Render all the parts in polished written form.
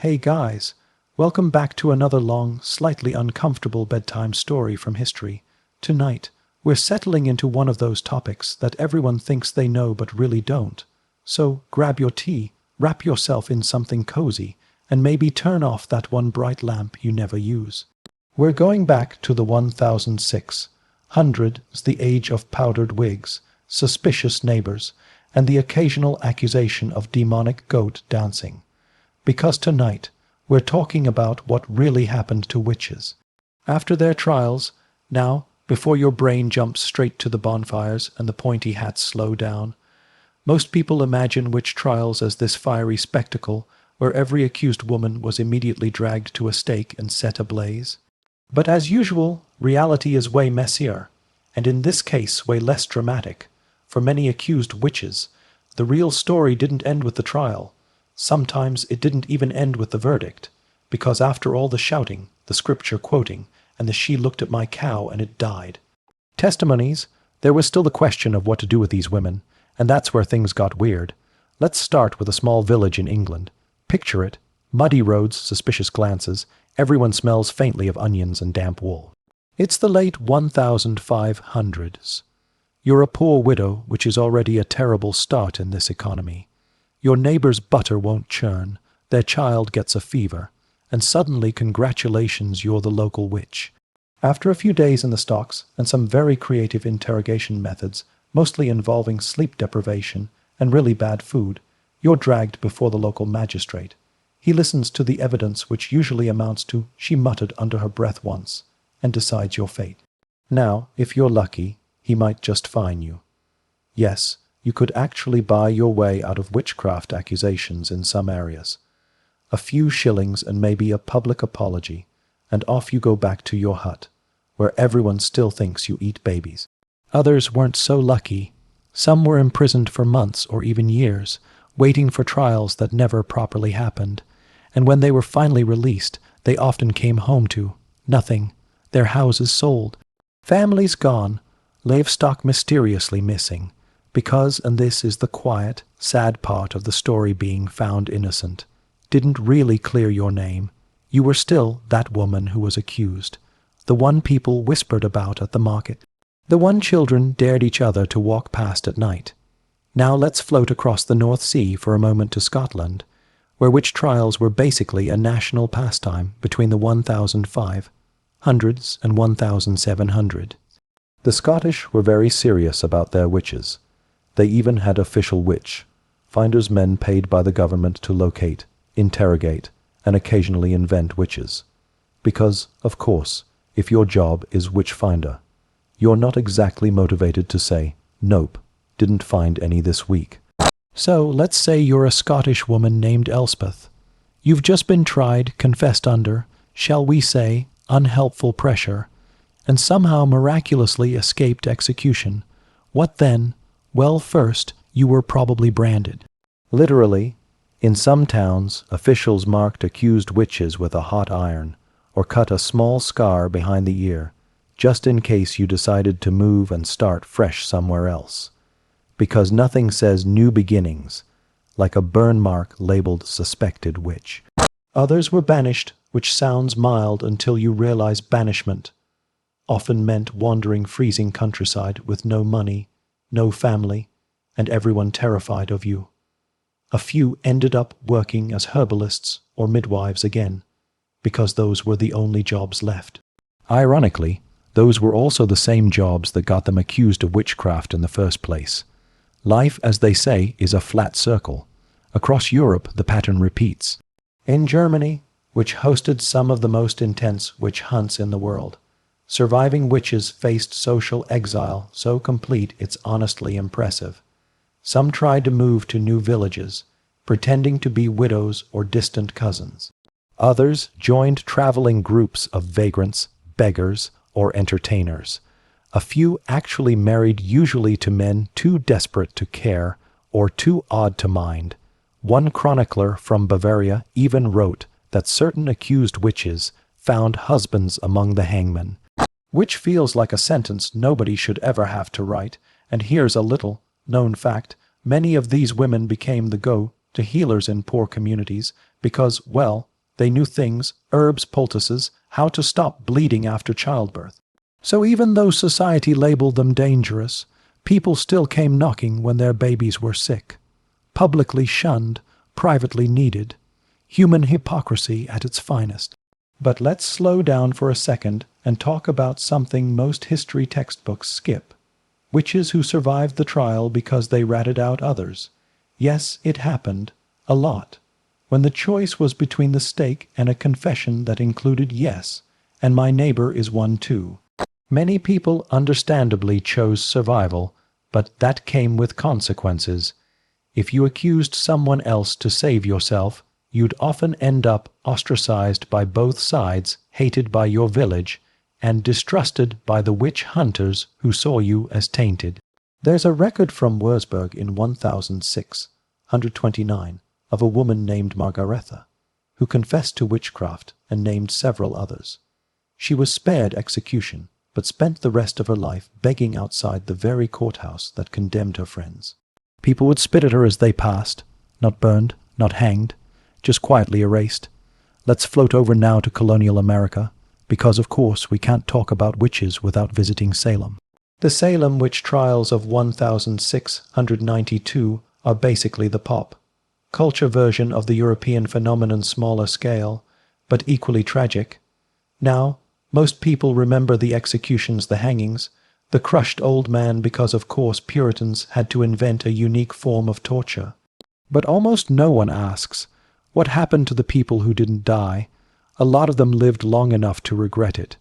Hey guys, welcome back to another long, slightly uncomfortable bedtime story from history. Tonight, we're settling into one of those topics that everyone thinks they know but really don't. So grab your tea, wrap yourself in something cozy, and maybe turn off that one bright lamp you never use. We're going back to the 1006. 100 is the age of powdered wigs, suspicious neighbors, and the occasional accusation of demonic goat dancing. Because tonight, we're talking about what really happened to witches. After their trials, now, before your brain jumps straight to the bonfires and the pointy hats slow down, most people imagine witch trials as this fiery spectacle where every accused woman was immediately dragged to a stake and set ablaze. But as usual, reality is way messier, and in this case way less dramatic. For many accused witches, the real story didn't end with the trial. Sometimes it didn't even end with the verdict, because after all the shouting, the scripture quoting, and the "she looked at my cow and it died" testimonies, there was still the question of what to do with these women, and that's where things got weird. Let's start with a small village in England. Picture it: muddy roads, suspicious glances, everyone smells faintly of onions and damp wool. It's the late 1500s. You're a poor widow, which is already a terrible start in this economy. Your neighbor's butter won't churn, their child gets a fever, and suddenly, congratulations, you're the local witch. After a few days in the stocks and some very creative interrogation methods, mostly involving sleep deprivation and really bad food, you're dragged before the local magistrate. He listens to the evidence, which usually amounts to "she muttered under her breath once," and decides your fate. Now, if you're lucky, he might just fine you. Yes, you could actually buy your way out of witchcraft accusations in some areas. A few shillings and maybe a public apology, and off you go back to your hut, where everyone still thinks you eat babies. Others weren't so lucky. Some were imprisoned for months or even years, waiting for trials that never properly happened, and when they were finally released, they often came home to nothing, their houses sold, families gone, livestock mysteriously missing. Because, and this is the quiet, sad part of the story, being found innocent didn't really clear your name. You were still that woman who was accused, the one people whispered about at the market, the one children dared each other to walk past at night. Now let's float across the North Sea for a moment to Scotland, where witch trials were basically a national pastime between the 1500s and 1700. The Scottish were very serious about their witches. They even had official witch finders, men paid by the government to locate, interrogate, and occasionally invent witches. Because, of course, if your job is witch finder, you're not exactly motivated to say, "Nope, didn't find any this week." So let's say you're a Scottish woman named Elspeth. You've just been tried, confessed under, shall we say, unhelpful pressure, and somehow miraculously escaped execution. What then? Well, first, you were probably branded. Literally, in some towns, officials marked accused witches with a hot iron, or cut a small scar behind the ear, just in case you decided to move and start fresh somewhere else. Because nothing says new beginnings like a burn mark labeled "suspected witch." Others were banished, which sounds mild until you realize banishment often meant wandering freezing countryside with no money, no family, and everyone terrified of you. A few ended up working as herbalists or midwives again, because those were the only jobs left. Ironically, those were also the same jobs that got them accused of witchcraft in the first place. Life, as they say, is a flat circle. Across Europe, the pattern repeats. In Germany, which hosted some of the most intense witch hunts in the world, surviving witches faced social exile so complete it's honestly impressive. Some tried to move to new villages, pretending to be widows or distant cousins. Others joined traveling groups of vagrants, beggars, or entertainers. A few actually married, usually to men too desperate to care or too odd to mind. One chronicler from Bavaria even wrote that certain accused witches found husbands among the hangmen, which feels like a sentence nobody should ever have to write. And here's a little known fact: many of these women became the go-to healers in poor communities because, well, They knew things, herbs, poultices, how to stop bleeding after childbirth. So even though society labeled them dangerous, people still came knocking when their babies were sick. Publicly shunned, privately needed. Human hypocrisy at its finest. But let's slow down for a second and talk about something most history textbooks skip. Witches who survived the trial because they ratted out others. Yes, it happened. A lot. When the choice was between the stake and a confession that included yes, and my neighbor is one too. Many people understandably chose survival, but that came with consequences. If you accused someone else to save yourself, you'd often end up ostracized by both sides, hated by your village, and distrusted by the witch hunters who saw you as tainted. There's a record from Würzburg in 1629 of a woman named Margaretha, who confessed to witchcraft and named several others. She was spared execution, but spent the rest of her life begging outside the very courthouse that condemned her friends. People would spit at her as they passed, not burned, not hanged, just quietly erased. Let's float over now to colonial America, because of course we can't talk about witches without visiting Salem. The Salem witch trials of 1692 are basically the pop culture version of the European phenomenon, smaller scale, but equally tragic. Now, most people remember the executions, the hangings, the crushed old man because of course Puritans had to invent a unique form of torture. But almost no one asks, what happened to the people who didn't die? A lot of them lived long enough to regret it.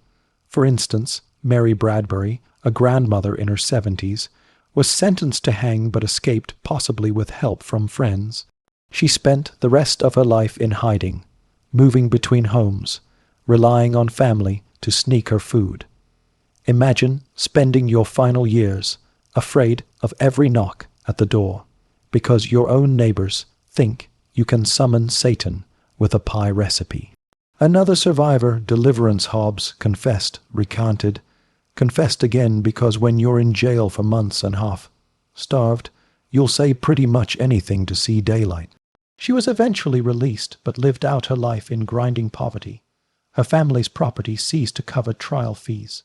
For instance, Mary Bradbury, a grandmother in her 70s, was sentenced to hang but escaped, possibly with help from friends. She spent the rest of her life in hiding, moving between homes, relying on family to sneak her food. Imagine spending your final years afraid of every knock at the door, because your own neighbors think you can summon Satan with a pie recipe. Another survivor, Deliverance Hobbs, confessed, recanted, confessed again, because when you're in jail for months and half starved, you'll say pretty much anything to see daylight. She was eventually released, but lived out her life in grinding poverty. Her family's property ceased to cover trial fees.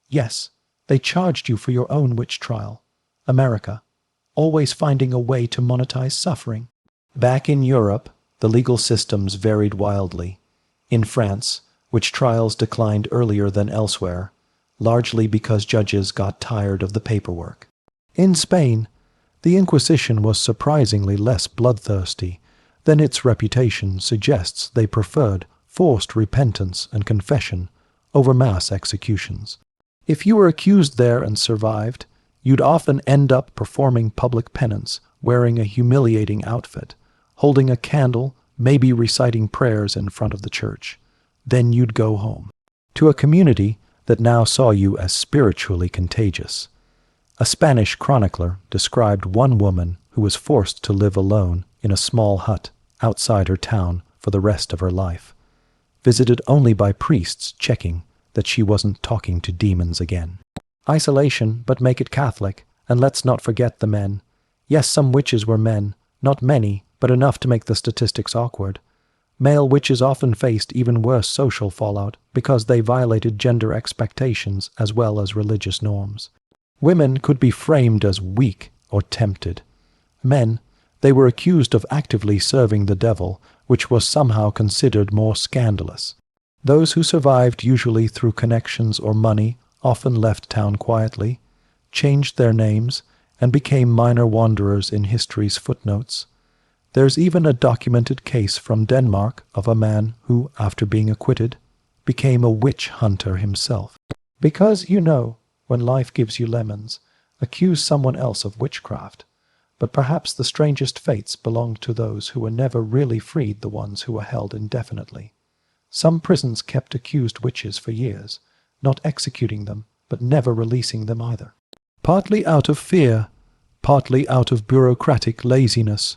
Yes, they charged you for your own witch trial. America, always finding a way to monetize suffering. Back in Europe, the legal systems varied wildly. In France, witch trials declined earlier than elsewhere, largely because judges got tired of the paperwork. In Spain, the Inquisition was surprisingly less bloodthirsty than its reputation suggests. They preferred forced repentance and confession over mass executions. If you were accused there and survived, you'd often end up performing public penance, wearing a humiliating outfit, holding a candle, maybe reciting prayers in front of the church. Then you'd go home, to a community that now saw you as spiritually contagious. A Spanish chronicler described one woman who was forced to live alone in a small hut outside her town for the rest of her life, visited only by priests checking that she wasn't talking to demons again. Isolation, but make it Catholic, and let's not forget the men. Yes, some witches were men, not many, but enough to make the statistics awkward. Male witches often faced even worse social fallout because they violated gender expectations as well as religious norms. Women could be framed as weak or tempted. Men, they were accused of actively serving the devil, which was somehow considered more scandalous. Those who survived, usually through connections or money, often left town quietly, changed their names, and became minor wanderers in history's footnotes. There's even a documented case from Denmark of a man who, after being acquitted, became a witch hunter himself. Because, when life gives you lemons, accuse someone else of witchcraft. But perhaps the strangest fates belong to those who were never really freed, the ones who were held indefinitely. Some prisons kept accused witches for years, not executing them, but never releasing them either. Partly out of fear, partly out of bureaucratic laziness.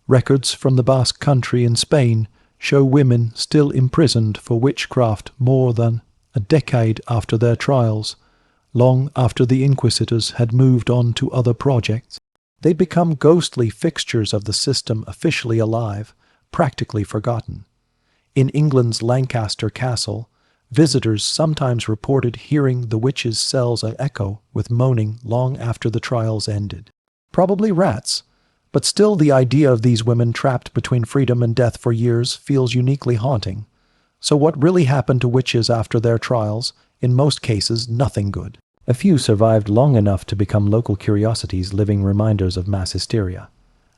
Records from the Basque Country in Spain show women still imprisoned for witchcraft more than a decade after their trials, long after the inquisitors had moved on to other projects. They'd become ghostly fixtures of the system, officially alive, practically forgotten. In England's Lancaster Castle, visitors sometimes reported hearing the witches' cells echo with moaning long after the trials ended. Probably rats, but still the idea of these women trapped between freedom and death for years feels uniquely haunting. So what really happened to witches after their trials? In most cases, nothing good. A few survived long enough to become local curiosities, living reminders of mass hysteria.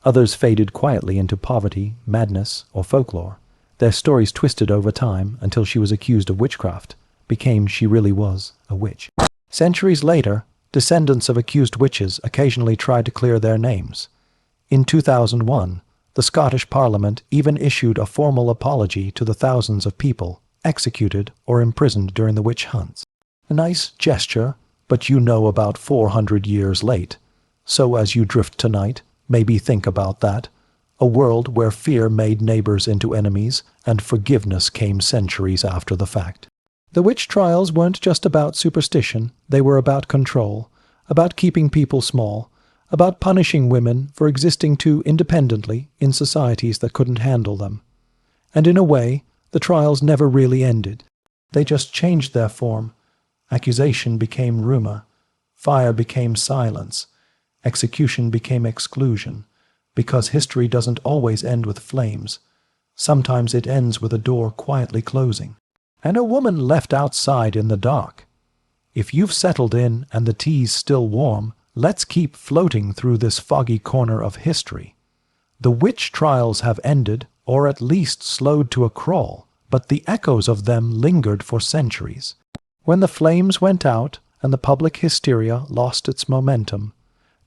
Others faded quietly into poverty, madness, or folklore. Their stories twisted over time until she was accused of witchcraft, became she really was a witch. Centuries later, descendants of accused witches occasionally tried to clear their names. In 2001, the Scottish Parliament even issued a formal apology to the thousands of people executed or imprisoned during the witch hunts. A nice gesture, but about 400 years late. So as you drift tonight, maybe think about that. A world where fear made neighbors into enemies and forgiveness came centuries after the fact. The witch trials weren't just about superstition, they were about control, about keeping people small, about punishing women for existing too independently in societies that couldn't handle them. And in a way, the trials never really ended. They just changed their form. Accusation became rumor, fire became silence, execution became exclusion, because history doesn't always end with flames. Sometimes it ends with a door quietly closing, and a woman left outside in the dark. If you've settled in and the tea's still warm, let's keep floating through this foggy corner of history. The witch trials have ended, or at least slowed to a crawl, but the echoes of them lingered for centuries. When the flames went out and the public hysteria lost its momentum,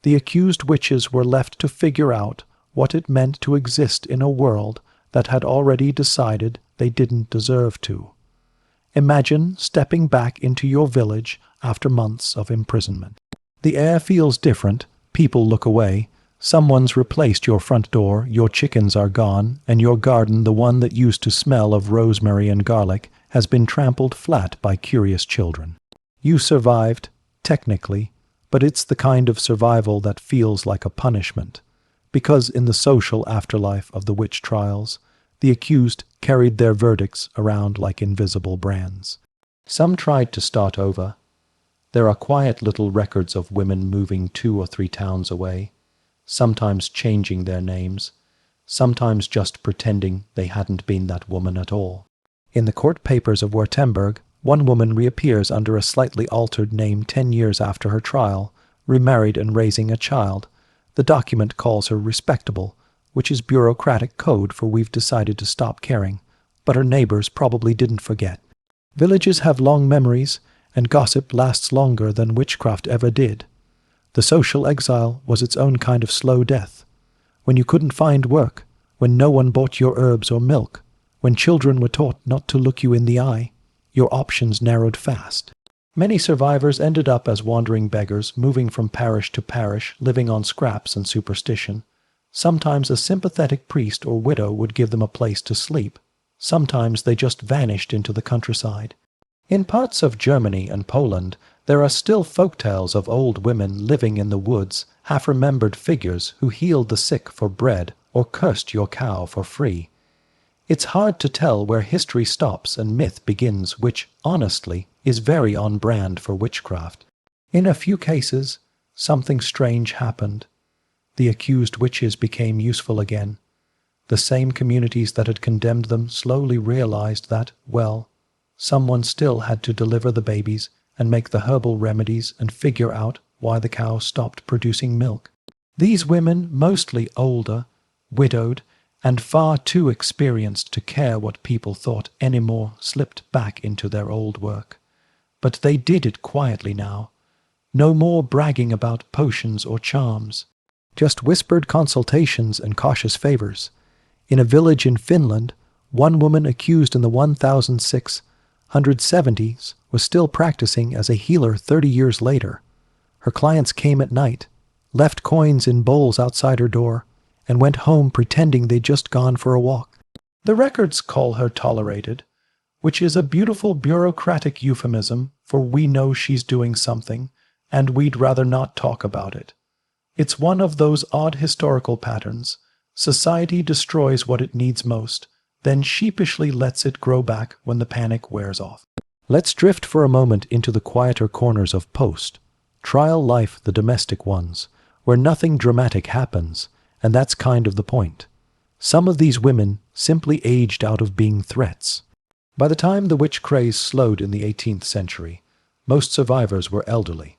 the accused witches were left to figure out what it meant to exist in a world that had already decided they didn't deserve to. Imagine stepping back into your village after months of imprisonment. The air feels different, people look away, someone's replaced your front door, your chickens are gone, and your garden, the one that used to smell of rosemary and garlic, has been trampled flat by curious children. You survived, technically, but it's the kind of survival that feels like a punishment, because in the social afterlife of the witch trials, the accused carried their verdicts around like invisible brands. Some tried to start over. There are quiet little records of women moving 2 or 3 towns away, sometimes changing their names, sometimes just pretending they hadn't been that woman at all. In the court papers of Württemberg, one woman reappears under a slightly altered name 10 years after her trial, remarried and raising a child. The document calls her respectable, which is bureaucratic code for we've decided to stop caring, but her neighbors probably didn't forget. Villages have long memories, and gossip lasts longer than witchcraft ever did. The social exile was its own kind of slow death. When you couldn't find work, when no one bought your herbs or milk, when children were taught not to look you in the eye, your options narrowed fast. Many survivors ended up as wandering beggars, moving from parish to parish, living on scraps and superstition. Sometimes a sympathetic priest or widow would give them a place to sleep. Sometimes they just vanished into the countryside. In parts of Germany and Poland, there are still folk tales of old women living in the woods, half-remembered figures who healed the sick for bread or cursed your cow for free. It's hard to tell where history stops and myth begins, which, honestly, is very on brand for witchcraft. In a few cases, something strange happened. The accused witches became useful again. The same communities that had condemned them slowly realized that, well, someone still had to deliver the babies and make the herbal remedies and figure out why the cow stopped producing milk. These women, mostly older, widowed, and far too experienced to care what people thought anymore, slipped back into their old work. But they did it quietly now. No more bragging about potions or charms. Just whispered consultations and cautious favors. In a village in Finland, one woman accused in the 1670s was still practicing as a healer 30 years later. Her clients came at night, left coins in bowls outside her door, and went home pretending they'd just gone for a walk. The records call her tolerated, which is a beautiful bureaucratic euphemism for we know she's doing something, and we'd rather not talk about it. It's one of those odd historical patterns. Society destroys what it needs most, then sheepishly lets it grow back when the panic wears off. Let's drift for a moment into the quieter corners of post-trial life, the domestic ones, where nothing dramatic happens, and that's kind of the point. Some of these women simply aged out of being threats. By the time the witch craze slowed in the 18th century, most survivors were elderly.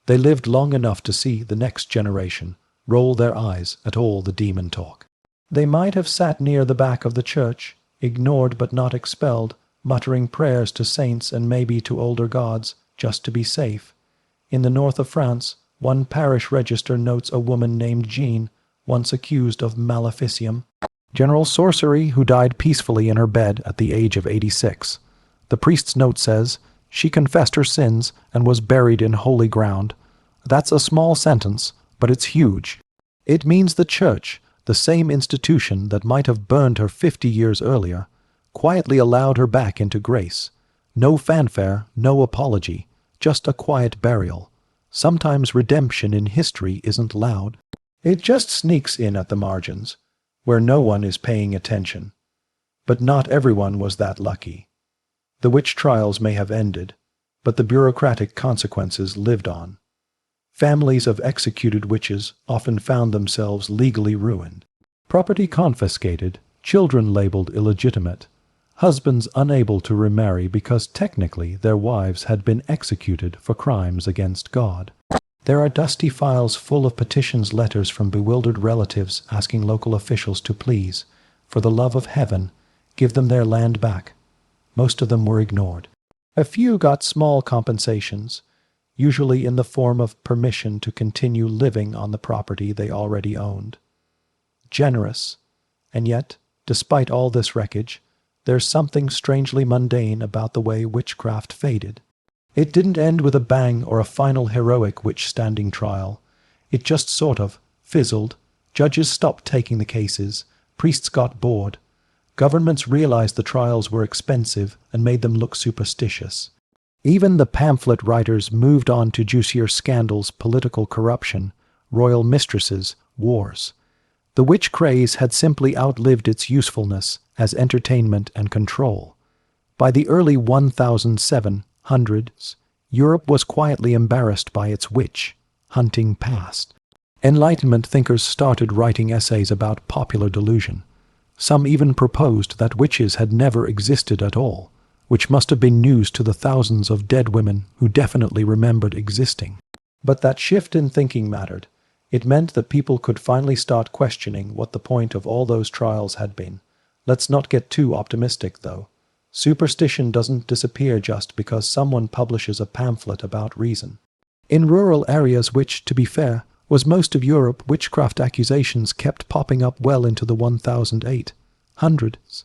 They lived long enough to see the next generation roll their eyes at all the demon talk. They might have sat near the back of the church, ignored but not expelled, muttering prayers to saints and maybe to older gods, just to be safe. In the north of France, one parish register notes a woman named Jean, once accused of maleficium, general sorcery, who died peacefully in her bed at the age of 86. The priest's note says, she confessed her sins and was buried in holy ground. That's a small sentence, but it's huge. It means the church, the same institution that might have burned her 50 years earlier, quietly allowed her back into grace. No fanfare, no apology, just a quiet burial. Sometimes redemption in history isn't loud. It just sneaks in at the margins, where no one is paying attention. But not everyone was that lucky. The witch trials may have ended, but the bureaucratic consequences lived on. Families of executed witches often found themselves legally ruined. Property confiscated, children labeled illegitimate, husbands unable to remarry because technically their wives had been executed for crimes against God. There are dusty files full of petitions, letters from bewildered relatives asking local officials to please, for the love of heaven, give them their land back. Most of them were ignored. A few got small compensations, usually in the form of permission to continue living on the property they already owned. Generous, and yet, despite all this wreckage, there's something strangely mundane about the way witchcraft faded. It didn't end with a bang or a final heroic witch-standing trial. It just sort of fizzled. Judges stopped taking the cases. Priests got bored. Governments realized the trials were expensive and made them look superstitious. Even the pamphlet writers moved on to juicier scandals, political corruption, royal mistresses, wars. The witch craze had simply outlived its usefulness as entertainment and control. By the early 1700s, Europe was quietly embarrassed by its witch-hunting past. Enlightenment thinkers started writing essays about popular delusion. Some even proposed that witches had never existed at all, which must have been news to the thousands of dead women who definitely remembered existing. But that shift in thinking mattered. It meant that people could finally start questioning what the point of all those trials had been. Let's not get too optimistic, though. Superstition doesn't disappear just because someone publishes a pamphlet about reason. In rural areas which, to be fair, was most of Europe, witchcraft accusations kept popping up well into the 1800s.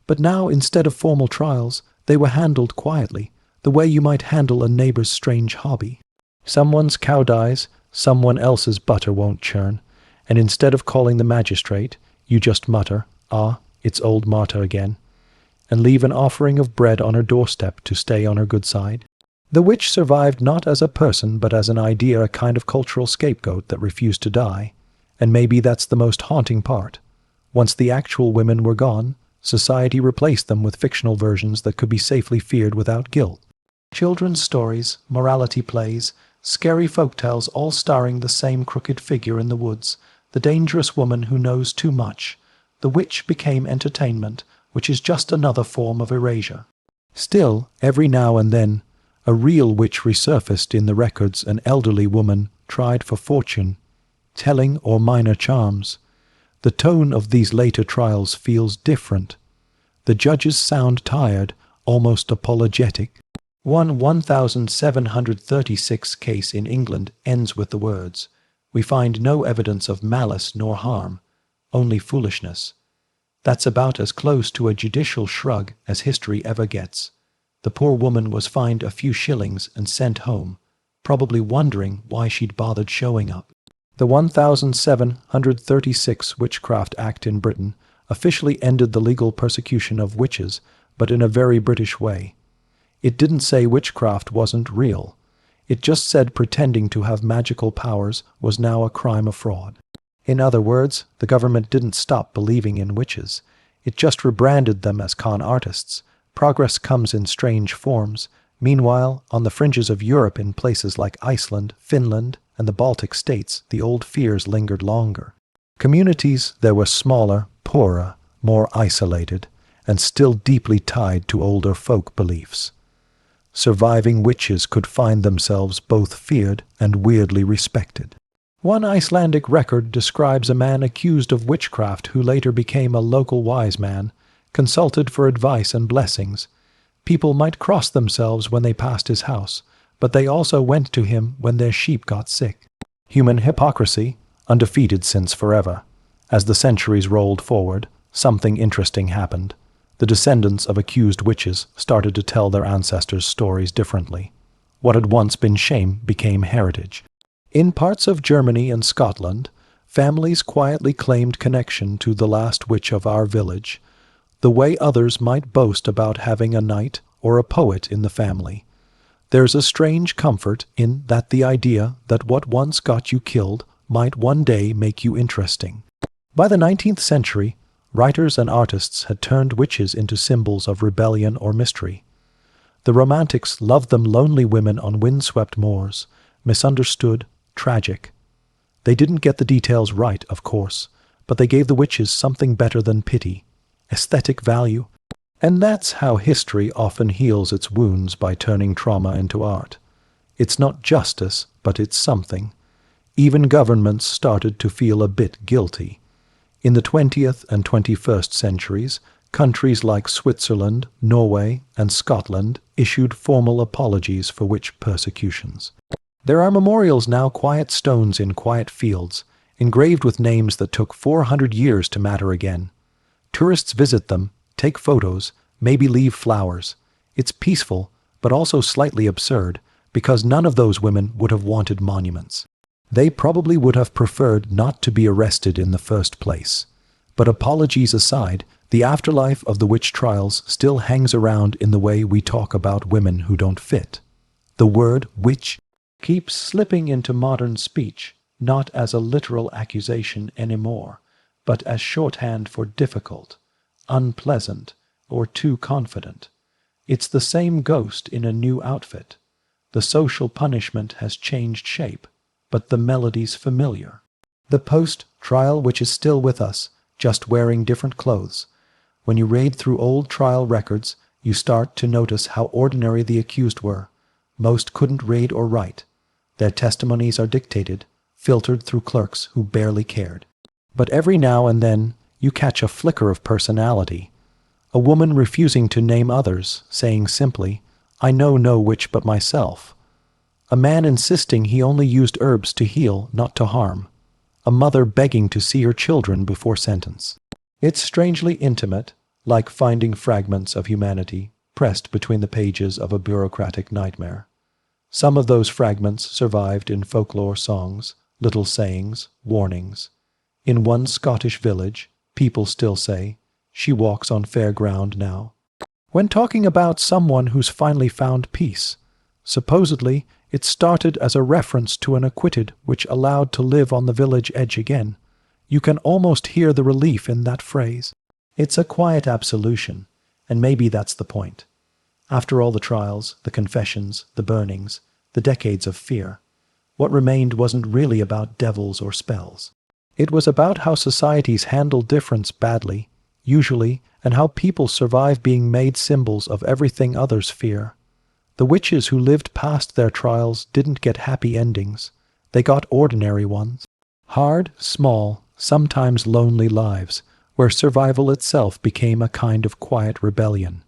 But now, instead of formal trials, they were handled quietly, the way you might handle a neighbor's strange hobby. Someone's cow dies, someone else's butter won't churn, and instead of calling the magistrate, you just mutter, "Ah, it's old Martha again," and leave an offering of bread on her doorstep to stay on her good side. The witch survived not as a person, but as an idea, a kind of cultural scapegoat that refused to die. And maybe that's the most haunting part. Once the actual women were gone, society replaced them with fictional versions that could be safely feared without guilt. Children's stories, morality plays, scary folktales, all starring the same crooked figure in the woods, the dangerous woman who knows too much. The witch became entertainment, which is just another form of erasure. Still, every now and then, a real witch resurfaced in the records. An elderly woman tried for fortune, telling or minor charms. The tone of these later trials feels different. The judges sound tired, almost apologetic. One 1736 case in England ends with the words, "We find no evidence of malice nor harm, only foolishness." That's about as close to a judicial shrug as history ever gets. The poor woman was fined a few shillings and sent home, probably wondering why she'd bothered showing up. The 1736 Witchcraft Act in Britain officially ended the legal persecution of witches, but in a very British way. It didn't say witchcraft wasn't real. It just said pretending to have magical powers was now a crime of fraud. In other words, the government didn't stop believing in witches. It just rebranded them as con artists. Progress comes in strange forms. Meanwhile, on the fringes of Europe in places like Iceland, Finland, and the Baltic states, the old fears lingered longer. Communities there were smaller, poorer, more isolated, and still deeply tied to older folk beliefs. Surviving witches could find themselves both feared and weirdly respected. One Icelandic record describes a man accused of witchcraft who later became a local wise man, consulted for advice and blessings. People might cross themselves when they passed his house, but they also went to him when their sheep got sick. Human hypocrisy, undefeated since forever. As the centuries rolled forward, something interesting happened. The descendants of accused witches started to tell their ancestors' stories differently. What had once been shame became heritage. In parts of Germany and Scotland, families quietly claimed connection to the last witch of our village, the way others might boast about having a knight or a poet in the family. There's a strange comfort in that the idea that what once got you killed might one day make you interesting. By the 19th century, writers and artists had turned witches into symbols of rebellion or mystery. The Romantics loved them lonely women on windswept moors, misunderstood, tragic. They didn't get the details right, of course, but they gave the witches something better than pity, aesthetic value. And that's how history often heals its wounds, by turning trauma into art. It's not justice, but it's something. Even governments started to feel a bit guilty. In the 20th and 21st centuries, countries like Switzerland, Norway, and Scotland issued formal apologies for witch persecutions. There are memorials now, quiet stones in quiet fields, engraved with names that took 400 years to matter again. Tourists visit them, take photos, maybe leave flowers. It's peaceful, but also slightly absurd, because none of those women would have wanted monuments. They probably would have preferred not to be arrested in the first place. But apologies aside, the afterlife of the witch trials still hangs around in the way we talk about women who don't fit. The word witch keeps slipping into modern speech, not as a literal accusation anymore, but as shorthand for difficult, unpleasant, or too confident. It's the same ghost in a new outfit. The social punishment has changed shape, but the melody's familiar. The post-trial witch is still with us, just wearing different clothes. When you raid through old trial records, you start to notice how ordinary the accused were. Most couldn't read or write. Their testimonies are dictated, filtered through clerks who barely cared. But every now and then, you catch a flicker of personality. A woman refusing to name others, saying simply, "I know no witch but myself." A man insisting he only used herbs to heal, not to harm. A mother begging to see her children before sentence. It's strangely intimate, like finding fragments of humanity pressed between the pages of a bureaucratic nightmare. Some of those fragments survived in folklore songs, little sayings, warnings. In one Scottish village, people still say, "She walks on fair ground now." When talking about someone who's finally found peace, supposedly it started as a reference to an acquitted which allowed to live on the village edge again. You can almost hear the relief in that phrase. It's a quiet absolution, and maybe that's the point. After all the trials, the confessions, the burnings, the decades of fear, what remained wasn't really about devils or spells. It was about how societies handle difference badly, usually, and how people survive being made symbols of everything others fear. The witches who lived past their trials didn't get happy endings. They got ordinary ones. Hard, small, sometimes lonely lives, where survival itself became a kind of quiet rebellion.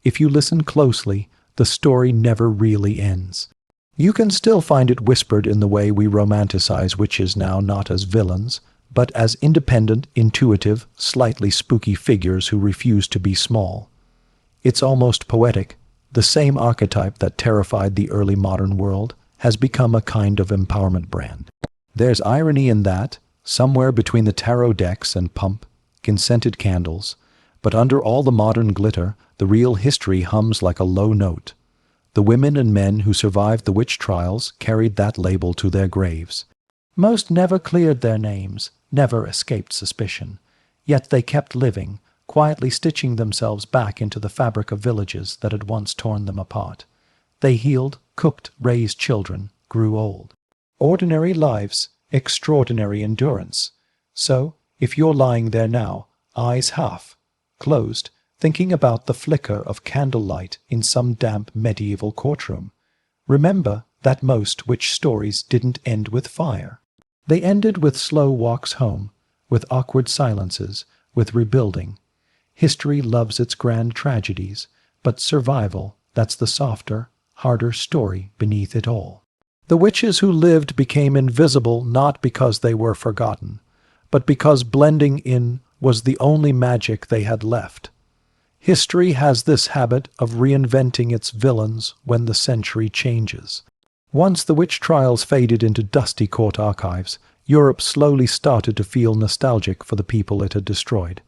If you listen closely, the story never really ends. You can still find it whispered in the way we romanticize witches now, not as villains, but as independent, intuitive, slightly spooky figures who refuse to be small. It's almost poetic. The same archetype that terrified the early modern world has become a kind of empowerment brand. There's irony in that, somewhere between the tarot decks and pumpkin-scented candles, but under all the modern glitter, the real history hums like a low note. The women and men who survived the witch trials carried that label to their graves. Most never cleared their names, never escaped suspicion. Yet they kept living, quietly stitching themselves back into the fabric of villages that had once torn them apart. They healed, cooked, raised children, grew old. Ordinary lives, extraordinary endurance. So, if you're lying there now, eyes half closed, thinking about the flicker of candlelight in some damp medieval courtroom, remember that most witch stories didn't end with fire. They ended with slow walks home, with awkward silences, with rebuilding. History loves its grand tragedies, but survival, that's the softer, harder story beneath it all. The witches who lived became invisible not because they were forgotten, but because blending in was the only magic they had left. History has this habit of reinventing its villains when the century changes. Once the witch trials faded into dusty court archives, Europe slowly started to feel nostalgic for the people it had destroyed.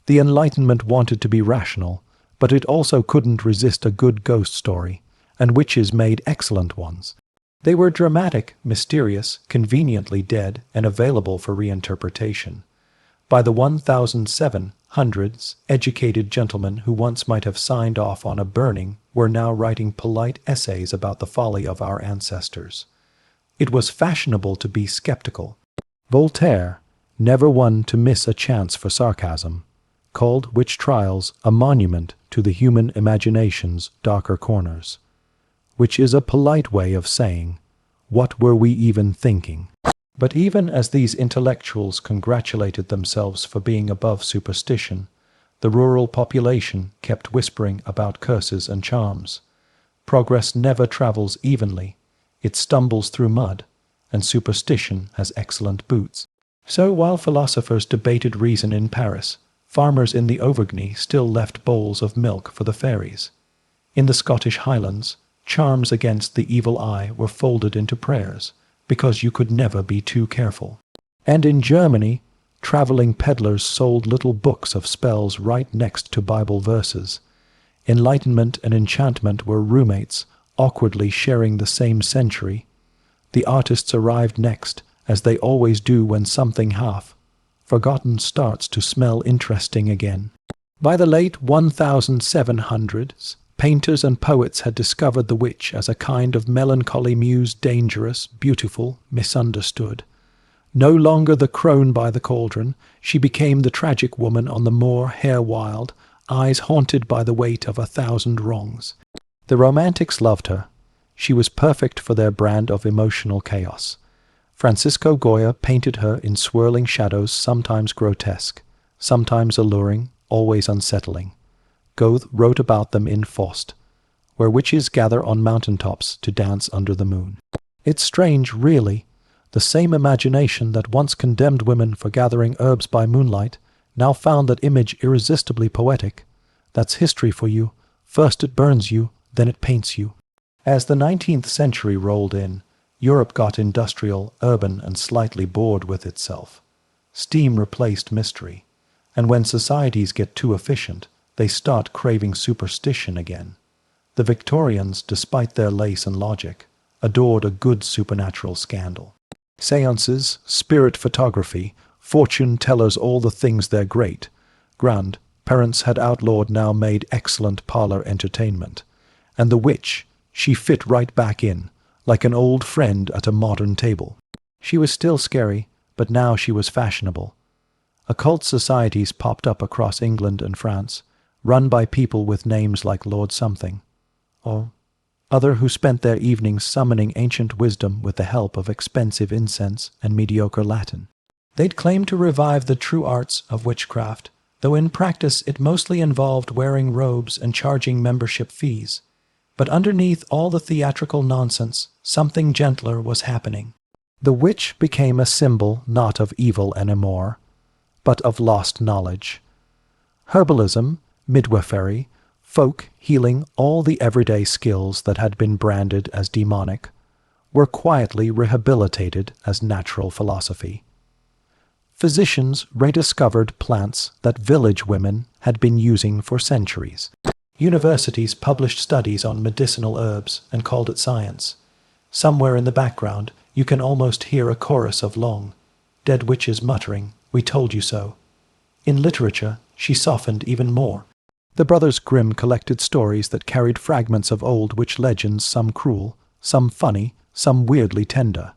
The Enlightenment wanted to be rational, but it also couldn't resist a good ghost story, and witches made excellent ones. They were dramatic, mysterious, conveniently dead, and available for reinterpretation. By the 1700s, educated gentlemen who once might have signed off on a burning were now writing polite essays about the folly of our ancestors. It was fashionable to be skeptical. Voltaire, never one to miss a chance for sarcasm, called witch trials a monument to the human imagination's darker corners, which is a polite way of saying, what were we even thinking? But even as these intellectuals congratulated themselves for being above superstition, the rural population kept whispering about curses and charms. Progress never travels evenly. It stumbles through mud, and superstition has excellent boots. So while philosophers debated reason in Paris, farmers in the Auvergne still left bowls of milk for the fairies. In the Scottish Highlands, charms against the evil eye were folded into prayers, because you could never be too careful. And in Germany, traveling peddlers sold little books of spells right next to Bible verses. Enlightenment and enchantment were roommates, awkwardly sharing the same century. The artists arrived next, as they always do when something half-forgotten starts to smell interesting again. By the late 1700s, painters and poets had discovered the witch as a kind of melancholy muse, dangerous, beautiful, misunderstood. No longer the crone by the cauldron, she became the tragic woman on the moor, hair wild, eyes haunted by the weight of 1,000 wrongs. The Romantics loved her. She was perfect for their brand of emotional chaos. Francisco Goya painted her in swirling shadows, sometimes grotesque, sometimes alluring, always unsettling. Goethe wrote about them in Faust, where witches gather on mountaintops to dance under the moon. It's strange, really. The same imagination that once condemned women for gathering herbs by moonlight now found that image irresistibly poetic. That's history for you. First it burns you, then it paints you. As the 19th century rolled in, Europe got industrial, urban, and slightly bored with itself. Steam replaced mystery, and when societies get too efficient, they start craving superstition again. The Victorians, despite their lace and logic, adored a good supernatural scandal. Seances, spirit photography, fortune tellers, all the things they're great. Grandparents had outlawed, now made excellent parlor entertainment. And the witch, she fit right back in, like an old friend at a modern table. She was still scary, but now she was fashionable. Occult societies popped up across England and France, run by people with names like Lord Something, or other who spent their evenings summoning ancient wisdom with the help of expensive incense and mediocre Latin. They'd claim to revive the true arts of witchcraft, though in practice it mostly involved wearing robes and charging membership fees. But underneath all the theatrical nonsense, something gentler was happening. The witch became a symbol not of evil anymore, but of lost knowledge. Herbalism, midwifery, folk healing, all the everyday skills that had been branded as demonic, were quietly rehabilitated as natural philosophy. Physicians rediscovered plants that village women had been using for centuries. Universities published studies on medicinal herbs and called it science. Somewhere in the background, you can almost hear a chorus of long, dead witches muttering, "We told you so." In literature, she softened even more. The brothers Grimm collected stories that carried fragments of old witch legends, some cruel, some funny, some weirdly tender.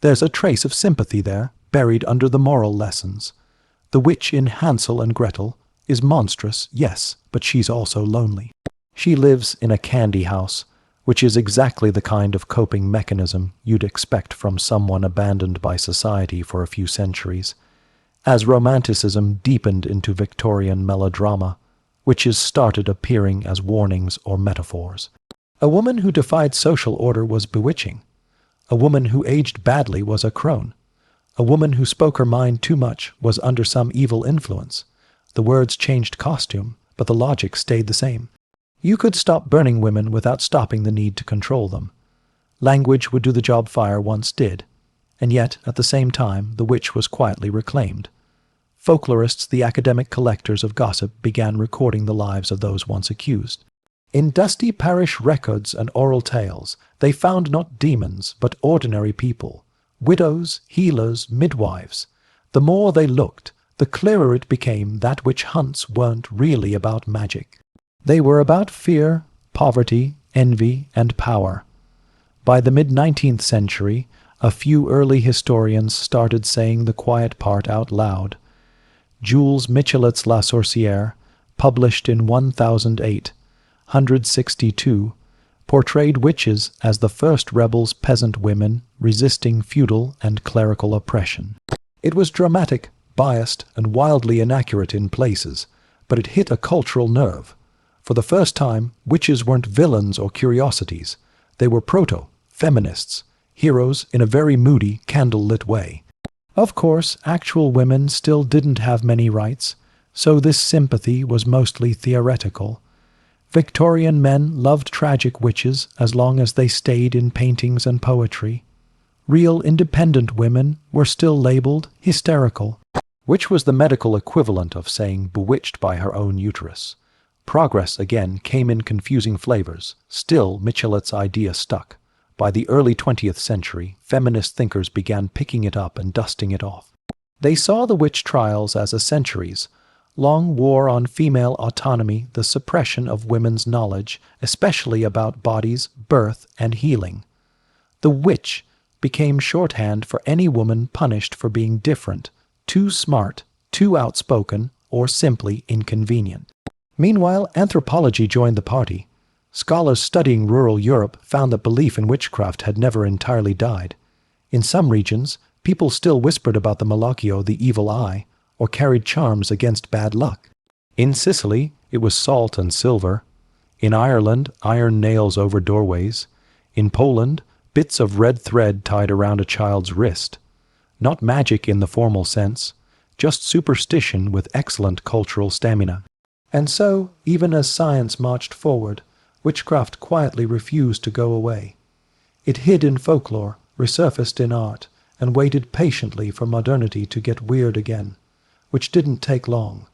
There's a trace of sympathy there, buried under the moral lessons. The witch in Hansel and Gretel is monstrous, yes, but she's also lonely. She lives in a candy house, which is exactly the kind of coping mechanism you'd expect from someone abandoned by society for a few centuries. As Romanticism deepened into Victorian melodrama, witches started appearing as warnings or metaphors. A woman who defied social order was bewitching. A woman who aged badly was a crone. A woman who spoke her mind too much was under some evil influence. The words changed costume, but the logic stayed the same. You could stop burning women without stopping the need to control them. Language would do the job fire once did, and yet, at the same time, the witch was quietly reclaimed. Folklorists, the academic collectors of gossip, began recording the lives of those once accused. In dusty parish records and oral tales, they found not demons, but ordinary people, widows, healers, midwives. The more they looked, the clearer it became that witch hunts weren't really about magic. They were about fear, poverty, envy, and power. By the mid-19th century, a few early historians started saying the quiet part out loud. Jules Michelet's La Sorcière, published in 1008, portrayed witches as the first rebels peasant women resisting feudal and clerical oppression. It was dramatic, biased, and wildly inaccurate in places, but it hit a cultural nerve. For the first time, witches weren't villains or curiosities. They were proto-feminists, heroes in a very moody, candle-lit way. Of course, actual women still didn't have many rights, so this sympathy was mostly theoretical. Victorian men loved tragic witches as long as they stayed in paintings and poetry. Real independent women were still labeled hysterical, which was the medical equivalent of saying bewitched by her own uterus. Progress, again, came in confusing flavors. Still, Michelet's idea stuck. By the early 20th century, feminist thinkers began picking it up and dusting it off. They saw the witch trials as a centuries-long war on female autonomy, the suppression of women's knowledge, especially about bodies, birth, and healing. The witch became shorthand for any woman punished for being different, too smart, too outspoken, or simply inconvenient. Meanwhile, anthropology joined the party. Scholars studying rural Europe found that belief in witchcraft had never entirely died. In some regions, people still whispered about the malocchio, the evil eye, or carried charms against bad luck. In Sicily, it was salt and silver. In Ireland, iron nails over doorways. In Poland, bits of red thread tied around a child's wrist. Not magic in the formal sense, just superstition with excellent cultural stamina. And so, even as science marched forward, witchcraft quietly refused to go away. It hid in folklore, resurfaced in art, and waited patiently for modernity to get weird again, which didn't take long.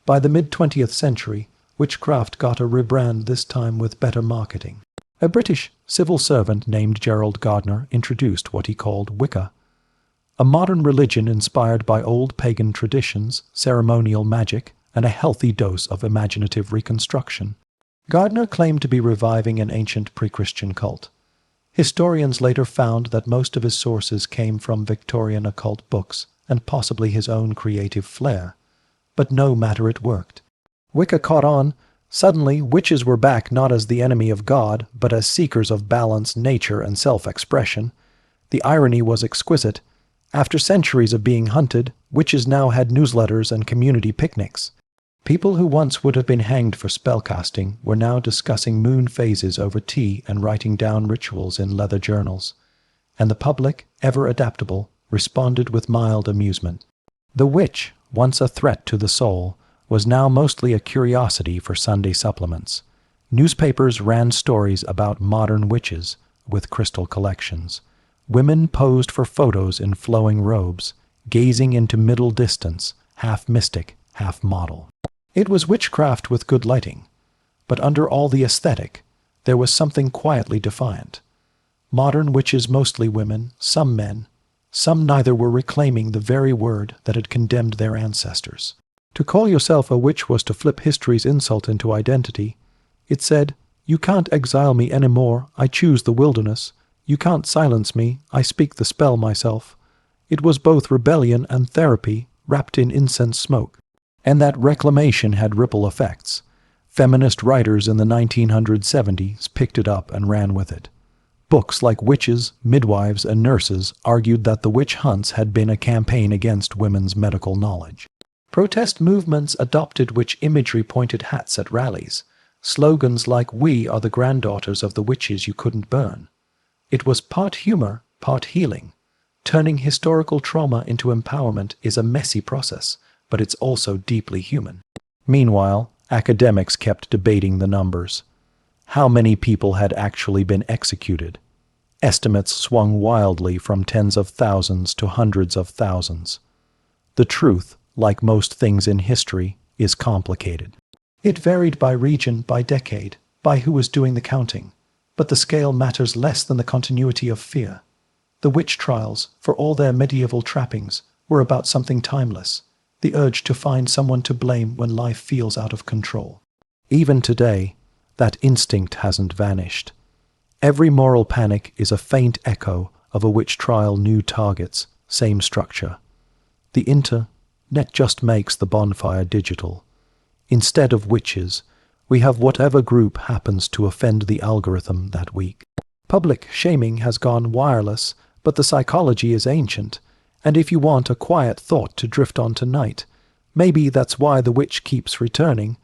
By the mid-20th century, witchcraft got a rebrand, this time with better marketing. A British civil servant named Gerald Gardner introduced what he called Wicca, a modern religion inspired by old pagan traditions, ceremonial magic, and a healthy dose of imaginative reconstruction. Gardner claimed to be reviving an ancient pre-Christian cult. Historians later found that most of his sources came from Victorian occult books and possibly his own creative flair. But no matter, it worked. Wicca caught on. Suddenly, witches were back not as the enemy of God, but as seekers of balance, nature, and self-expression. The irony was exquisite. After centuries of being hunted, witches now had newsletters and community picnics. People who once would have been hanged for spellcasting were now discussing moon phases over tea and writing down rituals in leather journals. And the public, ever adaptable, responded with mild amusement. The witch, once a threat to the soul, was now mostly a curiosity for Sunday supplements. Newspapers ran stories about modern witches with crystal collections. Women posed for photos in flowing robes, gazing into middle distance, half mystic, half model. It was witchcraft with good lighting, but under all the aesthetic, there was something quietly defiant. Modern witches, mostly women, some men, some neither, were reclaiming the very word that had condemned their ancestors. To call yourself a witch was to flip history's insult into identity. It said, "You can't exile me anymore, I choose the wilderness. You can't silence me, I speak the spell myself." It was both rebellion and therapy, wrapped in incense smoke. And that reclamation had ripple effects. Feminist writers in the 1970s picked it up and ran with it. Books like Witches, Midwives, and Nurses argued that the witch hunts had been a campaign against women's medical knowledge. Protest movements adopted witch imagery pointed hats at rallies. Slogans like "We are the granddaughters of the witches you couldn't burn." It was part humor, part healing. Turning historical trauma into empowerment is a messy process, but it's also deeply human. Meanwhile, academics kept debating the numbers. How many people had actually been executed? Estimates swung wildly from tens of thousands to hundreds of thousands. The truth, like most things in history, is complicated. It varied by region, by decade, by who was doing the counting, but the scale matters less than the continuity of fear. The witch trials, for all their medieval trappings, were about something timeless, the urge to find someone to blame when life feels out of control. Even today, that instinct hasn't vanished. Every moral panic is a faint echo of a witch trial, new targets, same structure. The internet just makes the bonfire digital. Instead of witches, we have whatever group happens to offend the algorithm that week. Public shaming has gone wireless, but the psychology is ancient, and if you want a quiet thought to drift on tonight, maybe that's why the witch keeps returning.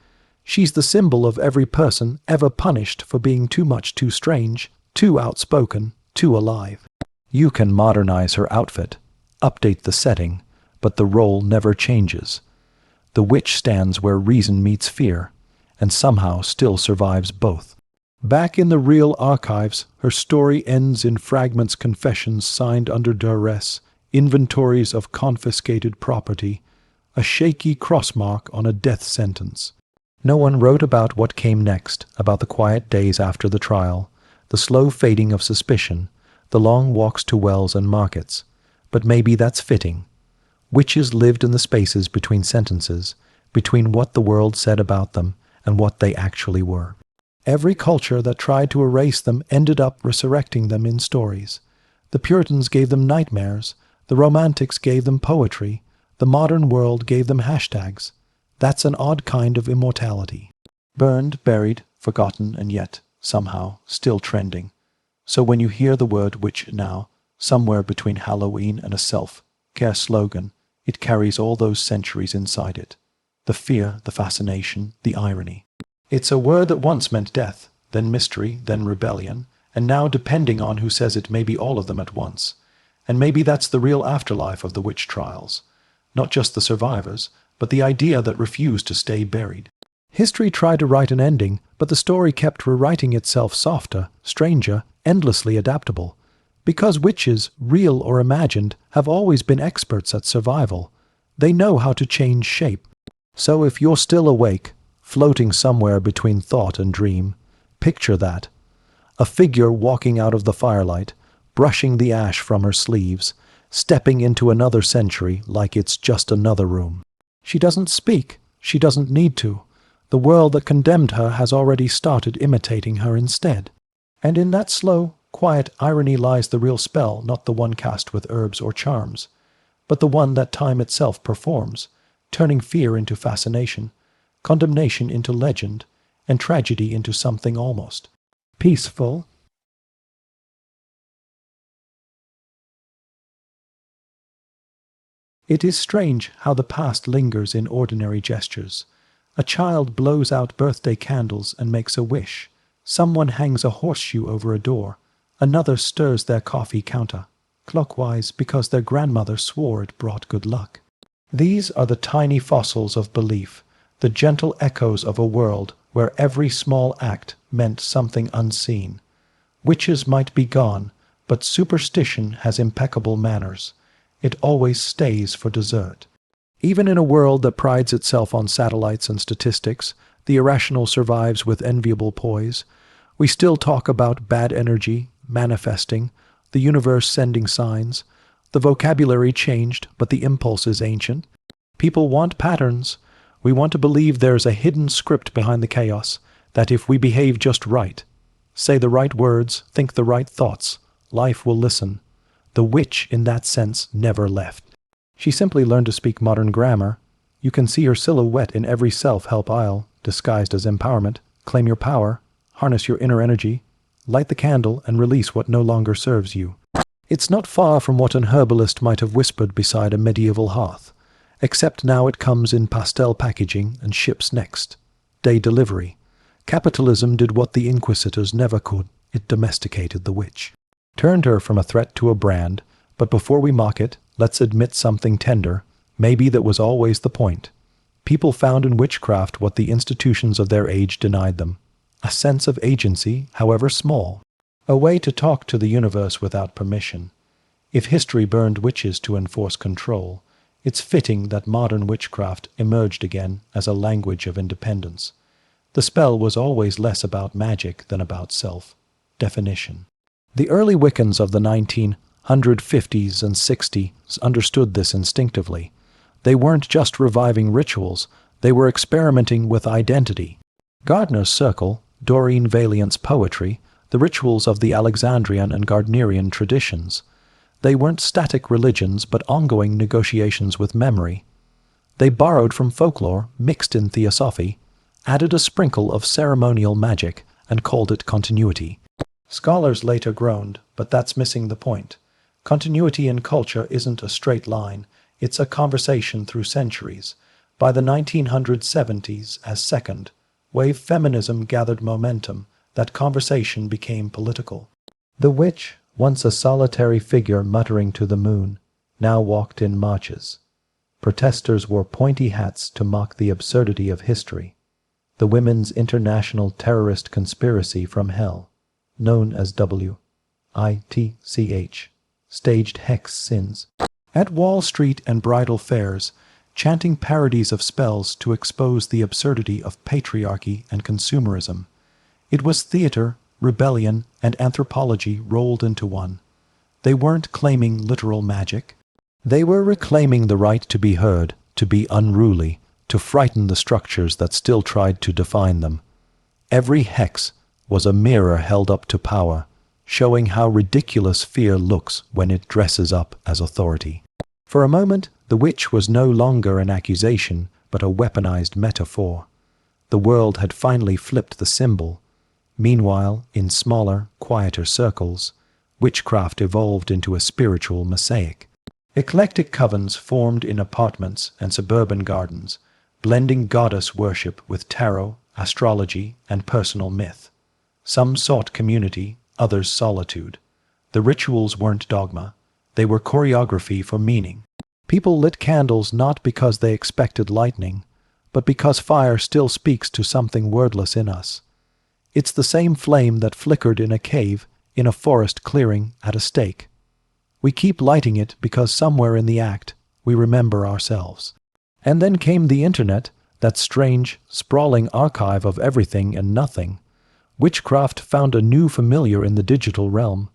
She's the symbol of every person ever punished for being too much, too strange, too outspoken, too alive. You can modernize her outfit, update the setting, but the role never changes. The witch stands where reason meets fear, and somehow still survives both. Back in the real archives, her story ends in fragments, confessions signed under duress, inventories of confiscated property, a shaky crossmark on a death sentence. No one wrote about what came next, about the quiet days after the trial, the slow fading of suspicion, the long walks to wells and markets. But maybe that's fitting. Witches lived in the spaces between sentences, between what the world said about them and what they actually were. Every culture that tried to erase them ended up resurrecting them in stories. The Puritans gave them nightmares, the Romantics gave them poetry, the modern world gave them hashtags. That's an odd kind of immortality. Burned, buried, forgotten, and yet, somehow, still trending. So when you hear the word witch now, somewhere between Halloween and a self-care slogan, it carries all those centuries inside it. The fear, the fascination, the irony. It's a word that once meant death, then mystery, then rebellion, and now, depending on who says it, maybe all of them at once. And maybe that's the real afterlife of the witch trials. Not just the survivors, but the idea that refused to stay buried. History tried to write an ending, but the story kept rewriting itself softer, stranger, endlessly adaptable. Because witches, real or imagined, have always been experts at survival. They know how to change shape. So if you're still awake, floating somewhere between thought and dream, picture that. A figure walking out of the firelight, brushing the ash from her sleeves, stepping into another century like it's just another room. She doesn't speak. She doesn't need to. The world that condemned her has already started imitating her instead. And in that slow, quiet irony lies the real spell, not the one cast with herbs or charms, but the one that time itself performs, turning fear into fascination, condemnation into legend, and tragedy into something almost peaceful. It is strange how the past lingers in ordinary gestures. A child blows out birthday candles and makes a wish. Someone hangs a horseshoe over a door. Another stirs their coffee counter, clockwise because their grandmother swore it brought good luck. These are the tiny fossils of belief, the gentle echoes of a world where every small act meant something unseen. Witches might be gone, but superstition has impeccable manners. It always stays for dessert. Even in a world that prides itself on satellites and statistics, the irrational survives with enviable poise. We still talk about bad energy, manifesting, the universe sending signs. The vocabulary changed, but the impulse is ancient. People want patterns, We want to believe there's a hidden script behind the chaos, that if we behave just right, say the right words, think the right thoughts, life will listen. The witch, in that sense, never left. She simply learned to speak modern grammar. You can see her silhouette in every self-help aisle, disguised as empowerment. Claim your power, harness your inner energy, light the candle and release what no longer serves you. It's not far from what an herbalist might have whispered beside a medieval hearth, except now it comes in pastel packaging and ships next day delivery. Capitalism did what the inquisitors never could. It domesticated the witch. Turned her from a threat to a brand, but before we mock it, let's admit something tender. Maybe that was always the point. People found in witchcraft what the institutions of their age denied them. A sense of agency, however small. A way to talk to the universe without permission. If history burned witches to enforce control, it's fitting that modern witchcraft emerged again as a language of independence. The spell was always less about magic than about self-definition. The early Wiccans of the 1950s and 60s understood this instinctively. They weren't just reviving rituals, they were experimenting with identity. Gardner's Circle, Doreen Valiant's poetry, the rituals of the Alexandrian and Gardnerian traditions. They weren't static religions, but ongoing negotiations with memory. They borrowed from folklore, mixed in theosophy, added a sprinkle of ceremonial magic, and called it continuity. Scholars later groaned, but that's missing the point. Continuity in culture isn't a straight line. It's a conversation through centuries. By the 1970s, as second wave feminism gathered momentum, that conversation became political. The witch, once a solitary figure muttering to the moon, now walked in marches. Protesters wore pointy hats to mock the absurdity of history. The Women's International Terrorist Conspiracy from Hell, known as WITCH, staged hex sins. At Wall Street and bridal fairs, chanting parodies of spells to expose the absurdity of patriarchy and consumerism. It was theater, rebellion, and anthropology rolled into one. They weren't claiming literal magic. They were reclaiming the right to be heard, to be unruly, to frighten the structures that still tried to define them. Every hex was a mirror held up to power, showing how ridiculous fear looks when it dresses up as authority. For a moment, the witch was no longer an accusation, but a weaponized metaphor. The world had finally flipped the symbol. Meanwhile, in smaller, quieter circles, witchcraft evolved into a spiritual mosaic. Eclectic covens formed in apartments and suburban gardens, blending goddess worship with tarot, astrology, and personal myth. Some sought community, others solitude. The rituals weren't dogma. They were choreography for meaning. People lit candles not because they expected lightning, but because fire still speaks to something wordless in us. It's the same flame that flickered in a cave, in a forest clearing, at a stake. We keep lighting it because somewhere in the act, we remember ourselves. And then came the internet, that strange, sprawling archive of everything and nothing. Witchcraft found a new familiar in the digital realm.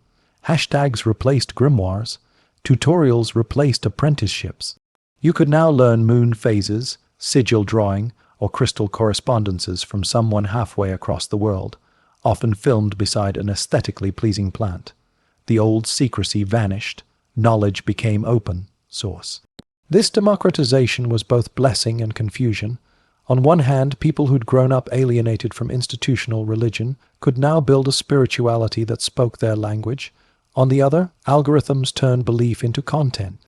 Hashtags replaced grimoires. Tutorials replaced apprenticeships. You could now learn moon phases, sigil drawing, or crystal correspondences from someone halfway across the world, often filmed beside an aesthetically pleasing plant. The old secrecy vanished. Knowledge became open source. This democratization was both blessing and confusion. On one hand, people who'd grown up alienated from institutional religion could now build a spirituality that spoke their language. On the other, algorithms turned belief into content.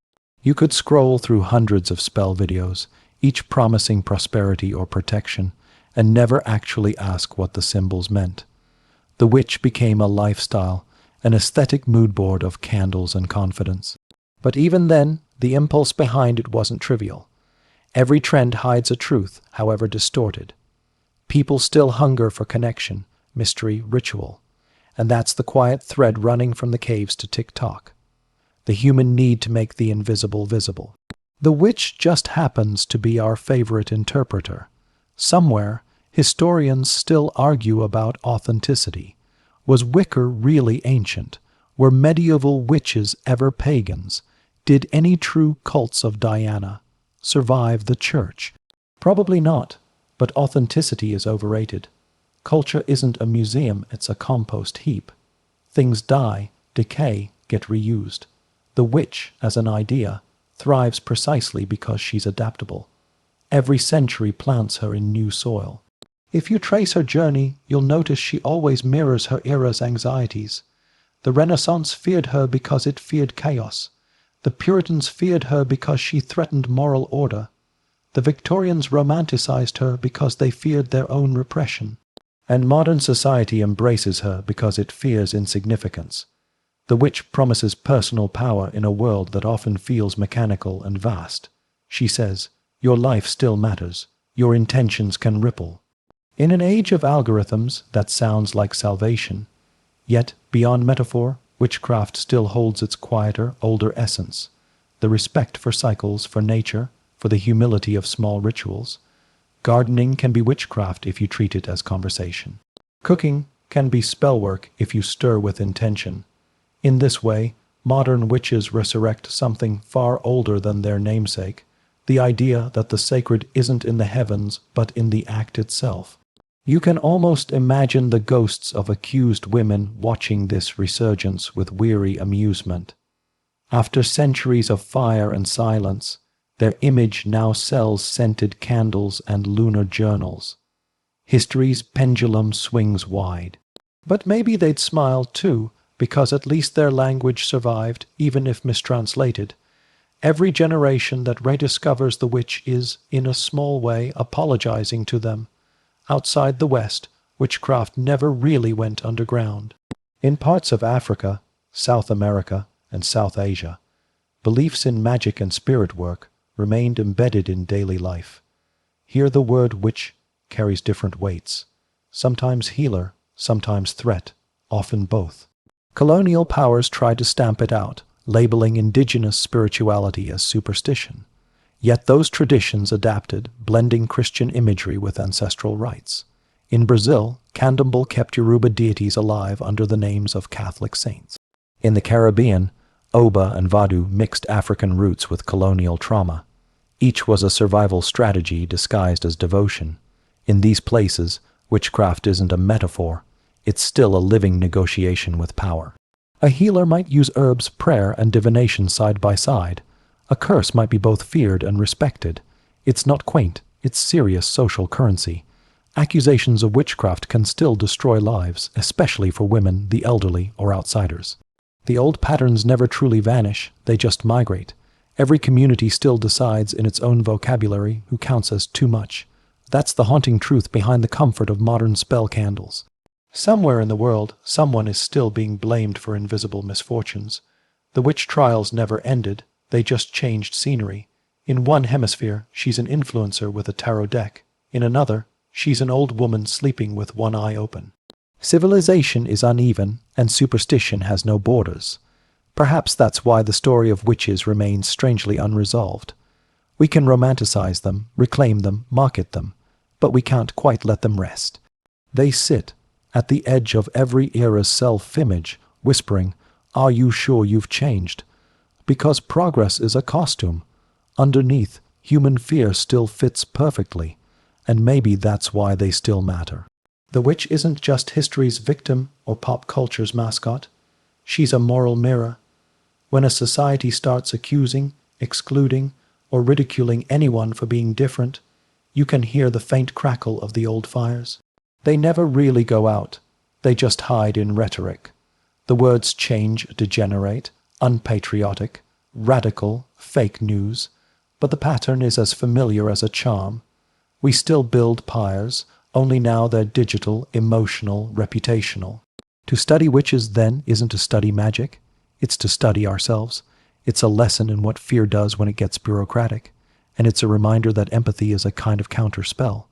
You could scroll through hundreds of spell videos, each promising prosperity or protection, and never actually ask what the symbols meant. The witch became a lifestyle, an aesthetic mood board of candles and confidence. But even then, the impulse behind it wasn't trivial. Every trend hides a truth, however distorted. People still hunger for connection, mystery, ritual. And that's the quiet thread running from the caves to TikTok. The human need to make the invisible visible. The witch just happens to be our favorite interpreter. Somewhere, historians still argue about authenticity. Was Wicca really ancient? Were medieval witches ever pagans? Did any true cults of Diana survive the church? Probably not, but authenticity is overrated. Culture isn't a museum, it's a compost heap. Things die, decay, get reused. The witch, as an idea, thrives precisely because she's adaptable. Every century plants her in new soil. If you trace her journey, you'll notice she always mirrors her era's anxieties. The Renaissance feared her because it feared chaos. The Puritans feared her because she threatened moral order. The Victorians romanticized her because they feared their own repression. And modern society embraces her because it fears insignificance. The witch promises personal power in a world that often feels mechanical and vast. She says, your life still matters. Your intentions can ripple. In an age of algorithms, that sounds like salvation. Yet, beyond metaphor, witchcraft still holds its quieter, older essence. The respect for cycles, for nature, for the humility of small rituals. Gardening can be witchcraft if you treat it as conversation. Cooking can be spellwork if you stir with intention. In this way, modern witches resurrect something far older than their namesake, the idea that the sacred isn't in the heavens but in the act itself. You can almost imagine the ghosts of accused women watching this resurgence with weary amusement. After centuries of fire and silence, their image now sells scented candles and lunar journals. History's pendulum swings wide. But maybe they'd smile too, because at least their language survived, even if mistranslated. Every generation that rediscovers the witch is, in a small way, apologizing to them. Outside the West, witchcraft never really went underground. In parts of Africa, South America, and South Asia, beliefs in magic and spirit work remained embedded in daily life. Here the word witch carries different weights, sometimes healer, sometimes threat, often both. Colonial powers tried to stamp it out, labeling indigenous spirituality as superstition. Yet those traditions adapted, blending Christian imagery with ancestral rites. In Brazil, candomblé kept Yoruba deities alive under the names of Catholic saints. In the Caribbean, Oba and Vadu mixed African roots with colonial trauma. Each was a survival strategy disguised as devotion. In these places, witchcraft isn't a metaphor. It's still a living negotiation with power. A healer might use herbs, prayer, and divination side by side. A curse might be both feared and respected. It's not quaint, it's serious social currency. Accusations of witchcraft can still destroy lives, especially for women, the elderly, or outsiders. The old patterns never truly vanish, they just migrate. Every community still decides in its own vocabulary who counts as too much. That's the haunting truth behind the comfort of modern spell candles. Somewhere in the world, someone is still being blamed for invisible misfortunes. The witch trials never ended, they just changed scenery. In one hemisphere, she's an influencer with a tarot deck. In another, she's an old woman sleeping with one eye open. Civilization is uneven, and superstition has no borders. Perhaps that's why the story of witches remains strangely unresolved. We can romanticize them, reclaim them, market them, but we can't quite let them rest. They sit at the edge of every era's self-image, whispering, "Are you sure you've changed?" Because progress is a costume. Underneath, human fear still fits perfectly, and maybe that's why they still matter. The witch isn't just history's victim or pop culture's mascot. She's a moral mirror. When a society starts accusing, excluding, or ridiculing anyone for being different, you can hear the faint crackle of the old fires. They never really go out. They just hide in rhetoric. The words change, degenerate, unpatriotic, radical, fake news, but the pattern is as familiar as a charm. We still build pyres, only now they're digital, emotional, reputational. To study witches, then, isn't to study magic. It's to study ourselves. It's a lesson in what fear does when it gets bureaucratic. And it's a reminder that empathy is a kind of counterspell.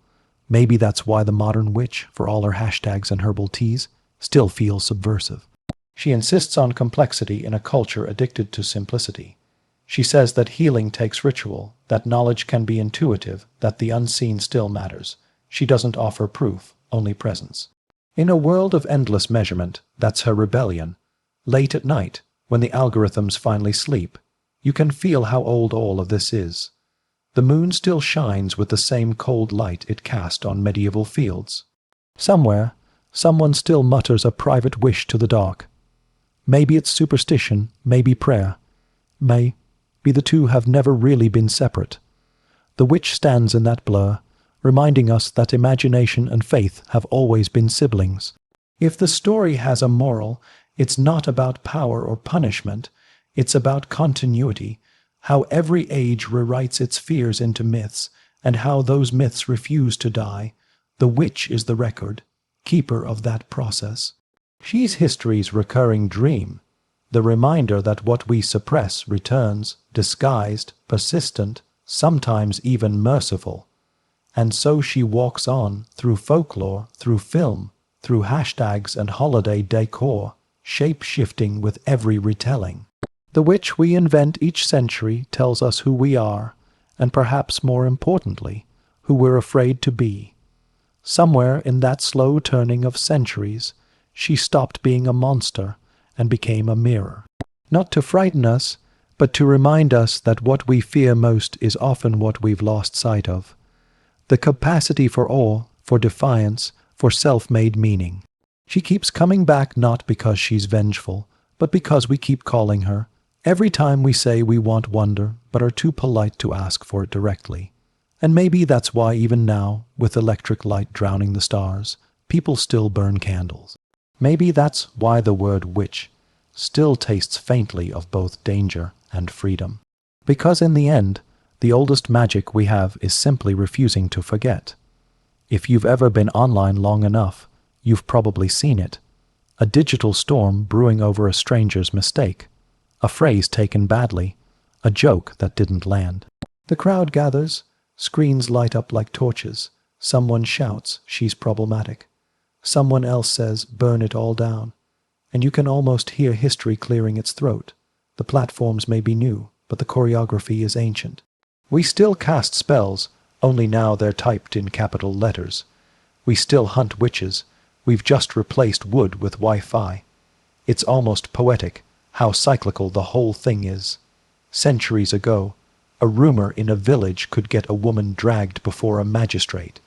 Maybe that's why the modern witch, for all her hashtags and herbal teas, still feels subversive. She insists on complexity in a culture addicted to simplicity. She says that healing takes ritual, that knowledge can be intuitive, that the unseen still matters. She doesn't offer proof, only presence. In a world of endless measurement, that's her rebellion. Late at night, when the algorithms finally sleep, you can feel how old all of this is. The moon still shines with the same cold light it cast on medieval fields. Somewhere, someone still mutters a private wish to the dark. Maybe it's superstition, maybe prayer. Maybe the two have never really been separate. The witch stands in that blur, reminding us that imagination and faith have always been siblings. If the story has a moral, it's not about power or punishment, it's about continuity, how every age rewrites its fears into myths, and how those myths refuse to die. The witch is the record, keeper of that process. She's history's recurring dream, the reminder that what we suppress returns, disguised, persistent, sometimes even merciful. And so she walks on, through folklore, through film, through hashtags and holiday decor, shape-shifting with every retelling. The witch we invent each century tells us who we are, and perhaps more importantly, who we're afraid to be. Somewhere in that slow turning of centuries, she stopped being a monster and became a mirror. Not to frighten us, but to remind us that what we fear most is often what we've lost sight of. The capacity for awe, for defiance, for self-made meaning. She keeps coming back not because she's vengeful, but because we keep calling her, every time we say we want wonder but are too polite to ask for it directly. And maybe that's why even now, with electric light drowning the stars, people still burn candles. Maybe that's why the word witch still tastes faintly of both danger and freedom. Because in the end, the oldest magic we have is simply refusing to forget. If you've ever been online long enough, you've probably seen it. A digital storm brewing over a stranger's mistake. A phrase taken badly. A joke that didn't land. The crowd gathers. Screens light up like torches. Someone shouts, "She's problematic." Someone else says, "Burn it all down." And you can almost hear history clearing its throat. The platforms may be new, but the choreography is ancient. We still cast spells, only now they're typed in capital letters. We still hunt witches. We've just replaced wood with Wi-Fi. It's almost poetic how cyclical the whole thing is. Centuries ago, a rumor in a village could get a woman dragged before a magistrate.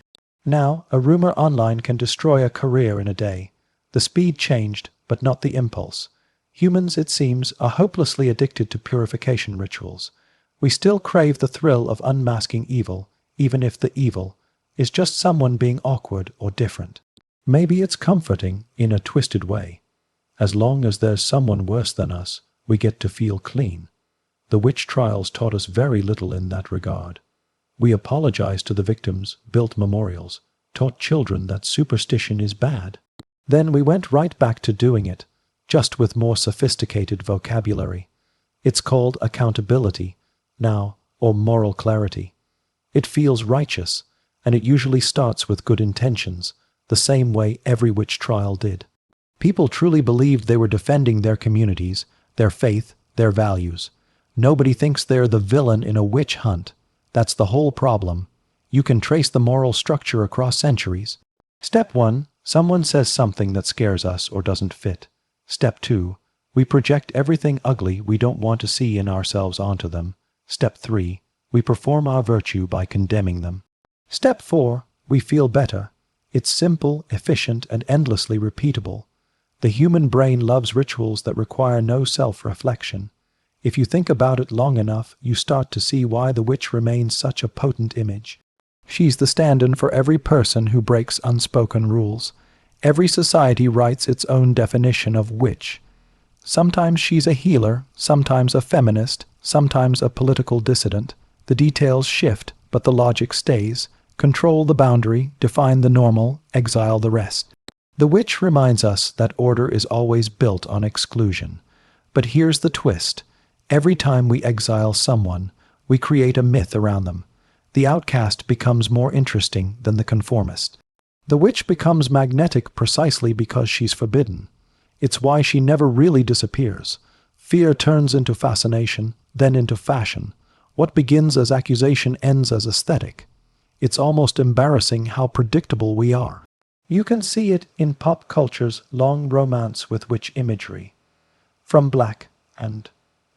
Now, a rumor online can destroy a career in a day. The speed changed, but not the impulse. Humans, it seems, are hopelessly addicted to purification rituals. We still crave the thrill of unmasking evil, even if the evil is just someone being awkward or different. Maybe it's comforting in a twisted way. As long as there's someone worse than us, we get to feel clean. The witch trials taught us very little in that regard. We apologized to the victims, built memorials, taught children that superstition is bad. Then we went right back to doing it, just with more sophisticated vocabulary. It's called accountability now, or moral clarity. It feels righteous, and it usually starts with good intentions, the same way every witch trial did. People truly believed they were defending their communities, their faith, their values. Nobody thinks they're the villain in a witch hunt. That's the whole problem. You can trace the moral structure across centuries. Step 1, someone says something that scares us or doesn't fit. Step 2, we project everything ugly we don't want to see in ourselves onto them. Step 3, we perform our virtue by condemning them. Step 4, we feel better. It's simple, efficient, and endlessly repeatable. The human brain loves rituals that require no self-reflection. If you think about it long enough, you start to see why the witch remains such a potent image. She's the stand-in for every person who breaks unspoken rules. Every society writes its own definition of witch. Sometimes she's a healer, sometimes a feminist, sometimes a political dissident. The details shift, but the logic stays. Control the boundary, define the normal, exile the rest. The witch reminds us that order is always built on exclusion. But here's the twist. Every time we exile someone, we create a myth around them. The outcast becomes more interesting than the conformist. The witch becomes magnetic precisely because she's forbidden. It's why she never really disappears. Fear turns into fascination, then into fashion. What begins as accusation ends as aesthetic. It's almost embarrassing how predictable we are. You can see it in pop culture's long romance with witch imagery. From black and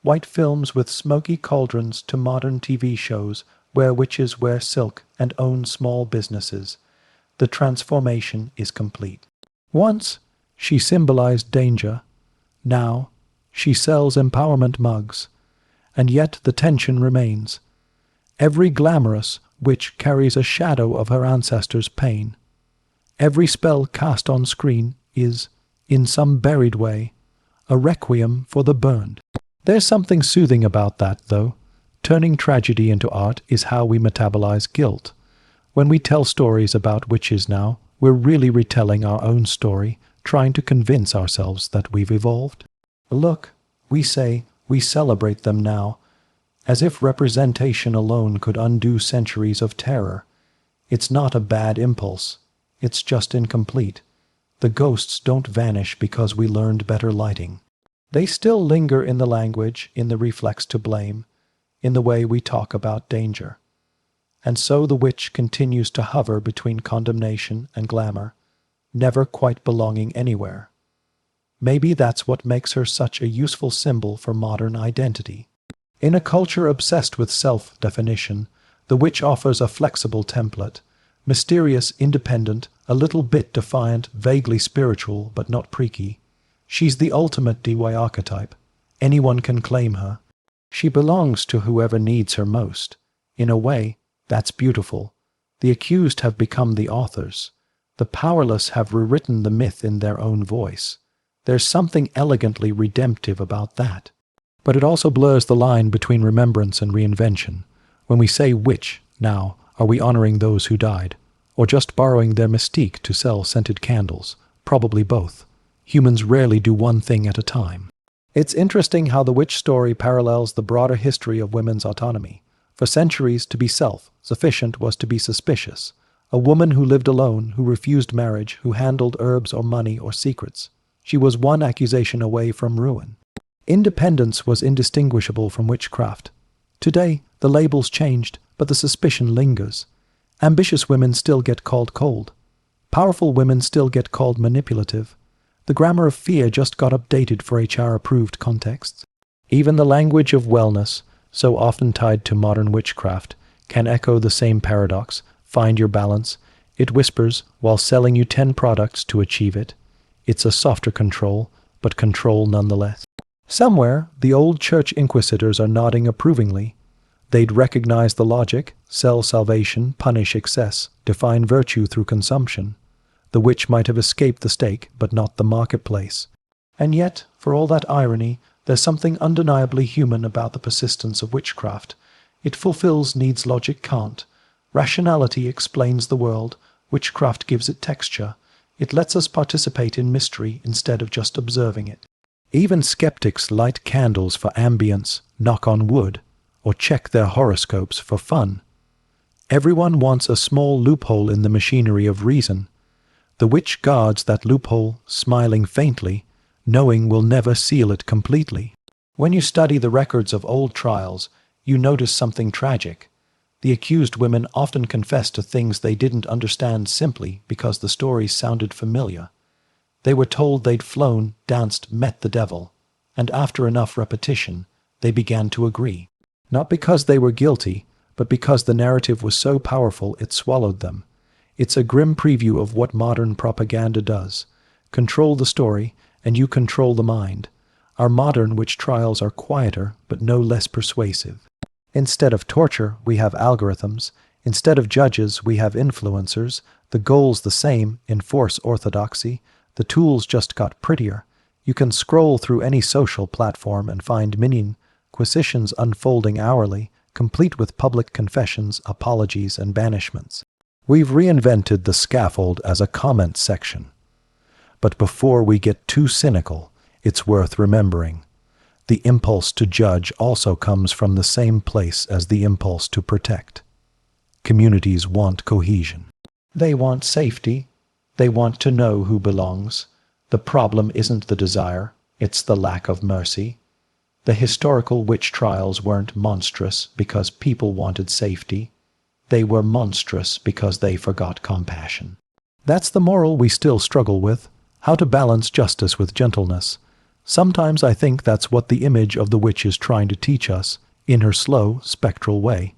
white films with smoky cauldrons to modern TV shows where witches wear silk and own small businesses. The transformation is complete. Once, she symbolized danger. Now, she sells empowerment mugs. And yet the tension remains. Every glamorous witch carries a shadow of her ancestors' pain. Every spell cast on screen is, in some buried way, a requiem for the burned. There's something soothing about that, though. Turning tragedy into art is how we metabolize guilt. When we tell stories about witches now, we're really retelling our own story, trying to convince ourselves that we've evolved. Look, we say, we celebrate them now, as if representation alone could undo centuries of terror. It's not a bad impulse. It's just incomplete. The ghosts don't vanish because we learned better lighting. They still linger in the language, in the reflex to blame, in the way we talk about danger. And so the witch continues to hover between condemnation and glamour, never quite belonging anywhere. Maybe that's what makes her such a useful symbol for modern identity. In a culture obsessed with self-definition, the witch offers a flexible template, mysterious, independent, a little bit defiant, vaguely spiritual, but not preaky. She's the ultimate DIY archetype. Anyone can claim her. She belongs to whoever needs her most. In a way, that's beautiful. The accused have become the authors. The powerless have rewritten the myth in their own voice. There's something elegantly redemptive about that. But it also blurs the line between remembrance and reinvention. When we say witch now, are we honoring those who died? Or just borrowing their mystique to sell scented candles? Probably both. Humans rarely do one thing at a time. It's interesting how the witch story parallels the broader history of women's autonomy. For centuries, to be self-sufficient was to be suspicious. A woman who lived alone, who refused marriage, who handled herbs or money or secrets. She was one accusation away from ruin. Independence was indistinguishable from witchcraft. Today, the label's changed, but the suspicion lingers. Ambitious women still get called cold. Powerful women still get called manipulative. The grammar of fear just got updated for HR-approved contexts. Even the language of wellness, so often tied to modern witchcraft, can echo the same paradox. Find your balance. It whispers while selling you 10 products to achieve it. It's a softer control, but control nonetheless. Somewhere, the old church inquisitors are nodding approvingly. They'd recognize the logic, sell salvation, punish excess, define virtue through consumption. The witch might have escaped the stake, but not the marketplace. And yet, for all that irony, there's something undeniably human about the persistence of witchcraft. It fulfills needs logic can't. Rationality explains the world. Witchcraft gives it texture. It lets us participate in mystery instead of just observing it. Even skeptics light candles for ambience, knock on wood, or check their horoscopes for fun. Everyone wants a small loophole in the machinery of reason. The witch guards that loophole, smiling faintly, knowing we'll never seal it completely. When you study the records of old trials, you notice something tragic. The accused women often confess to things they didn't understand simply because the stories sounded familiar. They were told they'd flown, danced, met the devil, and after enough repetition, they began to agree. Not because they were guilty, but because the narrative was so powerful it swallowed them. It's a grim preview of what modern propaganda does. Control the story, and you control the mind. Our modern witch trials are quieter, but no less persuasive. Instead of torture, we have algorithms. Instead of judges, we have influencers. The goal's the same, enforce orthodoxy. The tools just got prettier. You can scroll through any social platform and find mini inquisitions unfolding hourly, complete with public confessions, apologies, and banishments. We've reinvented the scaffold as a comment section. But before we get too cynical, it's worth remembering. The impulse to judge also comes from the same place as the impulse to protect. Communities want cohesion. They want safety. They want to know who belongs. The problem isn't the desire, it's the lack of mercy. The historical witch trials weren't monstrous because people wanted safety. They were monstrous because they forgot compassion. That's the moral we still struggle with, how to balance justice with gentleness. Sometimes I think that's what the image of the witch is trying to teach us, in her slow, spectral way.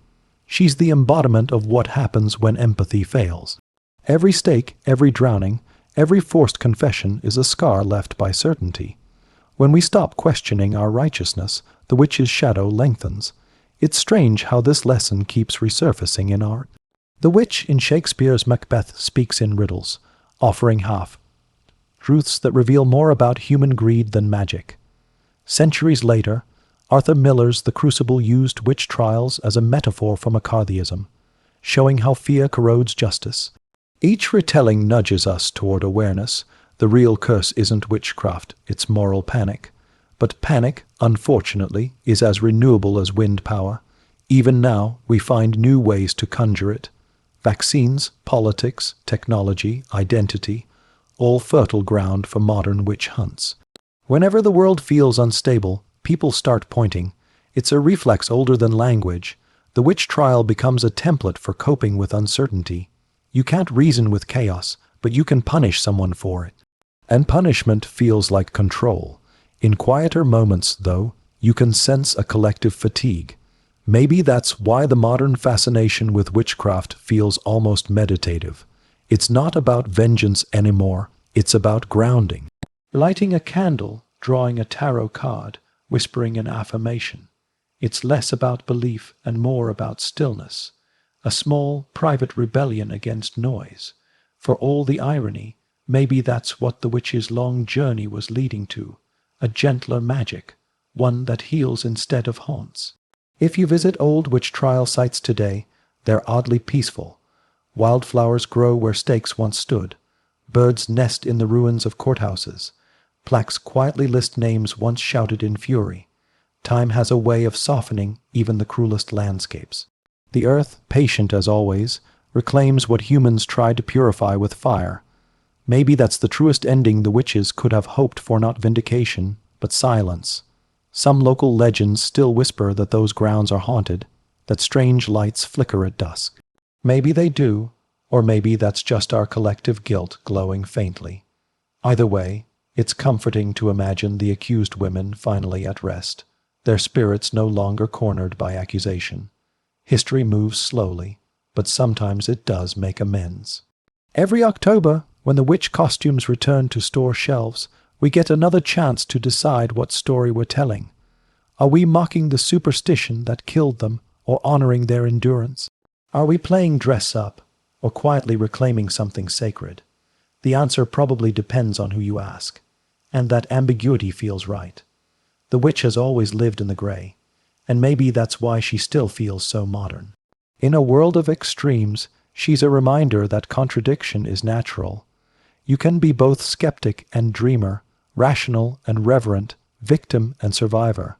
She's the embodiment of what happens when empathy fails. Every stake, every drowning, every forced confession is a scar left by certainty. When we stop questioning our righteousness, the witch's shadow lengthens. It's strange how this lesson keeps resurfacing in art. The witch in Shakespeare's Macbeth speaks in riddles, offering half-truths that reveal more about human greed than magic. Centuries later, Arthur Miller's The Crucible used witch trials as a metaphor for McCarthyism, showing how fear corrodes justice. Each retelling nudges us toward awareness. The real curse isn't witchcraft, it's moral panic. But panic, unfortunately, is as renewable as wind power. Even now, we find new ways to conjure it. Vaccines, politics, technology, identity, all fertile ground for modern witch hunts. Whenever the world feels unstable, people start pointing. It's a reflex older than language. The witch trial becomes a template for coping with uncertainty. You can't reason with chaos, but you can punish someone for it. And punishment feels like control. In quieter moments, though, you can sense a collective fatigue. Maybe that's why the modern fascination with witchcraft feels almost meditative. It's not about vengeance anymore, it's about grounding. Lighting a candle, drawing a tarot card, whispering an affirmation. It's less about belief and more about stillness. A small, private rebellion against noise. For all the irony, maybe that's what the witch's long journey was leading to. A gentler magic, one that heals instead of haunts. If you visit old witch trial sites today, they're oddly peaceful. Wildflowers grow where stakes once stood. Birds nest in the ruins of courthouses. Plaques quietly list names once shouted in fury. Time has a way of softening even the cruelest landscapes. The earth, patient as always, reclaims what humans tried to purify with fire. Maybe that's the truest ending the witches could have hoped for, not vindication, but silence. Some local legends still whisper that those grounds are haunted, that strange lights flicker at dusk. Maybe they do, or maybe that's just our collective guilt glowing faintly. Either way, it's comforting to imagine the accused women finally at rest, their spirits no longer cornered by accusation. History moves slowly, but sometimes it does make amends. Every October, when the witch costumes return to store shelves, we get another chance to decide what story we're telling. Are we mocking the superstition that killed them, or honoring their endurance? Are we playing dress-up, or quietly reclaiming something sacred? The answer probably depends on who you ask, and that ambiguity feels right. The witch has always lived in the gray, and maybe that's why she still feels so modern. In a world of extremes, she's a reminder that contradiction is natural. You can be both skeptic and dreamer, rational and reverent, victim and survivor.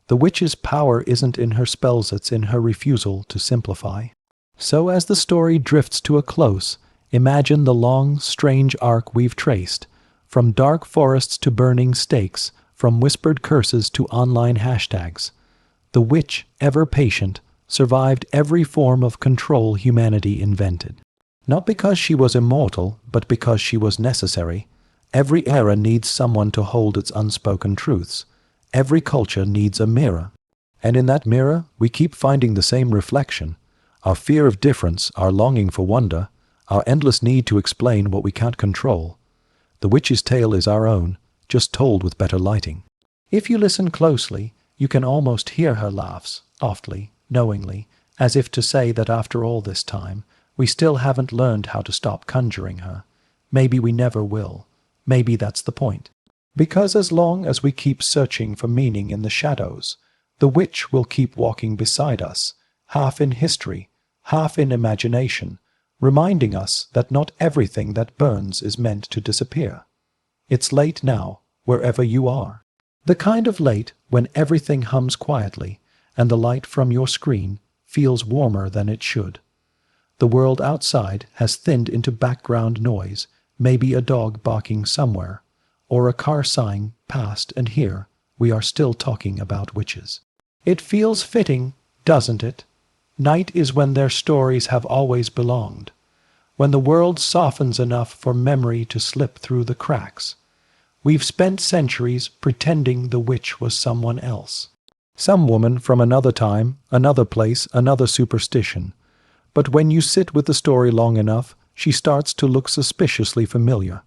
The witch's power isn't in her spells, it's in her refusal to simplify. So as the story drifts to a close, imagine the long, strange arc we've traced, from dark forests to burning stakes, from whispered curses to online hashtags. The witch, ever patient, survived every form of control humanity invented. Not because she was immortal, but because she was necessary. Every era needs someone to hold its unspoken truths. Every culture needs a mirror. And in that mirror, we keep finding the same reflection. Our fear of difference, our longing for wonder, our endless need to explain what we can't control. The witch's tale is our own, just told with better lighting. If you listen closely, you can almost hear her laughs, softly, knowingly, as if to say that after all this time, we still haven't learned how to stop conjuring her. Maybe we never will. Maybe that's the point. Because as long as we keep searching for meaning in the shadows, the witch will keep walking beside us, half in history, half in imagination, reminding us that not everything that burns is meant to disappear. It's late now, wherever you are. The kind of late when everything hums quietly, and the light from your screen feels warmer than it should. The world outside has thinned into background noise, maybe a dog barking somewhere, or a car sighing past, and here we are still talking about witches. It feels fitting, doesn't it? Night is when their stories have always belonged, when the world softens enough for memory to slip through the cracks. We've spent centuries pretending the witch was someone else. Some woman from another time, another place, another superstition. But when you sit with the story long enough, she starts to look suspiciously familiar.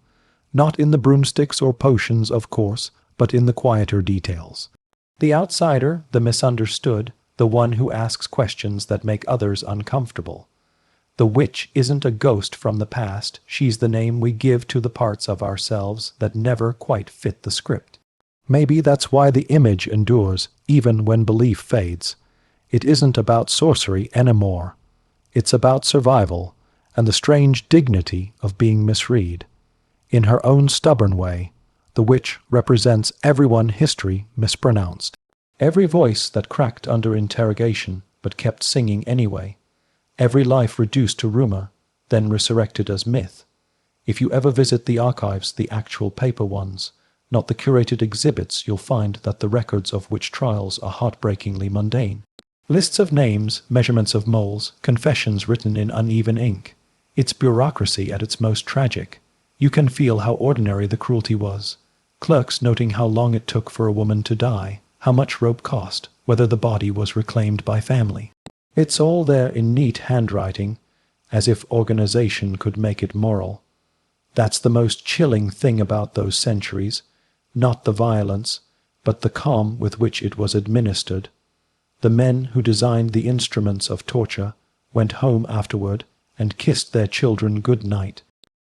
Not in the broomsticks or potions, of course, but in the quieter details. The outsider, the misunderstood, the one who asks questions that make others uncomfortable. The witch isn't a ghost from the past, she's the name we give to the parts of ourselves that never quite fit the script. Maybe that's why the image endures, even when belief fades. It isn't about sorcery anymore. It's about survival, and the strange dignity of being misread. In her own stubborn way, the witch represents everyone history mispronounced. Every voice that cracked under interrogation, but kept singing anyway. Every life reduced to rumor, then resurrected as myth. If you ever visit the archives, the actual paper ones, not the curated exhibits, you'll find that the records of witch trials are heartbreakingly mundane. Lists of names, measurements of moles, confessions written in uneven ink. It's bureaucracy at its most tragic. You can feel how ordinary the cruelty was. Clerks noting how long it took for a woman to die, how much rope cost, whether the body was reclaimed by family. It's all there in neat handwriting, as if organization could make it moral. That's the most chilling thing about those centuries, not the violence, but the calm with which it was administered. The men who designed the instruments of torture went home afterward and kissed their children good night.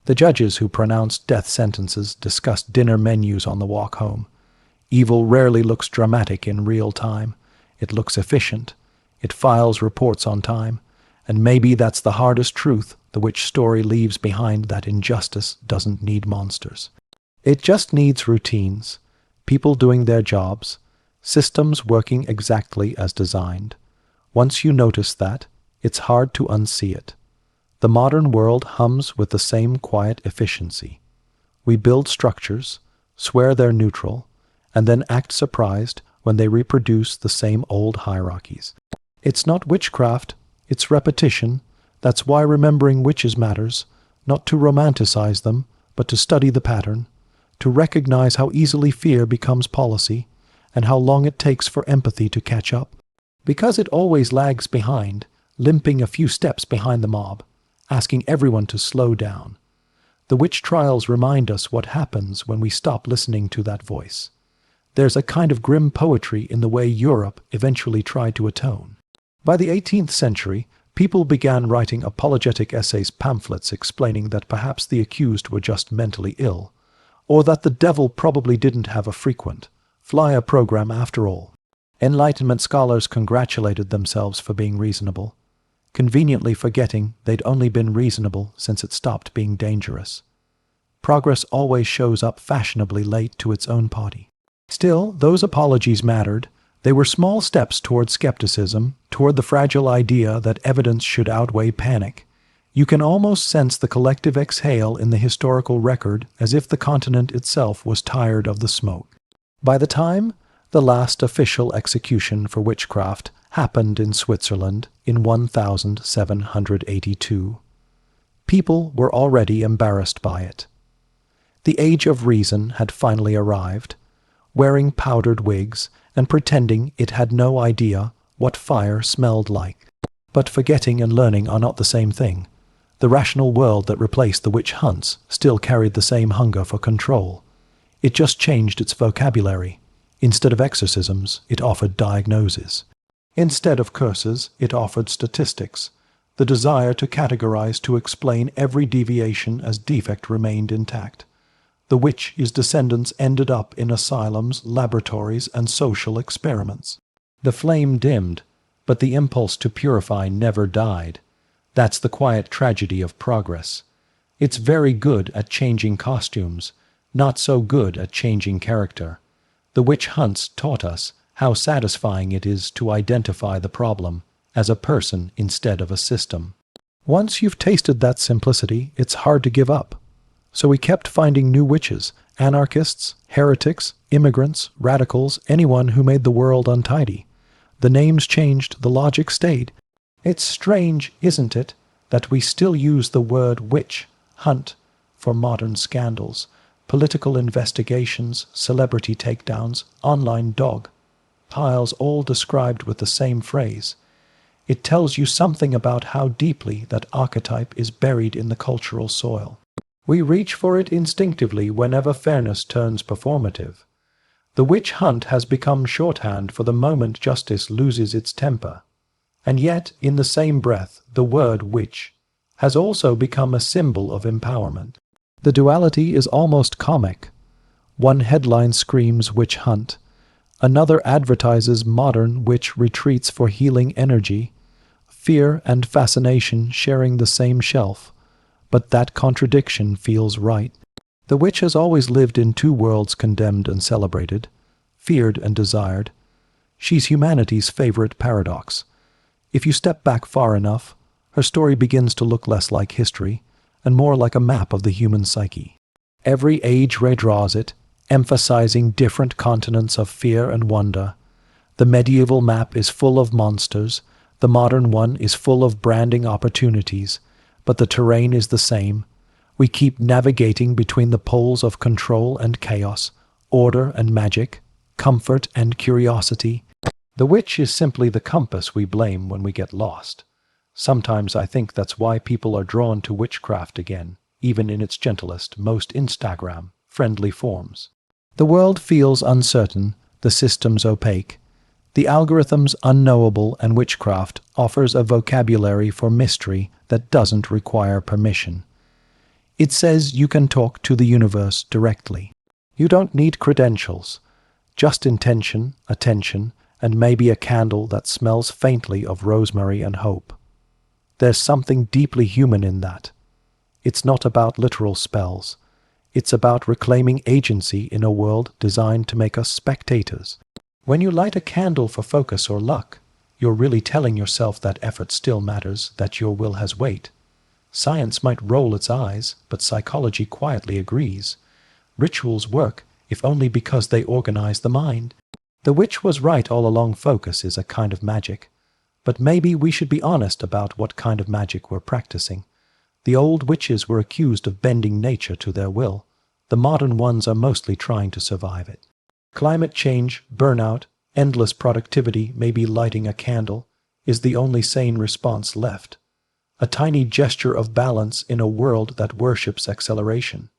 The judges who pronounced death sentences discussed dinner menus on the walk home. Evil rarely looks dramatic in real time. It looks efficient. It files reports on time. And maybe that's the hardest truth the witch story leaves behind, that injustice doesn't need monsters. It just needs routines, people doing their jobs, systems working exactly as designed. Once you notice that, it's hard to unsee it. The modern world hums with the same quiet efficiency. We build structures, swear they're neutral, and then act surprised when they reproduce the same old hierarchies. It's not witchcraft, it's repetition. That's why remembering witches matters, not to romanticize them, but to study the pattern, to recognize how easily fear becomes policy, and how long it takes for empathy to catch up. Because it always lags behind, limping a few steps behind the mob, asking everyone to slow down. The witch trials remind us what happens when we stop listening to that voice. There's a kind of grim poetry in the way Europe eventually tried to atone. By the 18th century, people began writing apologetic essays, pamphlets explaining that perhaps the accused were just mentally ill, or that the devil probably didn't have a frequent flyer program after all. Enlightenment scholars congratulated themselves for being reasonable, conveniently forgetting they'd only been reasonable since it stopped being dangerous. Progress always shows up fashionably late to its own party. Still, those apologies mattered. They were small steps toward skepticism, toward the fragile idea that evidence should outweigh panic. You can almost sense the collective exhale in the historical record, as if the continent itself was tired of the smoke. By the time the last official execution for witchcraft happened in Switzerland in 1782, people were already embarrassed by it. The age of reason had finally arrived, wearing powdered wigs and pretending it had no idea what fire smelled like. But forgetting and learning are not the same thing. The rational world that replaced the witch hunts still carried the same hunger for control. It just changed its vocabulary. Instead of exorcisms, it offered diagnoses. Instead of curses, it offered statistics. The desire to categorize, to explain every deviation as defect remained intact. The witch's descendants ended up in asylums, laboratories, and social experiments. The flame dimmed, but the impulse to purify never died. That's the quiet tragedy of progress. It's very good at changing costumes, not so good at changing character. The witch hunts taught us how satisfying it is to identify the problem as a person instead of a system. Once you've tasted that simplicity, it's hard to give up. So we kept finding new witches, anarchists, heretics, immigrants, radicals, anyone who made the world untidy. The names changed, the logic stayed. It's strange, isn't it, that we still use the word witch hunt for modern scandals, political investigations, celebrity takedowns, online dog. piles all described with the same phrase. It tells you something about how deeply that archetype is buried in the cultural soil. We reach for it instinctively whenever fairness turns performative. The witch hunt has become shorthand for the moment justice loses its temper. And yet, in the same breath, the word witch has also become a symbol of empowerment. The duality is almost comic. One headline screams witch hunt. Another advertises modern witch retreats for healing energy. Fear and fascination sharing the same shelf. But that contradiction feels right. The witch has always lived in two worlds, condemned and celebrated, feared and desired. She's humanity's favorite paradox. If you step back far enough, her story begins to look less like history and more like a map of the human psyche. Every age redraws it, emphasizing different continents of fear and wonder. The medieval map is full of monsters, the modern one is full of branding opportunities, but the terrain is the same. We keep navigating between the poles of control and chaos, order and magic, comfort and curiosity. The witch is simply the compass we blame when we get lost. Sometimes I think that's why people are drawn to witchcraft again, even in its gentlest, most Instagram-friendly forms. The world feels uncertain, the systems opaque, the algorithms unknowable, and witchcraft offers a vocabulary for mystery that doesn't require permission. It says you can talk to the universe directly. You don't need credentials, just intention, attention, and maybe a candle that smells faintly of rosemary and hope. There's something deeply human in that. It's not about literal spells. It's about reclaiming agency in a world designed to make us spectators. When you light a candle for focus or luck, you're really telling yourself that effort still matters, that your will has weight. Science might roll its eyes, but psychology quietly agrees. Rituals work, if only because they organize the mind. The witch was right all along. Focus is a kind of magic. But maybe we should be honest about what kind of magic we're practicing. The old witches were accused of bending nature to their will. The modern ones are mostly trying to survive it. Climate change, burnout, endless productivity, maybe lighting a candle, is the only sane response left. A tiny gesture of balance in a world that worships acceleration.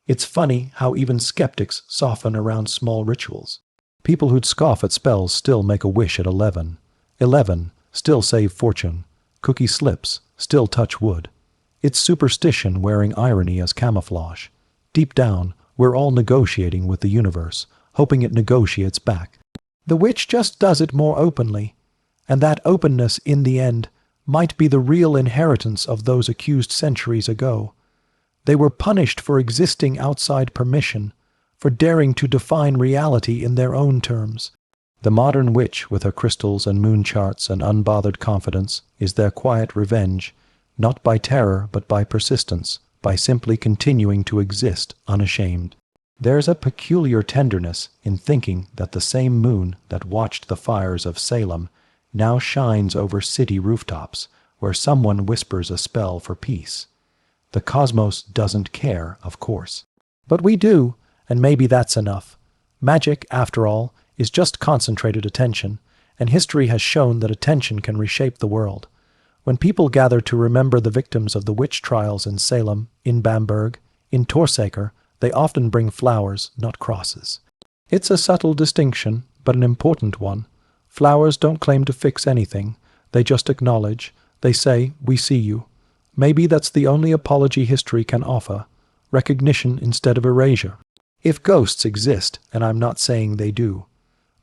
It's funny how even skeptics soften around small rituals. People who'd scoff at spells still make a wish at 11. 11, still save fortune. Cookie slips, still touch wood. It's superstition wearing irony as camouflage. Deep down, we're all negotiating with the universe, hoping it negotiates back. The witch just does it more openly, and that openness, in the end, might be the real inheritance of those accused centuries ago. They were punished for existing outside permission, for daring to define reality in their own terms. The modern witch, with her crystals and moon charts and unbothered confidence, is their quiet revenge, not by terror but by persistence, by simply continuing to exist unashamed. There's a peculiar tenderness in thinking that the same moon that watched the fires of Salem now shines over city rooftops, where someone whispers a spell for peace. The cosmos doesn't care, of course. But we do, and maybe that's enough. Magic, after all, is just concentrated attention, and history has shown that attention can reshape the world. When people gather to remember the victims of the witch trials in Salem, in Bamberg, in Torsaker, they often bring flowers, not crosses. It's a subtle distinction, but an important one. Flowers don't claim to fix anything. They just acknowledge. They say, "We see you." Maybe that's the only apology history can offer. Recognition instead of erasure. If ghosts exist, and I'm not saying they do,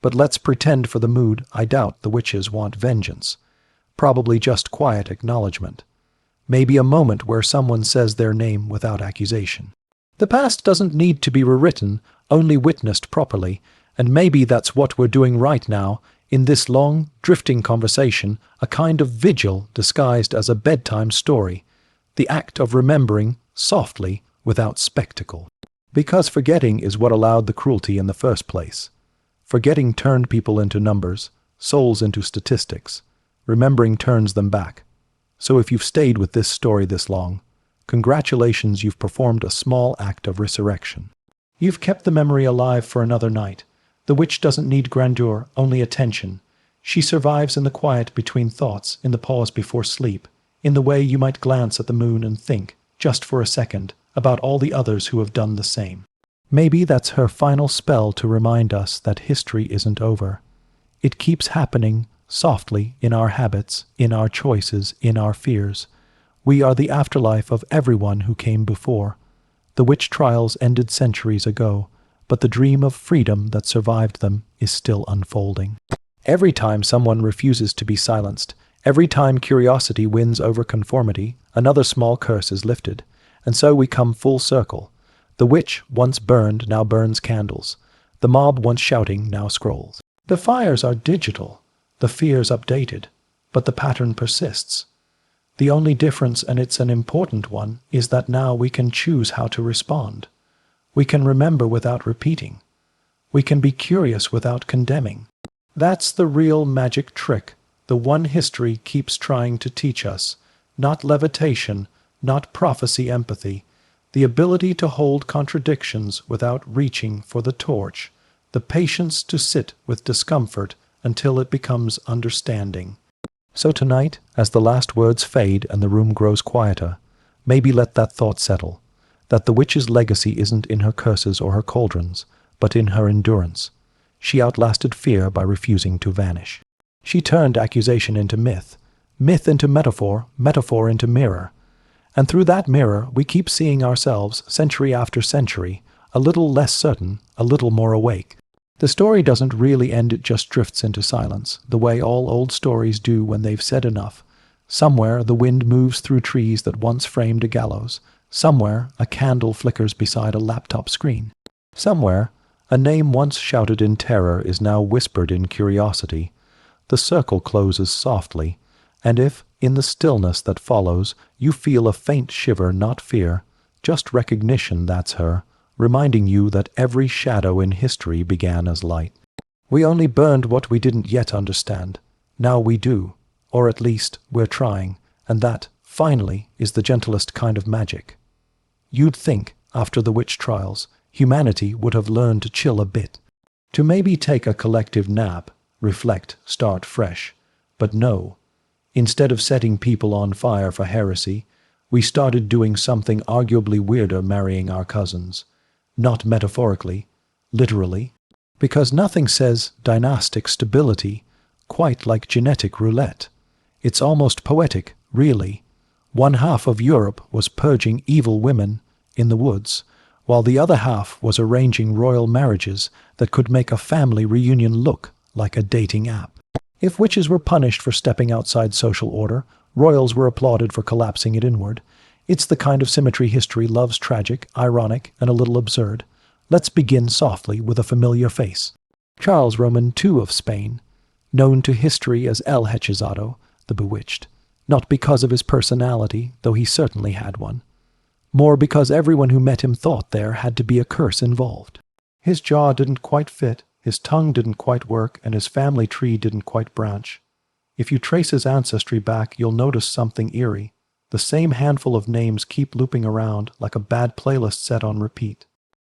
but let's pretend for the mood, I doubt the witches want vengeance. Probably just quiet acknowledgement. Maybe a moment where someone says their name without accusation. The past doesn't need to be rewritten, only witnessed properly, and maybe that's what we're doing right now, in this long, drifting conversation, a kind of vigil disguised as a bedtime story, the act of remembering, softly, without spectacle. Because forgetting is what allowed the cruelty in the first place. Forgetting turned people into numbers, souls into statistics. Remembering turns them back. So if you've stayed with this story this long, congratulations, you've performed a small act of resurrection. You've kept the memory alive for another night, The witch doesn't need grandeur, only attention. She survives in the quiet between thoughts, in the pause before sleep, in the way you might glance at the moon and think, just for a second, about all the others who have done the same. Maybe that's her final spell to remind us that history isn't over. It keeps happening, softly, in our habits, in our choices, in our fears. We are the afterlife of everyone who came before. The witch trials ended centuries ago, but the dream of freedom that survived them is still unfolding. Every time someone refuses to be silenced, every time curiosity wins over conformity, another small curse is lifted. And so we come full circle. The witch, once burned, now burns candles. The mob, once shouting, now scrolls. The fires are digital, the fears updated, but the pattern persists. The only difference, and it's an important one, is that now we can choose how to respond. We can remember without repeating. We can be curious without condemning. That's the real magic trick, the one history keeps trying to teach us. Not levitation, not prophecy empathy, the ability to hold contradictions without reaching for the torch, the patience to sit with discomfort until it becomes understanding. So tonight, as the last words fade and the room grows quieter, maybe let that thought settle, that the witch's legacy isn't in her curses or her cauldrons, but in her endurance. She outlasted fear by refusing to vanish. She turned accusation into myth, myth into metaphor, metaphor into mirror. And through that mirror, we keep seeing ourselves, century after century, a little less certain, a little more awake. The story doesn't really end, it just drifts into silence, the way all old stories do when they've said enough. Somewhere the wind moves through trees that once framed a gallows. Somewhere a candle flickers beside a laptop screen. Somewhere a name once shouted in terror is now whispered in curiosity. The circle closes softly, and if, in the stillness that follows, you feel a faint shiver, not fear, just recognition, that's her, reminding you that every shadow in history began as light. We only burned what we didn't yet understand. Now we do, or at least we're trying, and that, finally, is the gentlest kind of magic. You'd think, after the witch trials, humanity would have learned to chill a bit, to maybe take a collective nap, reflect, start fresh. But no. Instead of setting people on fire for heresy, we started doing something arguably weirder, marrying our cousins. Not metaphorically, literally. Because nothing says dynastic stability quite like genetic roulette. It's almost poetic, really. One half of Europe was purging evil women in the woods, while the other half was arranging royal marriages that could make a family reunion look like a dating app. If witches were punished for stepping outside social order, royals were applauded for collapsing it inward. It's the kind of symmetry history loves, tragic, ironic, and a little absurd. Let's begin softly with a familiar face. Charles Roman II of Spain, known to history as El Hechizado, the Bewitched, not because of his personality, though he certainly had one. More because everyone who met him thought there had to be a curse involved. His jaw didn't quite fit, his tongue didn't quite work, and his family tree didn't quite branch. If you trace his ancestry back, you'll notice something eerie. The same handful of names keep looping around like a bad playlist set on repeat.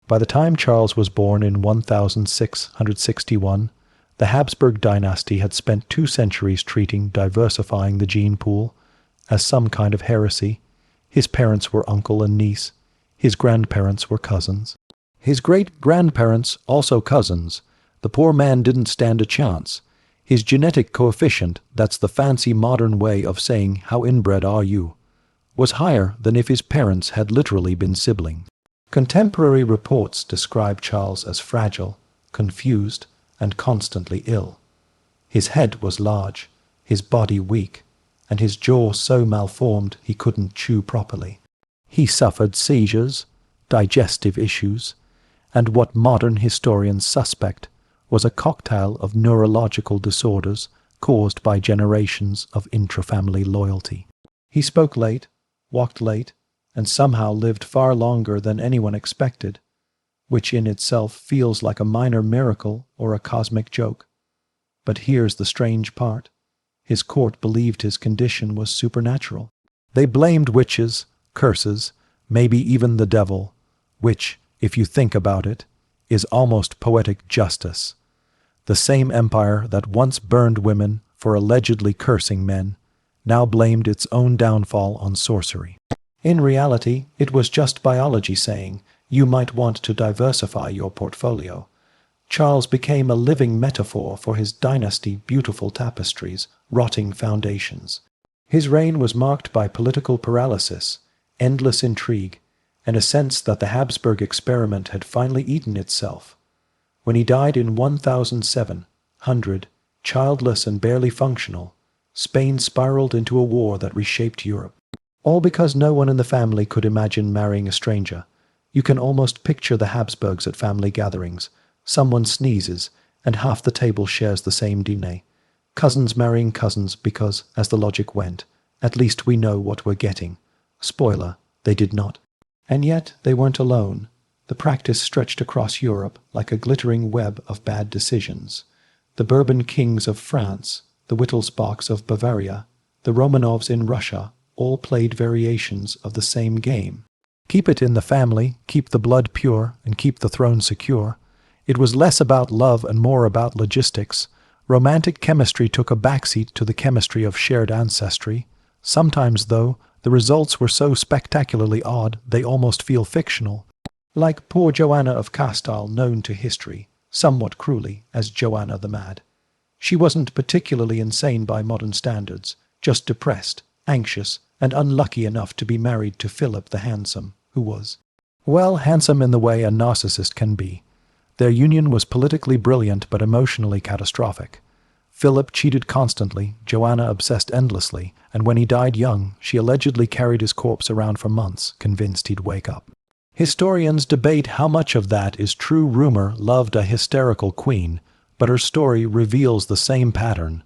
By the time Charles was born in 1661, the Habsburg dynasty had spent 2 centuries treating diversifying the gene pool as some kind of heresy. His parents were uncle and niece. His grandparents were cousins. His great-grandparents also cousins. The poor man didn't stand a chance. His genetic coefficient, that's the fancy modern way of saying how inbred are you, was higher than if his parents had literally been siblings. Contemporary reports describe Charles as fragile, confused, and constantly ill. His head was large, his body weak, and his jaw so malformed he couldn't chew properly. He suffered seizures, digestive issues, and what modern historians suspect was a cocktail of neurological disorders caused by generations of intrafamily loyalty. He spoke late, walked late, and somehow lived far longer than anyone expected, which in itself feels like a minor miracle or a cosmic joke. But here's the strange part. His court believed his condition was supernatural. They blamed witches, curses, maybe even the devil, which, if you think about it, is almost poetic justice. The same empire that once burned women for allegedly cursing men now blamed its own downfall on sorcery. In reality, it was just biology saying, you might want to diversify your portfolio. Charles became a living metaphor for his dynasty, beautiful tapestries, rotting foundations. His reign was marked by political paralysis, endless intrigue, and a sense that the Habsburg experiment had finally eaten itself. When he died in 1700, childless and barely functional, Spain spiraled into a war that reshaped Europe. All because no one in the family could imagine marrying a stranger. You can almost picture the Habsburgs at family gatherings. Someone sneezes, and half the table shares the same dîner. Cousins marrying cousins because, as the logic went, at least we know what we're getting. Spoiler, they did not. And yet they weren't alone. The practice stretched across Europe like a glittering web of bad decisions. The Bourbon kings of France, the Wittelsbachs of Bavaria, the Romanovs in Russia, all played variations of the same game. Keep it in the family, keep the blood pure, and keep the throne secure. It was less about love and more about logistics. Romantic chemistry took a backseat to the chemistry of shared ancestry. Sometimes, though, the results were so spectacularly odd they almost feel fictional. Like poor Joanna of Castile, known to history, somewhat cruelly, as Joanna the Mad. She wasn't particularly insane by modern standards, just depressed, anxious, and unlucky enough to be married to Philip the Handsome, who was, well, handsome in the way a narcissist can be. Their union was politically brilliant but emotionally catastrophic. Philip cheated constantly, Joanna obsessed endlessly, and when he died young, she allegedly carried his corpse around for months, convinced he'd wake up. Historians debate how much of that is true rumor loved a hysterical queen, but her story reveals the same pattern.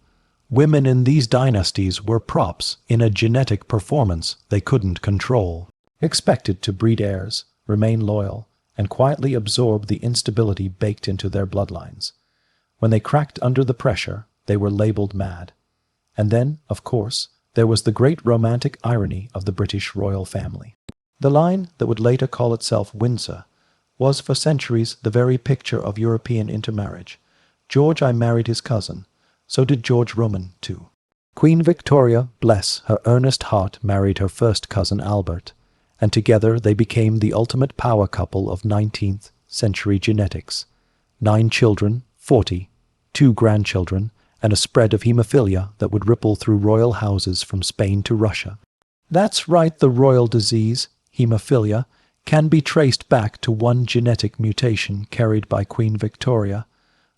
Women in these dynasties were props in a genetic performance they couldn't control, expected to breed heirs, remain loyal, and quietly absorb the instability baked into their bloodlines. When they cracked under the pressure, they were labeled mad. And then, of course, there was the great romantic irony of the British royal family. The line that would later call itself Windsor was for centuries the very picture of European intermarriage. George I married his cousin. So did George Roman, too. Queen Victoria, bless her earnest heart, married her first cousin Albert, and together they became the ultimate power couple of 19th century genetics. 9 children, 40, 2 grandchildren, and a spread of hemophilia that would ripple through royal houses from Spain to Russia. That's right, the royal disease, hemophilia, can be traced back to one genetic mutation carried by Queen Victoria.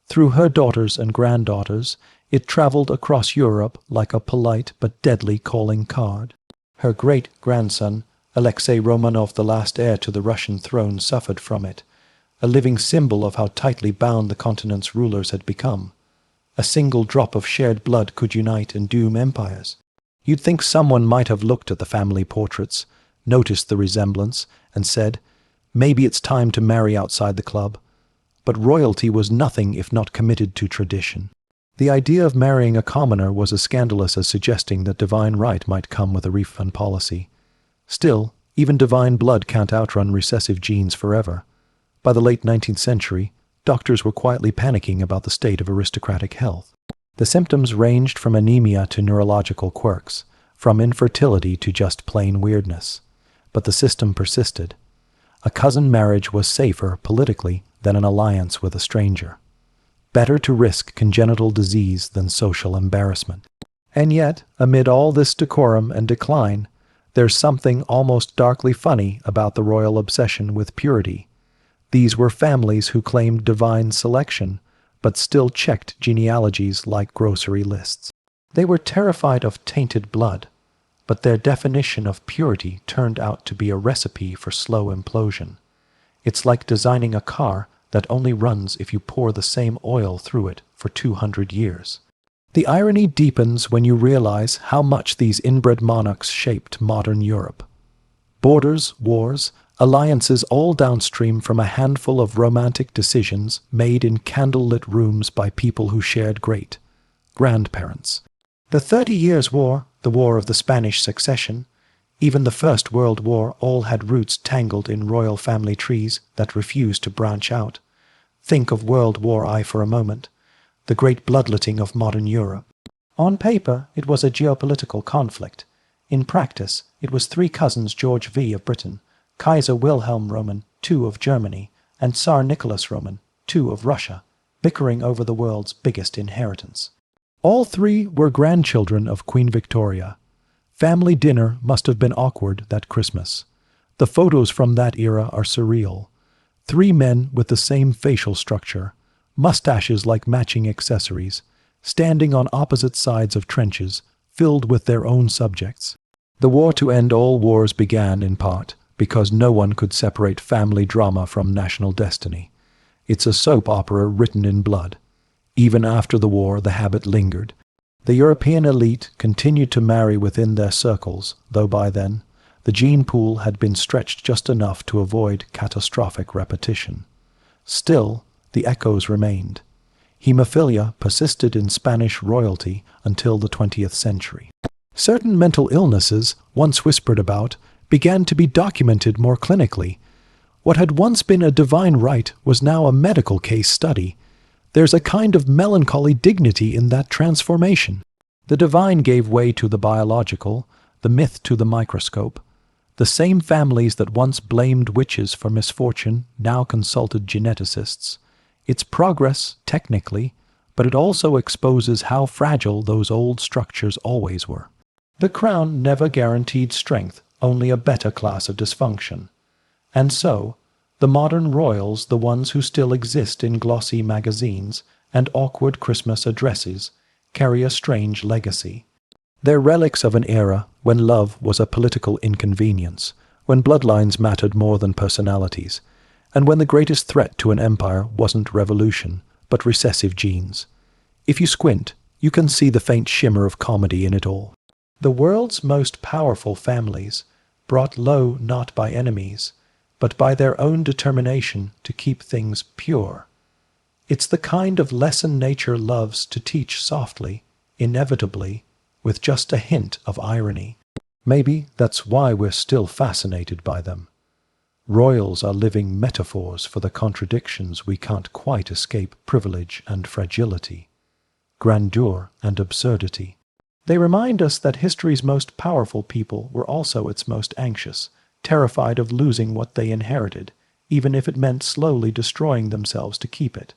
Through her daughters and granddaughters, it traveled across Europe like a polite but deadly calling card. Her great-grandson, Alexei Romanov, the last heir to the Russian throne, suffered from it, a living symbol of how tightly bound the continent's rulers had become. A single drop of shared blood could unite and doom empires. You'd think someone might have looked at the family portraits, noticed the resemblance, and said, maybe it's time to marry outside the club. But royalty was nothing if not committed to tradition. The idea of marrying a commoner was as scandalous as suggesting that divine right might come with a refund policy. Still, even divine blood can't outrun recessive genes forever. By the late 19th century, doctors were quietly panicking about the state of aristocratic health. The symptoms ranged from anemia to neurological quirks, from infertility to just plain weirdness. But the system persisted. A cousin marriage was safer, politically, than an alliance with a stranger. Better to risk congenital disease than social embarrassment. And yet, amid all this decorum and decline, there's something almost darkly funny about the royal obsession with purity. These were families who claimed divine selection, but still checked genealogies like grocery lists. They were terrified of tainted blood, but their definition of purity turned out to be a recipe for slow implosion. It's like designing a car that only runs if you pour the same oil through it for 200 years. The irony deepens when you realize how much these inbred monarchs shaped modern Europe. Borders, wars, alliances all downstream from a handful of romantic decisions made in candlelit rooms by people who shared grandparents. The 30 Years' War, the War of the Spanish Succession, even the First World War, all had roots tangled in royal family trees that refused to branch out. Think of World War I for a moment. the great bloodletting of modern Europe. On paper, it was a geopolitical conflict. In practice, it was three cousins George V of Britain, Kaiser Wilhelm Roman II of Germany, and Tsar Nicholas Roman II of Russia, bickering over the world's biggest inheritance. All three were grandchildren of Queen Victoria. Family dinner must have been awkward that Christmas. The photos from that era are surreal. Three men with the same facial structure, mustaches like matching accessories, standing on opposite sides of trenches filled with their own subjects. The war to end all wars began, in part, because no one could separate family drama from national destiny. It's a soap opera written in blood. Even after the war, the habit lingered. The European elite continued to marry within their circles, though by then, the gene pool had been stretched just enough to avoid catastrophic repetition. Still, the echoes remained. Hemophilia persisted in Spanish royalty until the 20th century. Certain mental illnesses, once whispered about, began to be documented more clinically. What had once been a divine right was now a medical case study. There's a kind of melancholy dignity in that transformation. The divine gave way to the biological, the myth to the microscope. The same families that once blamed witches for misfortune now consulted geneticists. It's progress, technically, but it also exposes how fragile those old structures always were. The crown never guaranteed strength, only a better class of dysfunction. And so, the modern royals, the ones who still exist in glossy magazines and awkward Christmas addresses, carry a strange legacy. They're relics of an era when love was a political inconvenience, when bloodlines mattered more than personalities, and when the greatest threat to an empire wasn't revolution, but recessive genes. If you squint, you can see the faint shimmer of comedy in it all. The world's most powerful families, brought low not by enemies, but by their own determination to keep things pure. It's the kind of lesson nature loves to teach softly, inevitably, with just a hint of irony. Maybe that's why we're still fascinated by them. Royals are living metaphors for the contradictions we can't quite escape: privilege and fragility, grandeur and absurdity. They remind us that history's most powerful people were also its most anxious, terrified of losing what they inherited, even if it meant slowly destroying themselves to keep it.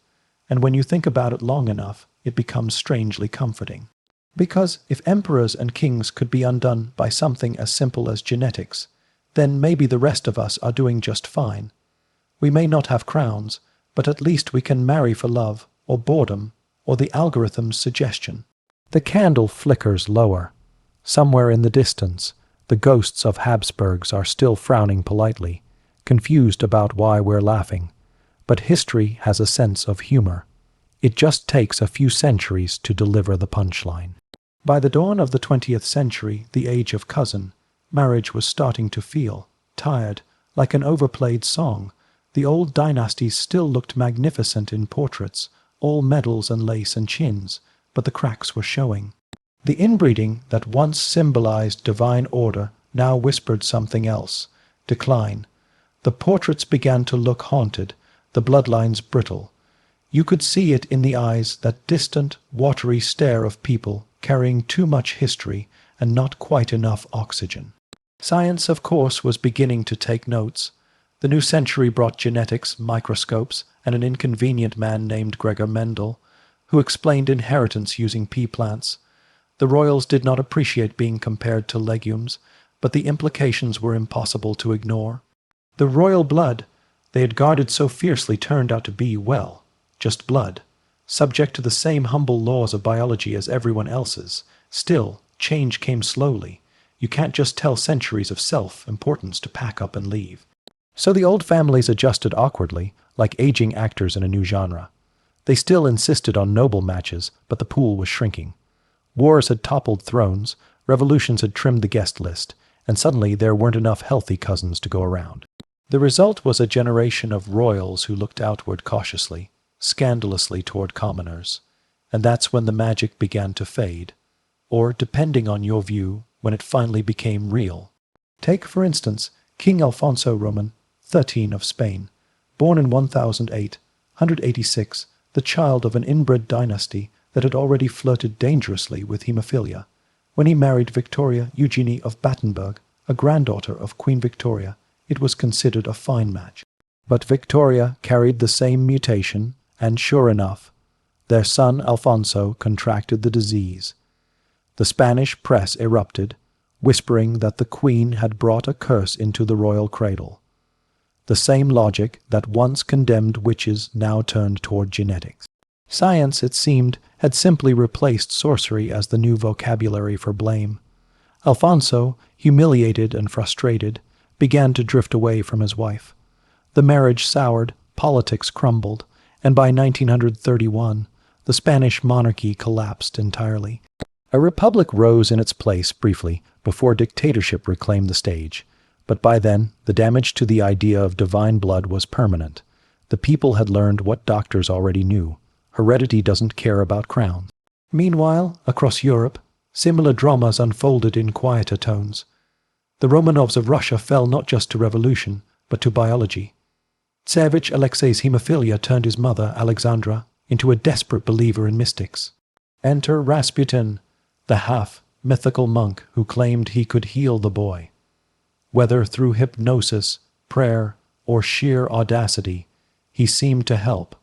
And when you think about it long enough, it becomes strangely comforting. Because if emperors and kings could be undone by something as simple as genetics, then maybe the rest of us are doing just fine. We may not have crowns, but at least we can marry for love, or boredom, or the algorithm's suggestion. The candle flickers lower. Somewhere in the distance, the ghosts of Habsburgs are still frowning politely, confused about why we're laughing. But history has a sense of humor. It just takes a few centuries to deliver the punchline. By the dawn of the 20th century, the age of cousin, marriage was starting to feel tired, like an overplayed song. The old dynasties still looked magnificent in portraits, all medals and lace and chins, but the cracks were showing. The inbreeding that once symbolized divine order now whispered something else: decline. The portraits began to look haunted, the bloodlines brittle. You could see it in the eyes, that distant, watery stare of people carrying too much history and not quite enough oxygen. Science, of course, was beginning to take notes. The new century brought genetics, microscopes, and an inconvenient man named Gregor Mendel, who explained inheritance using pea plants. The royals did not appreciate being compared to legumes, but the implications were impossible to ignore. The royal blood they had guarded so fiercely turned out to be, well, just blood, subject to the same humble laws of biology as everyone else's. Still, change came slowly. You can't just tell centuries of self-importance to pack up and leave. So the old families adjusted awkwardly, like aging actors in a new genre. They still insisted on noble matches, but the pool was shrinking. Wars had toppled thrones, revolutions had trimmed the guest list, and suddenly there weren't enough healthy cousins to go around. The result was a generation of royals who looked outward cautiously, scandalously toward commoners, and that's when the magic began to fade, or, depending on your view, when it finally became real. Take, for instance, King Alfonso Roman, 13 of Spain, born in 1008, 186, the child of an inbred dynasty that had already flirted dangerously with haemophilia. When he married Victoria Eugenie of Battenberg, a granddaughter of Queen Victoria, it was considered a fine match. But Victoria carried the same mutation, and sure enough, their son Alfonso contracted the disease. The Spanish press erupted, whispering that the Queen had brought a curse into the royal cradle. The same logic that once condemned witches now turned toward genetics. Science, it seemed, had simply replaced sorcery as the new vocabulary for blame. Alfonso, humiliated and frustrated, began to drift away from his wife. The marriage soured, politics crumbled, and by 1931, the Spanish monarchy collapsed entirely. A republic rose in its place briefly before dictatorship reclaimed the stage, but by then the damage to the idea of divine blood was permanent. The people had learned what doctors already knew. Heredity doesn't care about crowns. Meanwhile, across Europe, similar dramas unfolded in quieter tones. The Romanovs of Russia fell not just to revolution, but to biology. Tsarevich Alexei's haemophilia turned his mother, Alexandra, into a desperate believer in mystics. Enter Rasputin, the half-mythical monk who claimed he could heal the boy. Whether through hypnosis, prayer, or sheer audacity, he seemed to help,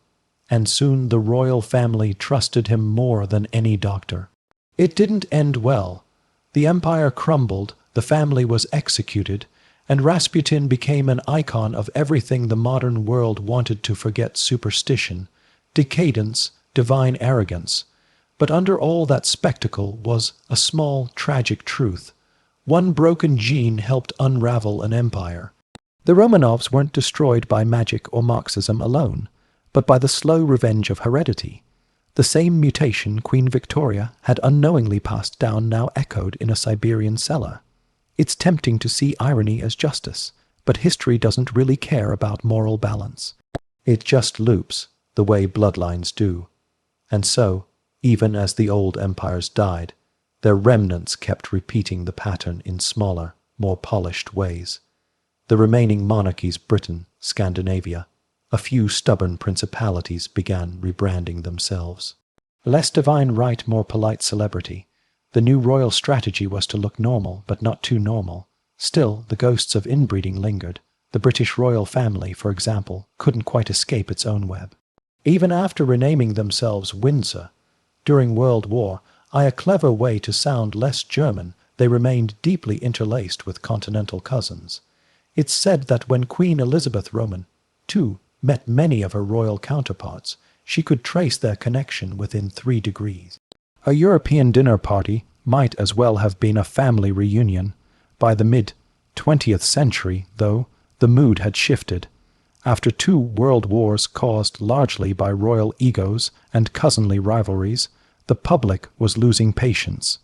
and soon the royal family trusted him more than any doctor. It didn't end well. The empire crumbled, the family was executed, and Rasputin became an icon of everything the modern world wanted to forget: superstition, decadence, divine arrogance. But under all that spectacle was a small, tragic truth. One broken gene helped unravel an empire. The Romanovs weren't destroyed by magic or Marxism alone, but by the slow revenge of heredity. The same mutation Queen Victoria had unknowingly passed down now echoed in a Siberian cellar. It's tempting to see irony as justice, but history doesn't really care about moral balance. It just loops, the way bloodlines do. And so, even as the old empires died, their remnants kept repeating the pattern in smaller, more polished ways. The remaining monarchies, Britain, Scandinavia, a few stubborn principalities, began rebranding themselves. Less divine right, more polite celebrity. The new royal strategy was to look normal, but not too normal. Still, the ghosts of inbreeding lingered. The British royal family, for example, couldn't quite escape its own web. Even after renaming themselves Windsor, during World War, a clever way to sound less German, they remained deeply interlaced with continental cousins. It's said that when Queen Elizabeth Roman, too, met many of her royal counterparts, she could trace their connection within 3 degrees. A European dinner party might as well have been a family reunion. By the mid-20th century, though, the mood had shifted. After 2 world wars caused largely by royal egos and cousinly rivalries, the public was losing patience.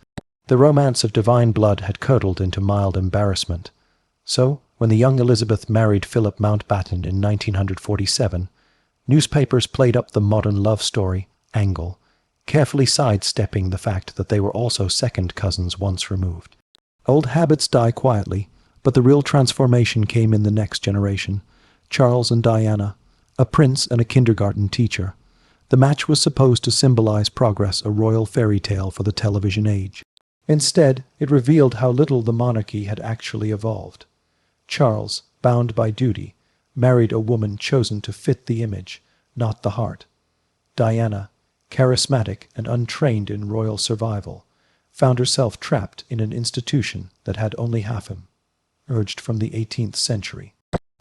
The romance of divine blood had curdled into mild embarrassment. So, when the young Elizabeth married Philip Mountbatten in 1947, newspapers played up the modern love story angle, carefully sidestepping the fact that they were also second cousins once removed. Old habits die quietly, but the real transformation came in the next generation. Charles and Diana, a prince and a kindergarten teacher. The match was supposed to symbolize progress, a royal fairy tale for the television age. Instead, it revealed how little the monarchy had actually evolved. Charles, bound by duty, married a woman chosen to fit the image, not the heart. Diana, charismatic and untrained in royal survival, found herself trapped in an institution that had only half him, urged from the 18th century.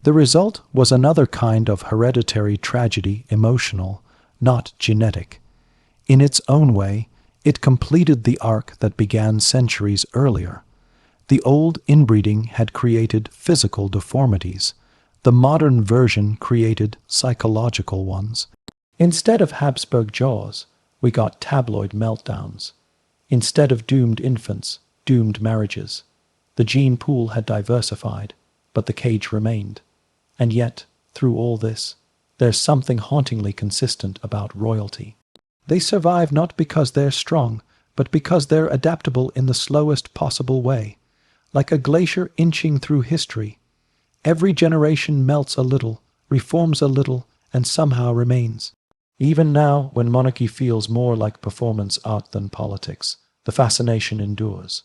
The result was another kind of hereditary tragedy, emotional, not genetic. In its own way, it completed the arc that began centuries earlier. The old inbreeding had created physical deformities. The modern version created psychological ones. Instead of Habsburg jaws, we got tabloid meltdowns. Instead of doomed infants, doomed marriages. The gene pool had diversified, but the cage remained. And yet, through all this, there's something hauntingly consistent about royalty. They survive not because they're strong, but because they're adaptable in the slowest possible way. Like a glacier inching through history, every generation melts a little, reforms a little, and somehow remains. Even now, when monarchy feels more like performance art than politics, the fascination endures.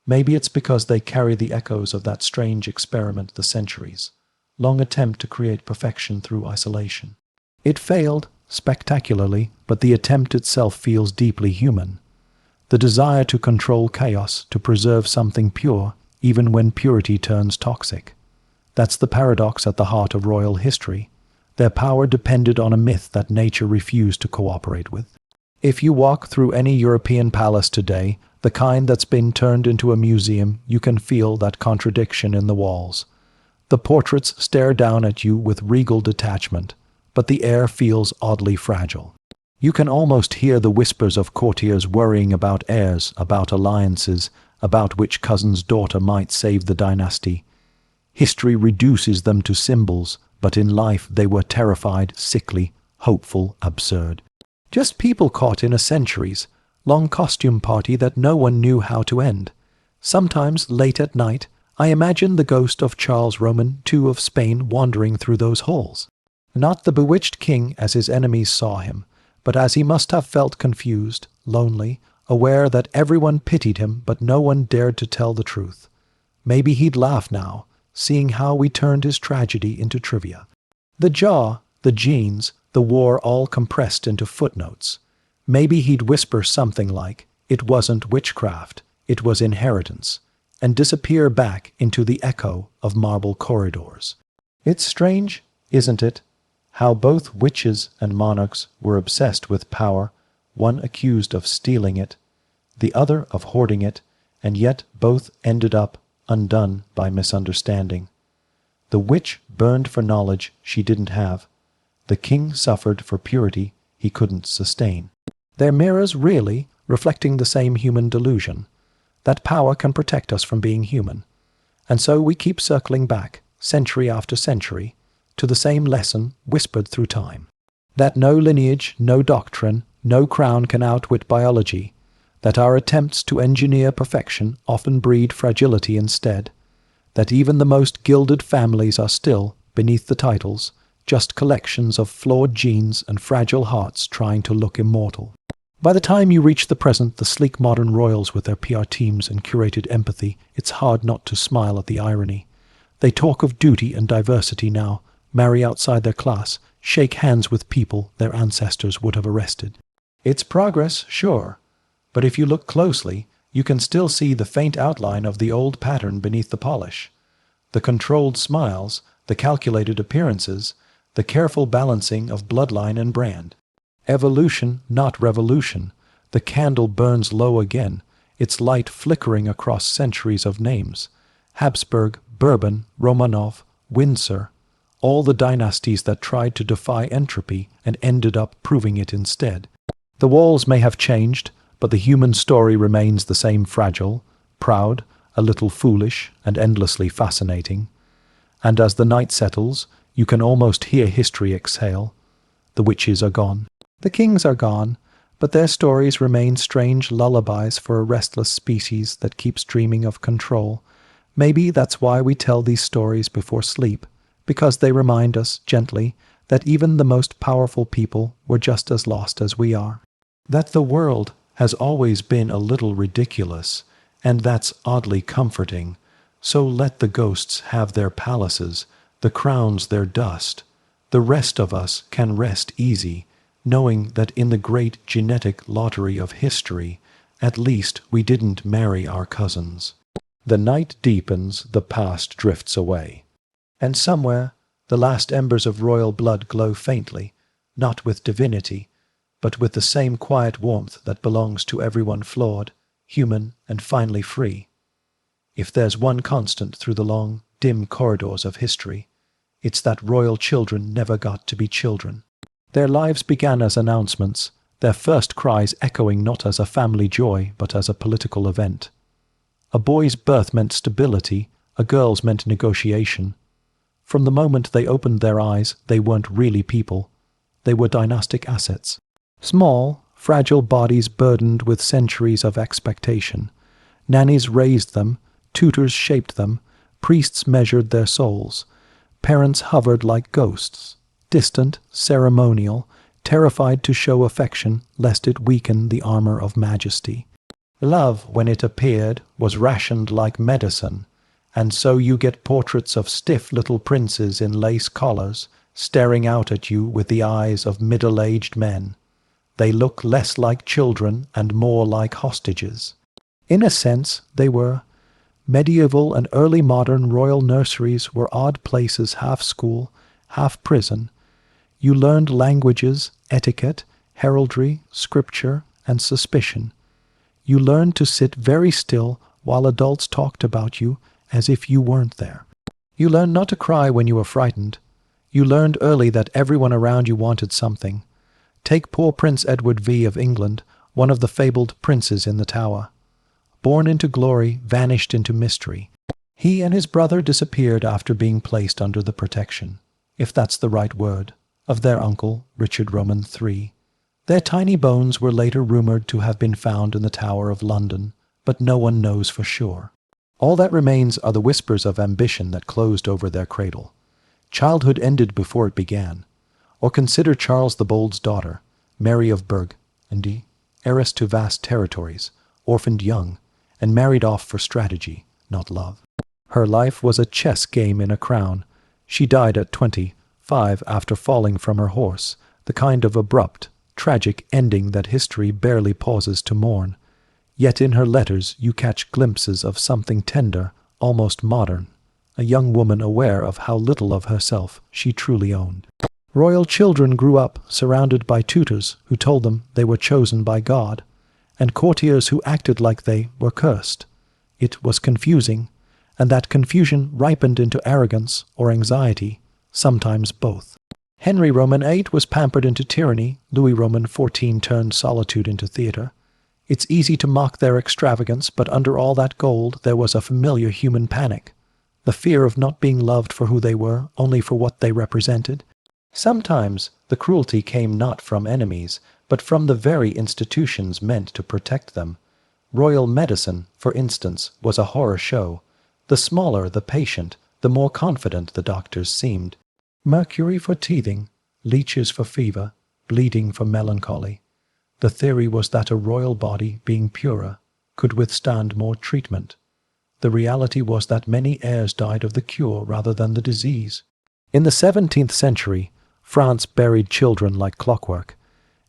Maybe it's because they carry the echoes of that strange experiment the centuries, long attempt to create perfection through isolation. It failed, spectacularly, but the attempt itself feels deeply human. The desire to control chaos, to preserve something pure, even when purity turns toxic. That's the paradox at the heart of royal history. Their power depended on a myth that nature refused to cooperate with. If you walk through any European palace today, the kind that's been turned into a museum, you can feel that contradiction in the walls. The portraits stare down at you with regal detachment, but the air feels oddly fragile. You can almost hear the whispers of courtiers worrying about heirs, about alliances, about which cousin's daughter might save the dynasty. History reduces them to symbols, but in life they were terrified, sickly, hopeful, absurd. Just people caught in a centuries-long costume party that no one knew how to end. Sometimes, late at night, I imagine the ghost of Charles Roman II of Spain wandering through those halls. Not the bewitched king as his enemies saw him, but as he must have felt confused, lonely, aware that everyone pitied him but no one dared to tell the truth. Maybe he'd laugh now, seeing how we turned his tragedy into trivia. The jaw, the genes, the war all compressed into footnotes. Maybe he'd whisper something like, "It wasn't witchcraft, it was inheritance," and disappear back into the echo of marble corridors. It's strange, isn't it, how both witches and monarchs were obsessed with power, one accused of stealing it, the other of hoarding it, and yet both ended up undone by misunderstanding. The witch burned for knowledge she didn't have. The king suffered for purity he couldn't sustain. They're mirrors, really, reflecting the same human delusion, that power can protect us from being human. And so we keep circling back, century after century, to the same lesson whispered through time. That no lineage, no doctrine, no crown can outwit biology, that our attempts to engineer perfection often breed fragility instead, that even the most gilded families are still, beneath the titles, just collections of flawed genes and fragile hearts trying to look immortal. By the time you reach the present, the sleek modern royals with their PR teams and curated empathy, it's hard not to smile at the irony. They talk of duty and diversity now, marry outside their class, shake hands with people their ancestors would have arrested. It's progress, sure, but if you look closely, you can still see the faint outline of the old pattern beneath the polish. The controlled smiles, the calculated appearances, the careful balancing of bloodline and brand. Evolution, not revolution. The candle burns low again, its light flickering across centuries of names. Habsburg, Bourbon, Romanov, Windsor, all the dynasties that tried to defy entropy and ended up proving it instead. The walls may have changed, but the human story remains the same fragile, proud, a little foolish, and endlessly fascinating. And as the night settles, you can almost hear history exhale. The witches are gone. The kings are gone, but their stories remain strange lullabies for a restless species that keeps dreaming of control. Maybe that's why we tell these stories before sleep, because they remind us, gently, that even the most powerful people were just as lost as we are. That the world has always been a little ridiculous, and that's oddly comforting. So let the ghosts have their palaces, the crowns their dust. The rest of us can rest easy, knowing that in the great genetic lottery of history, at least we didn't marry our cousins. The night deepens, the past drifts away. And somewhere, the last embers of royal blood glow faintly, not with divinity, but with the same quiet warmth that belongs to everyone flawed, human, and finally free. If there's one constant through the long, dim corridors of history, it's that royal children never got to be children. Their lives began as announcements, their first cries echoing not as a family joy, but as a political event. A boy's birth meant stability, a girl's meant negotiation. From the moment they opened their eyes, they weren't really people. They were dynastic assets. Small, fragile bodies burdened with centuries of expectation. Nannies raised them, tutors shaped them, priests measured their souls. Parents hovered like ghosts, distant, ceremonial, terrified to show affection lest it weaken the armor of majesty. Love, when it appeared, was rationed like medicine, and so you get portraits of stiff little princes in lace collars, staring out at you with the eyes of middle-aged men. They look less like children and more like hostages. In a sense, they were. Medieval and early modern royal nurseries were odd places, half school, half prison. You learned languages, etiquette, heraldry, scripture, and suspicion. You learned to sit very still while adults talked about you as if you weren't there. You learned not to cry when you were frightened. You learned early that everyone around you wanted something. Take poor Prince Edward V of England, one of the fabled princes in the Tower. Born into glory, vanished into mystery. He and his brother disappeared after being placed under the protection, if that's the right word, of their uncle, Richard Roman III. Their tiny bones were later rumored to have been found in the Tower of London, but no one knows for sure. All that remains are the whispers of ambition that closed over their cradle. Childhood ended before it began. Or consider Charles the Bold's daughter, Mary of Burgundy, heiress to vast territories, orphaned young, and married off for strategy, not love. Her life was a chess game in a crown. She died at 25 after falling from her horse, the kind of abrupt, tragic ending that history barely pauses to mourn. Yet in her letters you catch glimpses of something tender, almost modern, a young woman aware of how little of herself she truly owned. Royal children grew up surrounded by tutors who told them they were chosen by God, and courtiers who acted like they were cursed. It was confusing, and that confusion ripened into arrogance or anxiety, sometimes both. Henry Roman VIII was pampered into tyranny, Louis Roman XIV turned solitude into theatre. It's easy to mock their extravagance, but under all that gold there was a familiar human panic, the fear of not being loved for who they were, only for what they represented. Sometimes the cruelty came not from enemies, but from the very institutions meant to protect them. Royal medicine, for instance, was a horror show. The smaller the patient, the more confident the doctors seemed. Mercury for teething, leeches for fever, bleeding for melancholy. The theory was that a royal body, being purer, could withstand more treatment. The reality was that many heirs died of the cure rather than the disease. In the 17th century, France buried children like clockwork.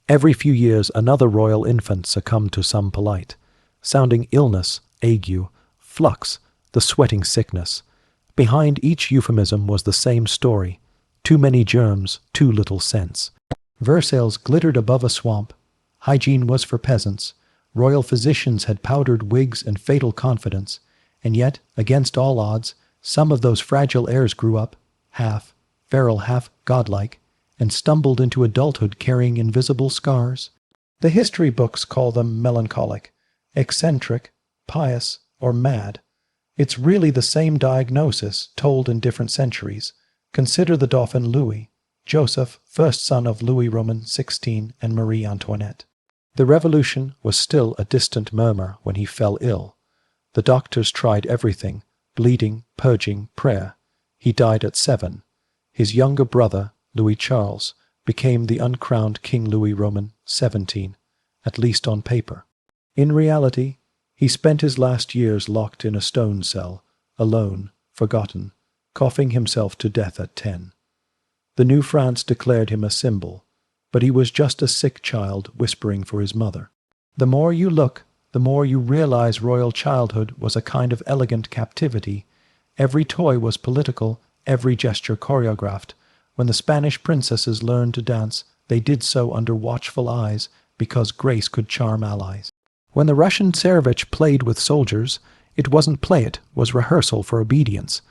Every few years another royal infant succumbed to some polite-sounding illness, ague, flux, the sweating sickness. Behind each euphemism was the same story: too many germs, too little sense. Versailles glittered above a swamp. Hygiene was for peasants. Royal physicians had powdered wigs and fatal confidence. And yet, against all odds, some of those fragile heirs grew up, half feral, half godlike, and stumbled into adulthood carrying invisible scars. The history books call them melancholic, eccentric, pious, or mad. It's really the same diagnosis, told in different centuries. Consider the Dauphin Louis, Joseph, first son of Louis Roman XVI and Marie Antoinette. The revolution was still a distant murmur when he fell ill. The doctors tried everything: bleeding, purging, prayer. He died at 7. His younger brother, Louis Charles, became the uncrowned King Louis Roman XVII, at least on paper. In reality, he spent his last years locked in a stone cell, alone, forgotten, coughing himself to death at 10. The New France declared him a symbol, but he was just a sick child whispering for his mother. The more you look, the more you realize royal childhood was a kind of elegant captivity. Every toy was political, every gesture choreographed. When the Spanish princesses learned to dance, they did so under watchful eyes, because grace could charm allies. When the Russian Tsarevich played with soldiers, it wasn't play, it was rehearsal for obedience.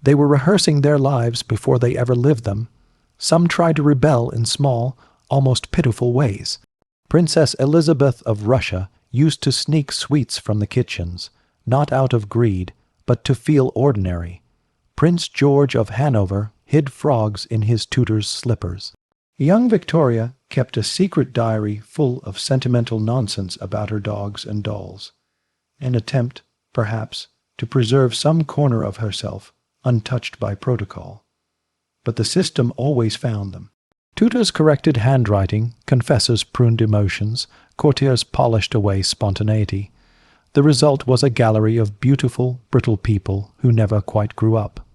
They were rehearsing their lives before they ever lived them. Some tried to rebel in small, almost pitiful ways. Princess Elizabeth of Russia used to sneak sweets from the kitchens, not out of greed, but to feel ordinary. Prince George of Hanover hid frogs in his tutor's slippers. Young Victoria kept a secret diary full of sentimental nonsense about her dogs and dolls, an attempt, perhaps, to preserve some corner of herself untouched by protocol. But the system always found them. Tutors corrected handwriting, confessors pruned emotions, courtiers polished away spontaneity. The result was a gallery of beautiful, brittle people who never quite grew up.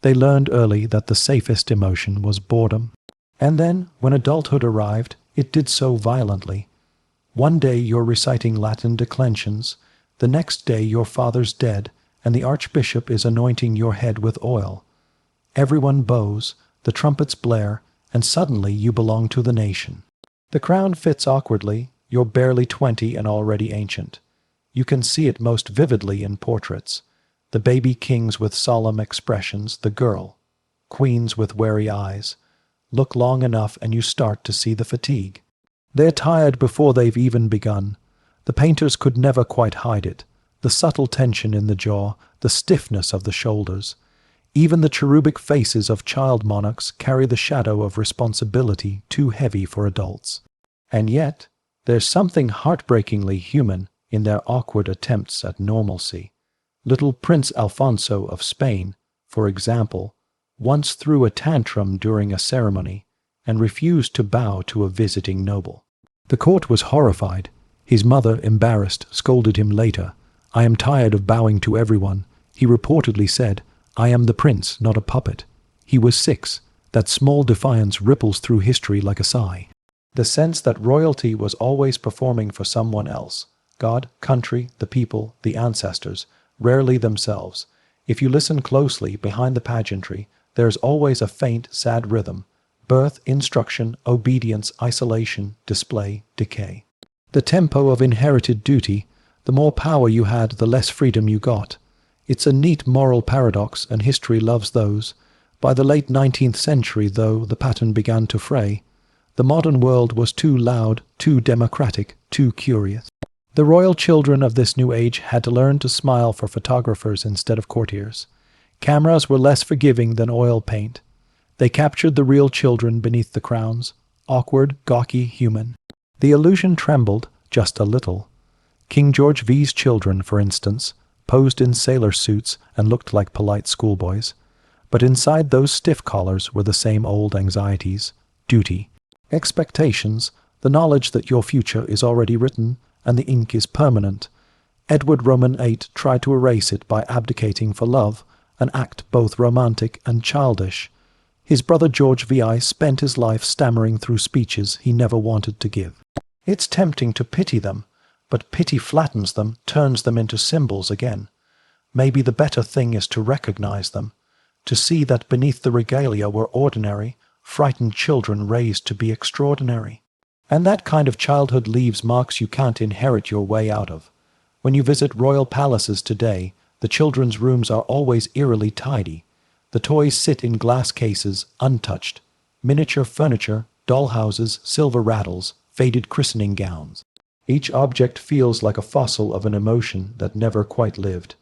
They learned early that the safest emotion was boredom. And then, when adulthood arrived, it did so violently. One day you're reciting Latin declensions, the next day your father's dead, and the archbishop is anointing your head with oil. Everyone bows, the trumpets blare, and suddenly you belong to the nation. The crown fits awkwardly, you're barely 20 and already ancient. You can see it most vividly in portraits. The baby kings with solemn expressions, the girl, queens with wary eyes. Look long enough and you start to see the fatigue. They're tired before they've even begun. The painters could never quite hide it. The subtle tension in the jaw, the stiffness of the shoulders. Even the cherubic faces of child monarchs carry the shadow of responsibility too heavy for adults. And yet, there's something heartbreakingly human in their awkward attempts at normalcy. Little Prince Alfonso of Spain, for example, once threw a tantrum during a ceremony and refused to bow to a visiting noble. The court was horrified. His mother, embarrassed, scolded him later. "I am tired of bowing to everyone." He reportedly said, "I am the prince, not a puppet." He was 6. That small defiance ripples through history like a sigh. The sense that royalty was always performing for someone else. God, country, the people, the ancestors, rarely themselves. If you listen closely, behind the pageantry, there is always a faint, sad rhythm. Birth, instruction, obedience, isolation, display, decay. The tempo of inherited duty. The more power you had, the less freedom you got. It's a neat moral paradox, and history loves those. By the late 19th century, though, the pattern began to fray. The modern world was too loud, too democratic, too curious. The royal children of this new age had to learn to smile for photographers instead of courtiers. Cameras were less forgiving than oil paint. They captured the real children beneath the crowns, awkward, gawky, human. The illusion trembled, just a little. King George V's children, for instance, posed in sailor suits and looked like polite schoolboys. But inside those stiff collars were the same old anxieties, duty, expectations, the knowledge that your future is already written and the ink is permanent. Edward Roman VIII tried to erase it by abdicating for love, an act both romantic and childish. His brother George VI spent his life stammering through speeches he never wanted to give. It's tempting to pity them, but pity flattens them, turns them into symbols again. Maybe the better thing is to recognize them, to see that beneath the regalia were ordinary, frightened children raised to be extraordinary. And that kind of childhood leaves marks you can't inherit your way out of. When you visit royal palaces today, the children's rooms are always eerily tidy. The toys sit in glass cases, untouched. Miniature furniture, dollhouses, silver rattles, faded christening gowns. Each object feels like a fossil of an emotion that never quite lived.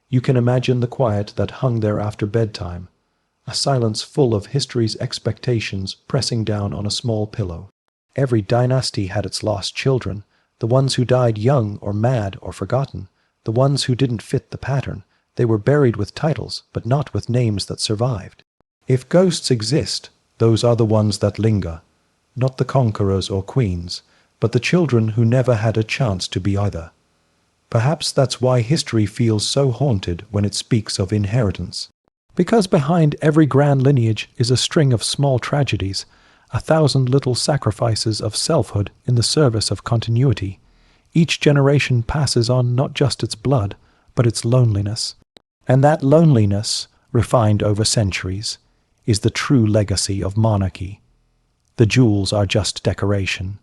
You can imagine the quiet that hung there after bedtime, a silence full of history's expectations pressing down on a small pillow. Every dynasty had its lost children, the ones who died young or mad or forgotten, the ones who didn't fit the pattern. They were buried with titles, but not with names that survived. If ghosts exist, those are the ones that linger, not the conquerors or queens, but the children who never had a chance to be either. Perhaps that's why history feels so haunted when it speaks of inheritance. Because behind every grand lineage is a string of small tragedies, 1,000 little sacrifices of selfhood in the service of continuity. Each generation passes on not just its blood, but its loneliness. And that loneliness, refined over centuries, is the true legacy of monarchy. The jewels are just decoration.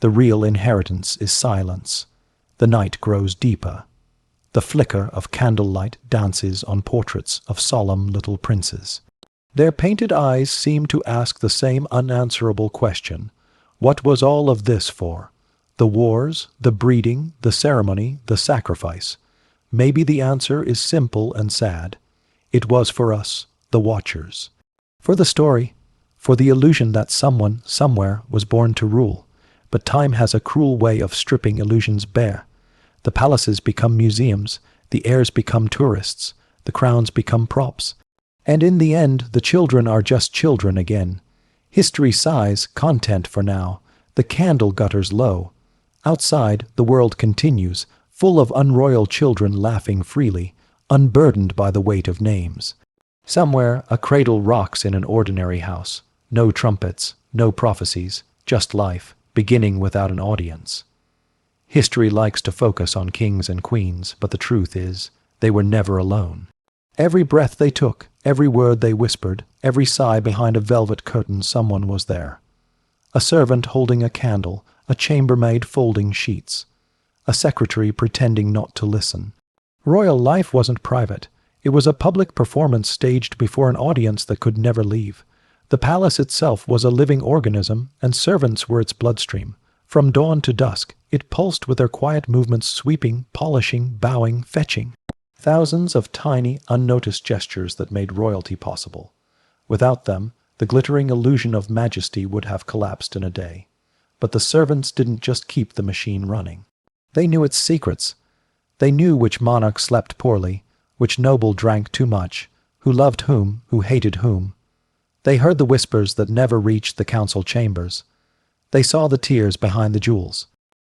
The real inheritance is silence. The night grows deeper. The flicker of candlelight dances on portraits of solemn little princes. Their painted eyes seem to ask the same unanswerable question. What was all of this for? The wars, the breeding, the ceremony, the sacrifice. Maybe the answer is simple and sad. It was for us, the watchers. For the story, for the illusion that someone, somewhere, was born to rule. But time has a cruel way of stripping illusions bare. The palaces become museums, the heirs become tourists, the crowns become props. And in the end, the children are just children again. History sighs, content for now, the candle gutters low. Outside, the world continues, full of unroyal children laughing freely, unburdened by the weight of names. Somewhere, a cradle rocks in an ordinary house. No trumpets, no prophecies, just life, beginning without an audience. History likes to focus on kings and queens, but the truth is, they were never alone. Every breath they took, every word they whispered, every sigh behind a velvet curtain, someone was there. A servant holding a candle, a chambermaid folding sheets, a secretary pretending not to listen. Royal life wasn't private. It was a public performance staged before an audience that could never leave. The palace itself was a living organism, and servants were its bloodstream. From dawn to dusk, it pulsed with their quiet movements, sweeping, polishing, bowing, fetching. Thousands of tiny, unnoticed gestures that made royalty possible. Without them, the glittering illusion of majesty would have collapsed in a day. But the servants didn't just keep the machine running. They knew its secrets. They knew which monarch slept poorly, which noble drank too much, who loved whom, who hated whom. They heard the whispers that never reached the council chambers. They saw the tears behind the jewels.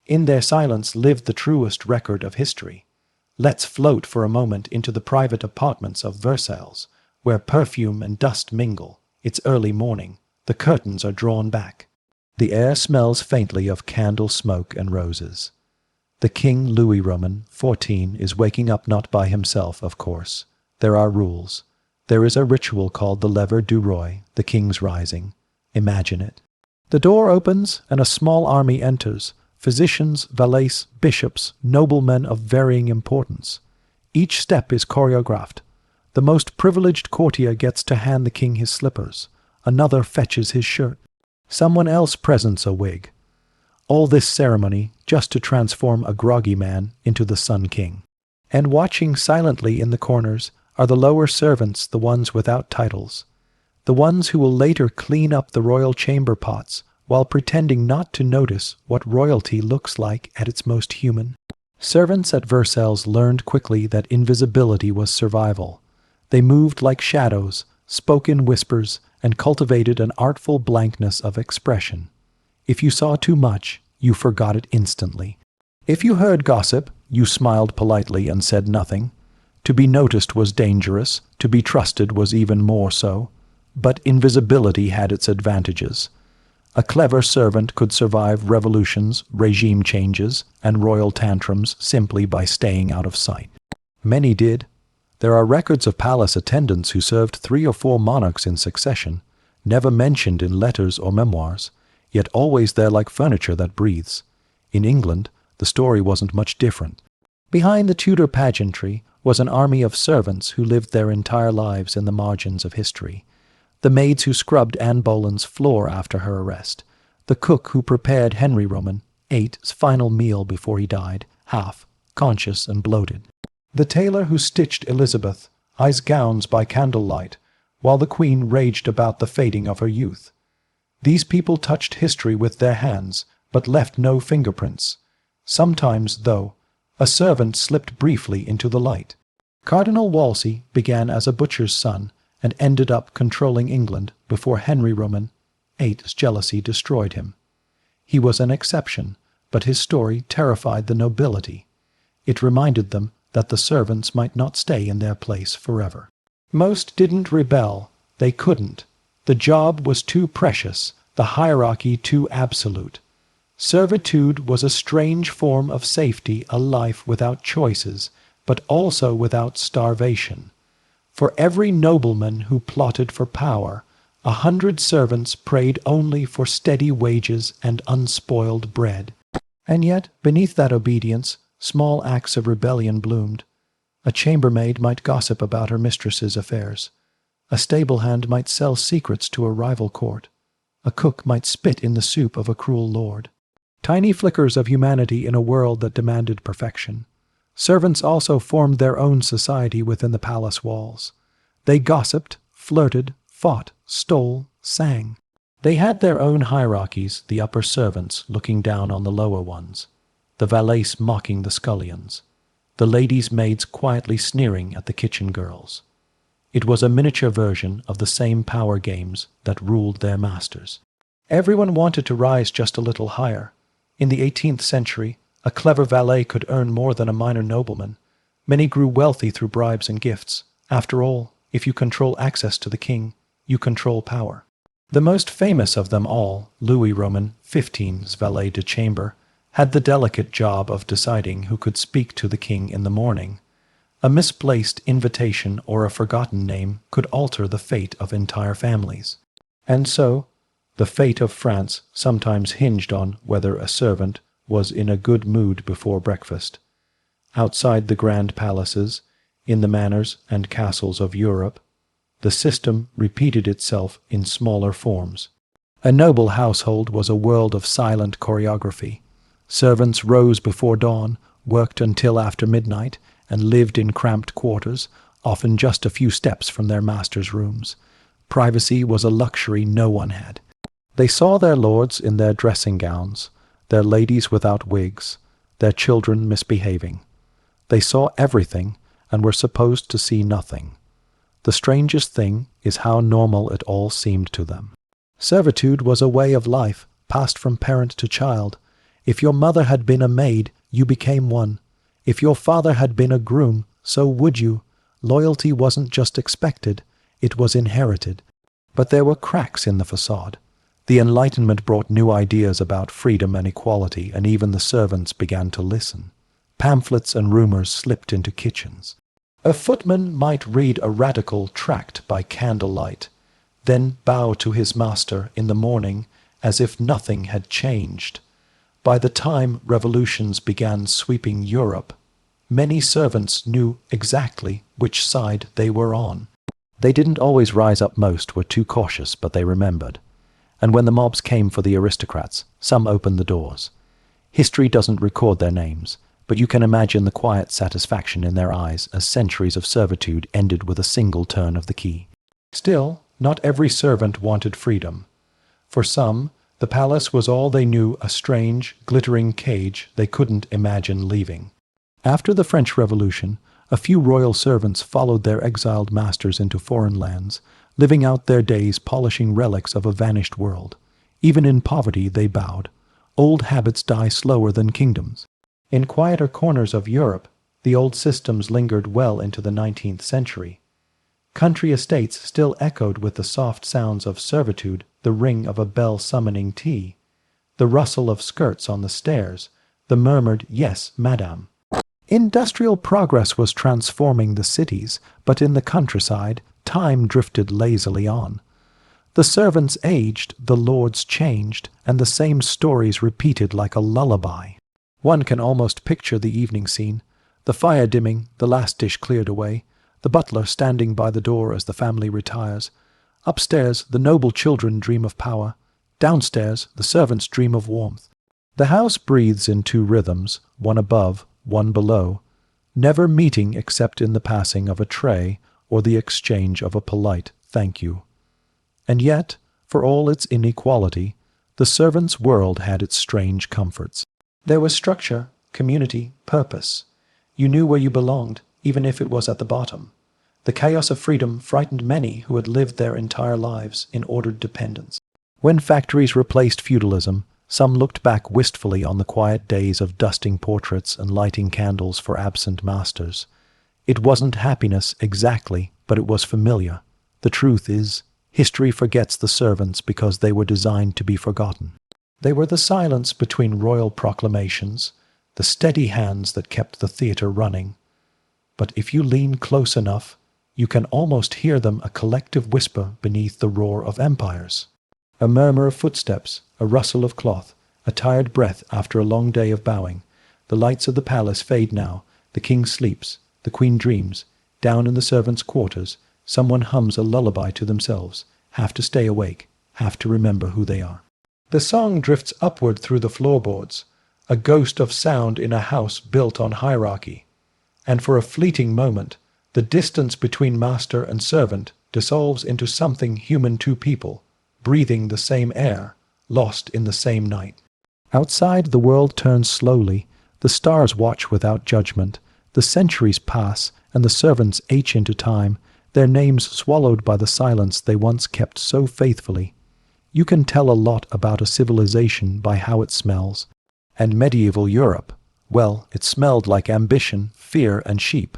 In their silence lived the truest record of history. Let's float for a moment into the private apartments of Versailles, where perfume and dust mingle. It's early morning. The curtains are drawn back. The air smells faintly of candle smoke and roses. The King Louis Roman, 14, is waking up, not by himself, of course. There are rules. There is a ritual called the Lever du Roi, the King's Rising. Imagine it. The door opens and a small army enters. Physicians, valets, bishops, noblemen of varying importance. Each step is choreographed. The most privileged courtier gets to hand the king his slippers. Another fetches his shirt. Someone else presents a wig. All this ceremony just to transform a groggy man into the Sun King. And watching silently in the corners are the lower servants, the ones without titles. The ones who will later clean up the royal chamber pots while pretending not to notice what royalty looks like at its most human. Servants at Versailles learned quickly that invisibility was survival. They moved like shadows, spoke in whispers, and cultivated an artful blankness of expression. If you saw too much, you forgot it instantly. If you heard gossip, you smiled politely and said nothing. To be noticed was dangerous, to be trusted was even more so. But invisibility had its advantages. A clever servant could survive revolutions, regime changes, and royal tantrums simply by staying out of sight. Many did. There are records of palace attendants who served 3 or 4 monarchs in succession, never mentioned in letters or memoirs, yet always there like furniture that breathes. In England, the story wasn't much different. Behind the Tudor pageantry was an army of servants who lived their entire lives in the margins of history. The maids who scrubbed Anne Boleyn's floor after her arrest, the cook who prepared Henry Roman, 8's final meal before he died, half, conscious and bloated. The tailor who stitched Elizabeth's gowns by candlelight, while the Queen raged about the fading of her youth. These people touched history with their hands, but left no fingerprints. Sometimes, though, a servant slipped briefly into the light. Cardinal Wolsey began as a butcher's son and ended up controlling England before Henry Roman, 8's jealousy destroyed him. He was an exception, but his story terrified the nobility. It reminded them that the servants might not stay in their place forever. Most didn't rebel. They couldn't. The job was too precious, the hierarchy too absolute. Servitude was a strange form of safety, a life without choices, but also without starvation. For every nobleman who plotted for power, 100 servants prayed only for steady wages and unspoiled bread. And yet, beneath that obedience, small acts of rebellion bloomed. A chambermaid might gossip about her mistress's affairs. A stable hand might sell secrets to a rival court. A cook might spit in the soup of a cruel lord. Tiny flickers of humanity in a world that demanded perfection. Servants also formed their own society within the palace walls. They gossiped, flirted, fought, stole, sang. They had their own hierarchies, the upper servants looking down on the lower ones, the valets mocking the scullions, the ladies' maids quietly sneering at the kitchen girls. It was a miniature version of the same power games that ruled their masters. Everyone wanted to rise just a little higher. In the 18th century, a clever valet could earn more than a minor nobleman. Many grew wealthy through bribes and gifts. After all, if you control access to the king, you control power. The most famous of them all, Louis Roman XV's valet de chambre, had the delicate job of deciding who could speak to the king in the morning. A misplaced invitation or a forgotten name could alter the fate of entire families. And so, the fate of France sometimes hinged on whether a servant was in a good mood before breakfast. Outside the grand palaces, in the manors and castles of Europe, the system repeated itself in smaller forms. A noble household was a world of silent choreography. Servants rose before dawn, worked until after midnight, and lived in cramped quarters, often just a few steps from their masters' rooms. Privacy was a luxury no one had. They saw their lords in their dressing gowns, their ladies without wigs, their children misbehaving. They saw everything and were supposed to see nothing. The strangest thing is how normal it all seemed to them. Servitude was a way of life, passed from parent to child. If your mother had been a maid, you became one. If your father had been a groom, so would you. Loyalty wasn't just expected, it was inherited. But there were cracks in the facade. The Enlightenment brought new ideas about freedom and equality, and even the servants began to listen. Pamphlets and rumors slipped into kitchens. A footman might read a radical tract by candlelight, then bow to his master in the morning as if nothing had changed. By the time revolutions began sweeping Europe, many servants knew exactly which side they were on. They didn't always rise up, most were too cautious, but they remembered. And when the mobs came for the aristocrats, some opened the doors. History doesn't record their names, but you can imagine the quiet satisfaction in their eyes as centuries of servitude ended with a single turn of the key. Still, not every servant wanted freedom. For some, the palace was all they knew, a strange, glittering cage they couldn't imagine leaving. After the French Revolution, a few royal servants followed their exiled masters into foreign lands, living out their days polishing relics of a vanished world. Even in poverty they bowed. Old habits die slower than kingdoms. In quieter corners of Europe, the old systems lingered well into the 19th century. Country estates still echoed with the soft sounds of servitude, the ring of a bell summoning tea, the rustle of skirts on the stairs, the murmured, "Yes, madame." Industrial progress was transforming the cities, but in the countryside, time drifted lazily on. The servants aged, the lords changed, and the same stories repeated like a lullaby. One can almost picture the evening scene, the fire dimming, the last dish cleared away, the butler standing by the door as the family retires. Upstairs, the noble children dream of power. Downstairs, the servants dream of warmth. The house breathes in two rhythms, one above, one below, never meeting except in the passing of a tray or the exchange of a polite thank you. And yet, for all its inequality, the servants' world had its strange comforts. There was structure, community, purpose. You knew where you belonged, even if it was at the bottom. The chaos of freedom frightened many who had lived their entire lives in ordered dependence. When factories replaced feudalism, some looked back wistfully on the quiet days of dusting portraits and lighting candles for absent masters. It wasn't happiness exactly, but it was familiar. The truth is, history forgets the servants because they were designed to be forgotten. They were the silence between royal proclamations, the steady hands that kept the theater running. But if you lean close enough, you can almost hear them, a collective whisper beneath the roar of empires. A murmur of footsteps, a rustle of cloth, a tired breath after a long day of bowing. The lights of the palace fade now, the king sleeps, the queen dreams. Down in the servants' quarters, someone hums a lullaby to themselves, half to stay awake, half to remember who they are. The song drifts upward through the floorboards, a ghost of sound in a house built on hierarchy. And for a fleeting moment, the distance between master and servant dissolves into something human, two people, breathing the same air, lost in the same night. Outside, the world turns slowly, the stars watch without judgment, the centuries pass, and the servants age into time, their names swallowed by the silence they once kept so faithfully. You can tell a lot about a civilization by how it smells. And medieval Europe, well, it smelled like ambition, fear, and sheep.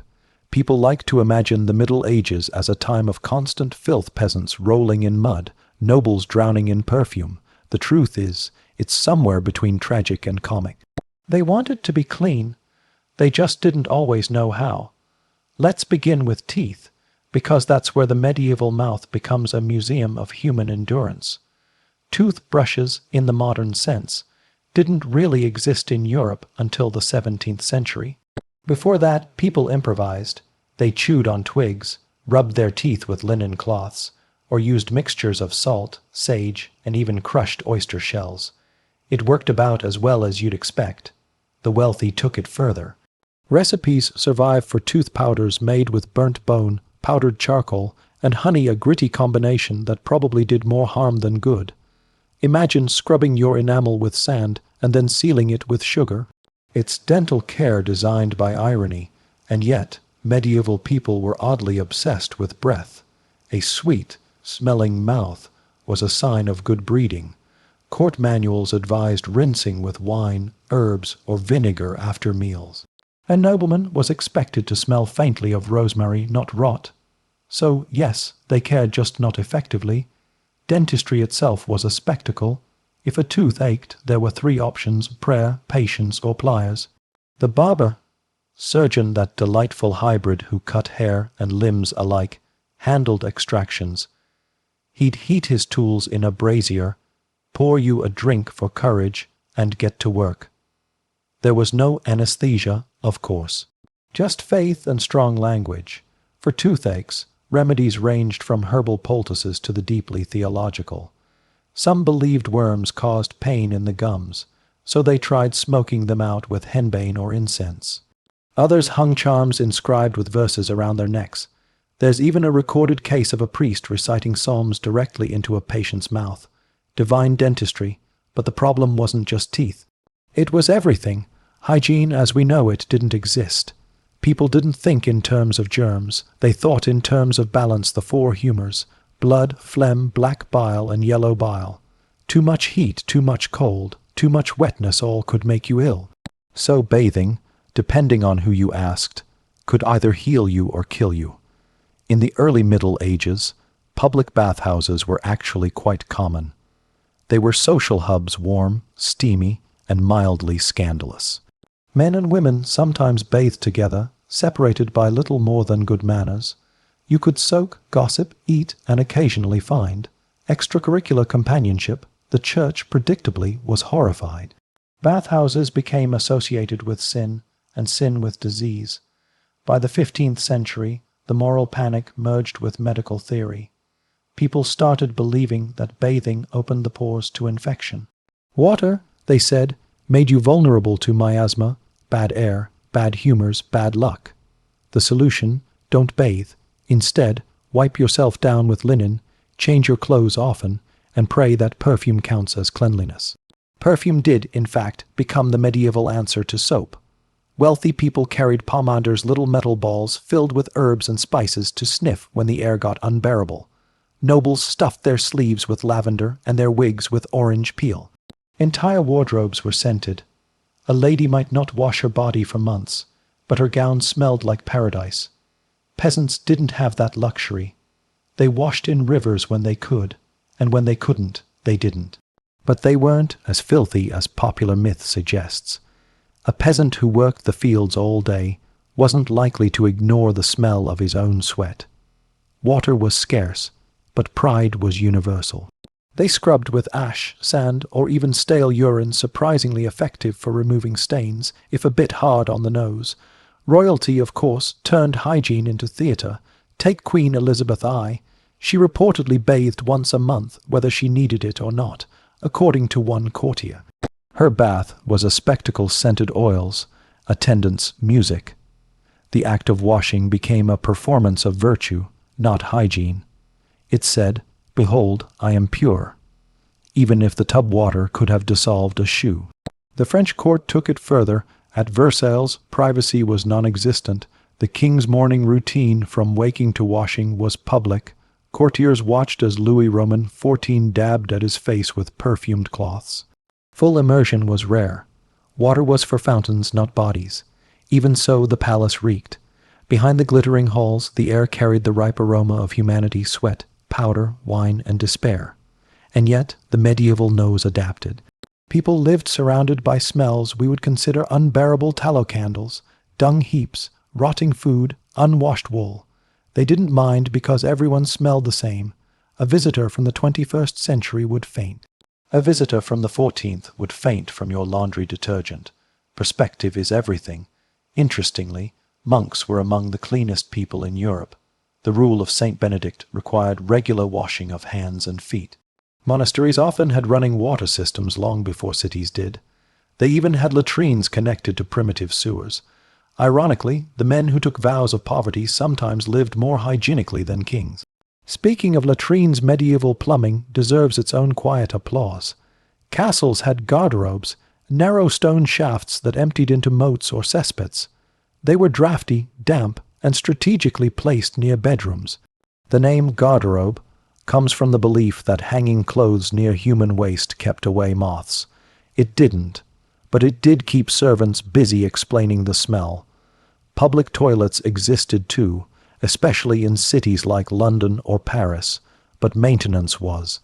People like to imagine the Middle Ages as a time of constant filth, peasants rolling in mud, nobles drowning in perfume. The truth is, it's somewhere between tragic and comic. They wanted to be clean. They just didn't always know how. Let's begin with teeth, because that's where the medieval mouth becomes a museum of human endurance. Toothbrushes, in the modern sense, didn't really exist in Europe until the 17th century. Before that, people improvised. They chewed on twigs, rubbed their teeth with linen cloths, or used mixtures of salt, sage, and even crushed oyster shells. It worked about as well as you'd expect. The wealthy took it further. Recipes survive for tooth powders made with burnt bone, powdered charcoal, and honey, a gritty combination that probably did more harm than good. Imagine scrubbing your enamel with sand and then sealing it with sugar. It's dental care designed by irony, and yet medieval people were oddly obsessed with breath. A sweet, smelling mouth was a sign of good breeding. Court manuals advised rinsing with wine, herbs, or vinegar after meals. A nobleman was expected to smell faintly of rosemary, not rot. So, yes, they cared, just not effectively. Dentistry itself was a spectacle. If a tooth ached, there were three options: prayer, patience, or pliers. The barber, surgeon, that delightful hybrid who cut hair and limbs alike, handled extractions. He'd heat his tools in a brazier, pour you a drink for courage, and get to work. There was no anesthesia, of course, just faith and strong language. For toothaches, remedies ranged from herbal poultices to the deeply theological. Some believed worms caused pain in the gums, so they tried smoking them out with henbane or incense. Others hung charms inscribed with verses around their necks. There's even a recorded case of a priest reciting psalms directly into a patient's mouth. Divine dentistry, but the problem wasn't just teeth. It was everything. Hygiene as we know it didn't exist. People didn't think in terms of germs. They thought in terms of balance, the four humors: blood, phlegm, black bile, and yellow bile. Too much heat, too much cold, too much wetness, all could make you ill. So bathing, depending on who you asked, could either heal you or kill you. In the early Middle Ages, public bathhouses were actually quite common. They were social hubs, warm, steamy, and mildly scandalous. Men and women sometimes bathed together, separated by little more than good manners. You could soak, gossip, eat, and occasionally find extracurricular companionship. The church, predictably, was horrified. Bathhouses became associated with sin, and sin with disease. By the 15th century, the moral panic merged with medical theory. People started believing that bathing opened the pores to infection. Water, they said, made you vulnerable to miasma, bad air, bad humors, bad luck. The solution: don't bathe. Instead, wipe yourself down with linen, change your clothes often, and pray that perfume counts as cleanliness. Perfume did, in fact, become the medieval answer to soap. Wealthy people carried pomanders, little metal balls filled with herbs and spices to sniff when the air got unbearable. Nobles stuffed their sleeves with lavender and their wigs with orange peel. Entire wardrobes were scented. A lady might not wash her body for months, but her gown smelled like paradise. Peasants didn't have that luxury. They washed in rivers when they could, and when they couldn't, they didn't. But they weren't as filthy as popular myth suggests. A peasant who worked the fields all day wasn't likely to ignore the smell of his own sweat. Water was scarce, but pride was universal. They scrubbed with ash, sand, or even stale urine, surprisingly effective for removing stains, if a bit hard on the nose. Royalty, of course, turned hygiene into theatre. Take Queen Elizabeth I. She reportedly bathed once a month, whether she needed it or not, according to one courtier. Her bath was a spectacle: scented oils, attendants, music. The act of washing became a performance of virtue, not hygiene. It said, "Behold, I am pure," even if the tub water could have dissolved a shoe. The French court took it further. At Versailles, privacy was non-existent. The king's morning routine, from waking to washing, was public. Courtiers watched as Louis Roman XIV dabbed at his face with perfumed cloths. Full immersion was rare. Water was for fountains, not bodies. Even so, the palace reeked. Behind the glittering halls, the air carried the ripe aroma of humanity's sweat, powder, wine, and despair. And yet, the medieval nose adapted. People lived surrounded by smells we would consider unbearable: tallow candles, dung heaps, rotting food, unwashed wool. They didn't mind because everyone smelled the same. A visitor from the 21st century would faint. A visitor from the 14th would faint from your laundry detergent. Perspective is everything. Interestingly, monks were among the cleanest people in Europe. The rule of Saint Benedict required regular washing of hands and feet. Monasteries often had running water systems long before cities did. They even had latrines connected to primitive sewers. Ironically, the men who took vows of poverty sometimes lived more hygienically than kings. Speaking of latrines, medieval plumbing deserves its own quiet applause. Castles had garderobes, narrow stone shafts that emptied into moats or cesspits. They were drafty, damp, and strategically placed near bedrooms. The name garderobe comes from the belief that hanging clothes near human waste kept away moths. It didn't, but it did keep servants busy explaining the smell. Public toilets existed too, especially in cities like London or Paris, but maintenance was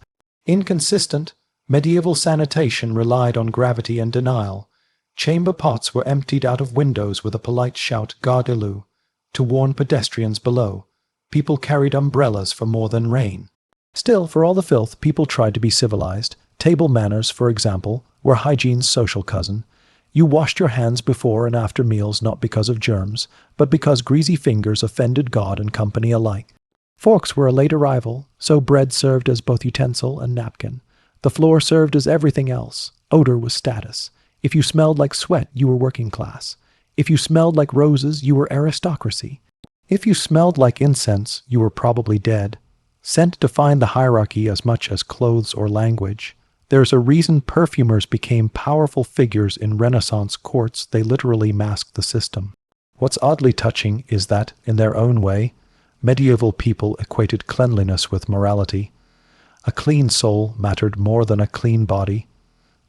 inconsistent. Medieval sanitation relied on gravity and denial. Chamber pots were emptied out of windows with a polite shout, "Gardez-le," to warn pedestrians below. People carried umbrellas for more than rain. Still, for all the filth, people tried to be civilized. Table manners, for example, were hygiene's social cousin. You washed your hands before and after meals not because of germs, but because greasy fingers offended God and company alike. Forks were a late arrival, so bread served as both utensil and napkin. The floor served as everything else. Odor was status. If you smelled like sweat, you were working class. If you smelled like roses, you were aristocracy. If you smelled like incense, you were probably dead. Scent defined the hierarchy as much as clothes or language. There's a reason perfumers became powerful figures in Renaissance courts. They literally masked the system. What's oddly touching is that, in their own way, medieval people equated cleanliness with morality. A clean soul mattered more than a clean body.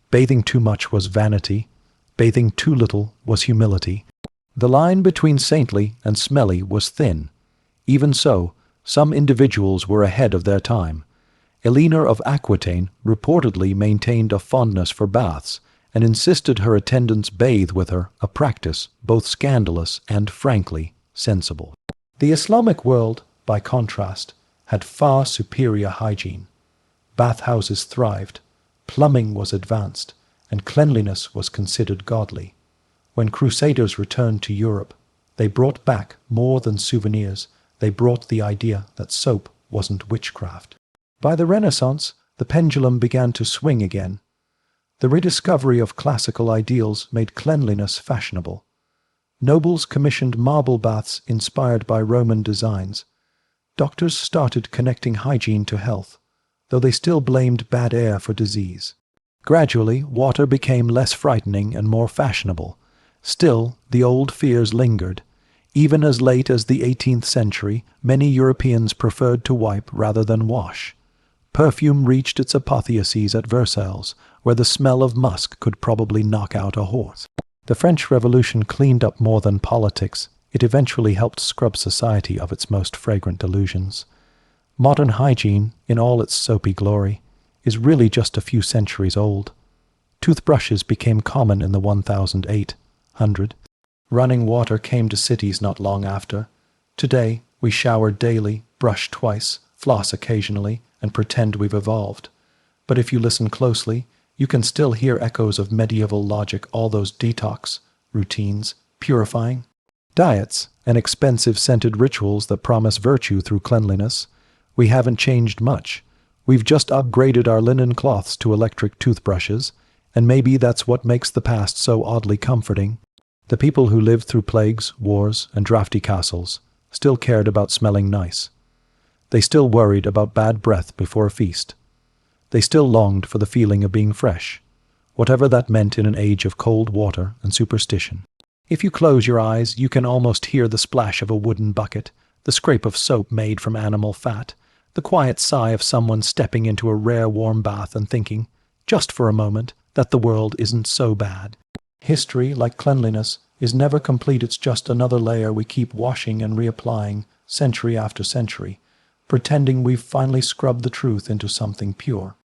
Bathing too much was vanity. Bathing too little was humility. The line between saintly and smelly was thin. Even so, some individuals were ahead of their time. Eleanor of Aquitaine reportedly maintained a fondness for baths and insisted her attendants bathe with her, a practice both scandalous and, frankly, sensible. The Islamic world, by contrast, had far superior hygiene. Bathhouses thrived, plumbing was advanced, and cleanliness was considered godly. When crusaders returned to Europe, they brought back more than souvenirs. They brought the idea that soap wasn't witchcraft. By the Renaissance, the pendulum began to swing again. The rediscovery of classical ideals made cleanliness fashionable. Nobles commissioned marble baths inspired by Roman designs. Doctors started connecting hygiene to health, though they still blamed bad air for disease. Gradually, water became less frightening and more fashionable. Still, the old fears lingered. Even as late as the 18th century, many Europeans preferred to wipe rather than wash. Perfume reached its apotheosis at Versailles, where the smell of musk could probably knock out a horse. The French Revolution cleaned up more than politics. It eventually helped scrub society of its most fragrant delusions. Modern hygiene, in all its soapy glory, is really just a few centuries old. Toothbrushes became common in the 1800. Running water came to cities not long after. Today, we shower daily, brush twice, floss occasionally, and pretend we've evolved. But if you listen closely, you can still hear echoes of medieval logic, all those detox routines, purifying diets, and expensive scented rituals that promise virtue through cleanliness. We haven't changed much. We've just upgraded our linen cloths to electric toothbrushes, and maybe that's what makes the past so oddly comforting. The people who lived through plagues, wars, and drafty castles still cared about smelling nice. They still worried about bad breath before a feast. They still longed for the feeling of being fresh, whatever that meant in an age of cold water and superstition. If you close your eyes, you can almost hear the splash of a wooden bucket, the scrape of soap made from animal fat, the quiet sigh of someone stepping into a rare warm bath and thinking, just for a moment, that the world isn't so bad. History, like cleanliness, is never complete. It's just another layer we keep washing and reapplying, century after century, pretending we've finally scrubbed the truth into something pure.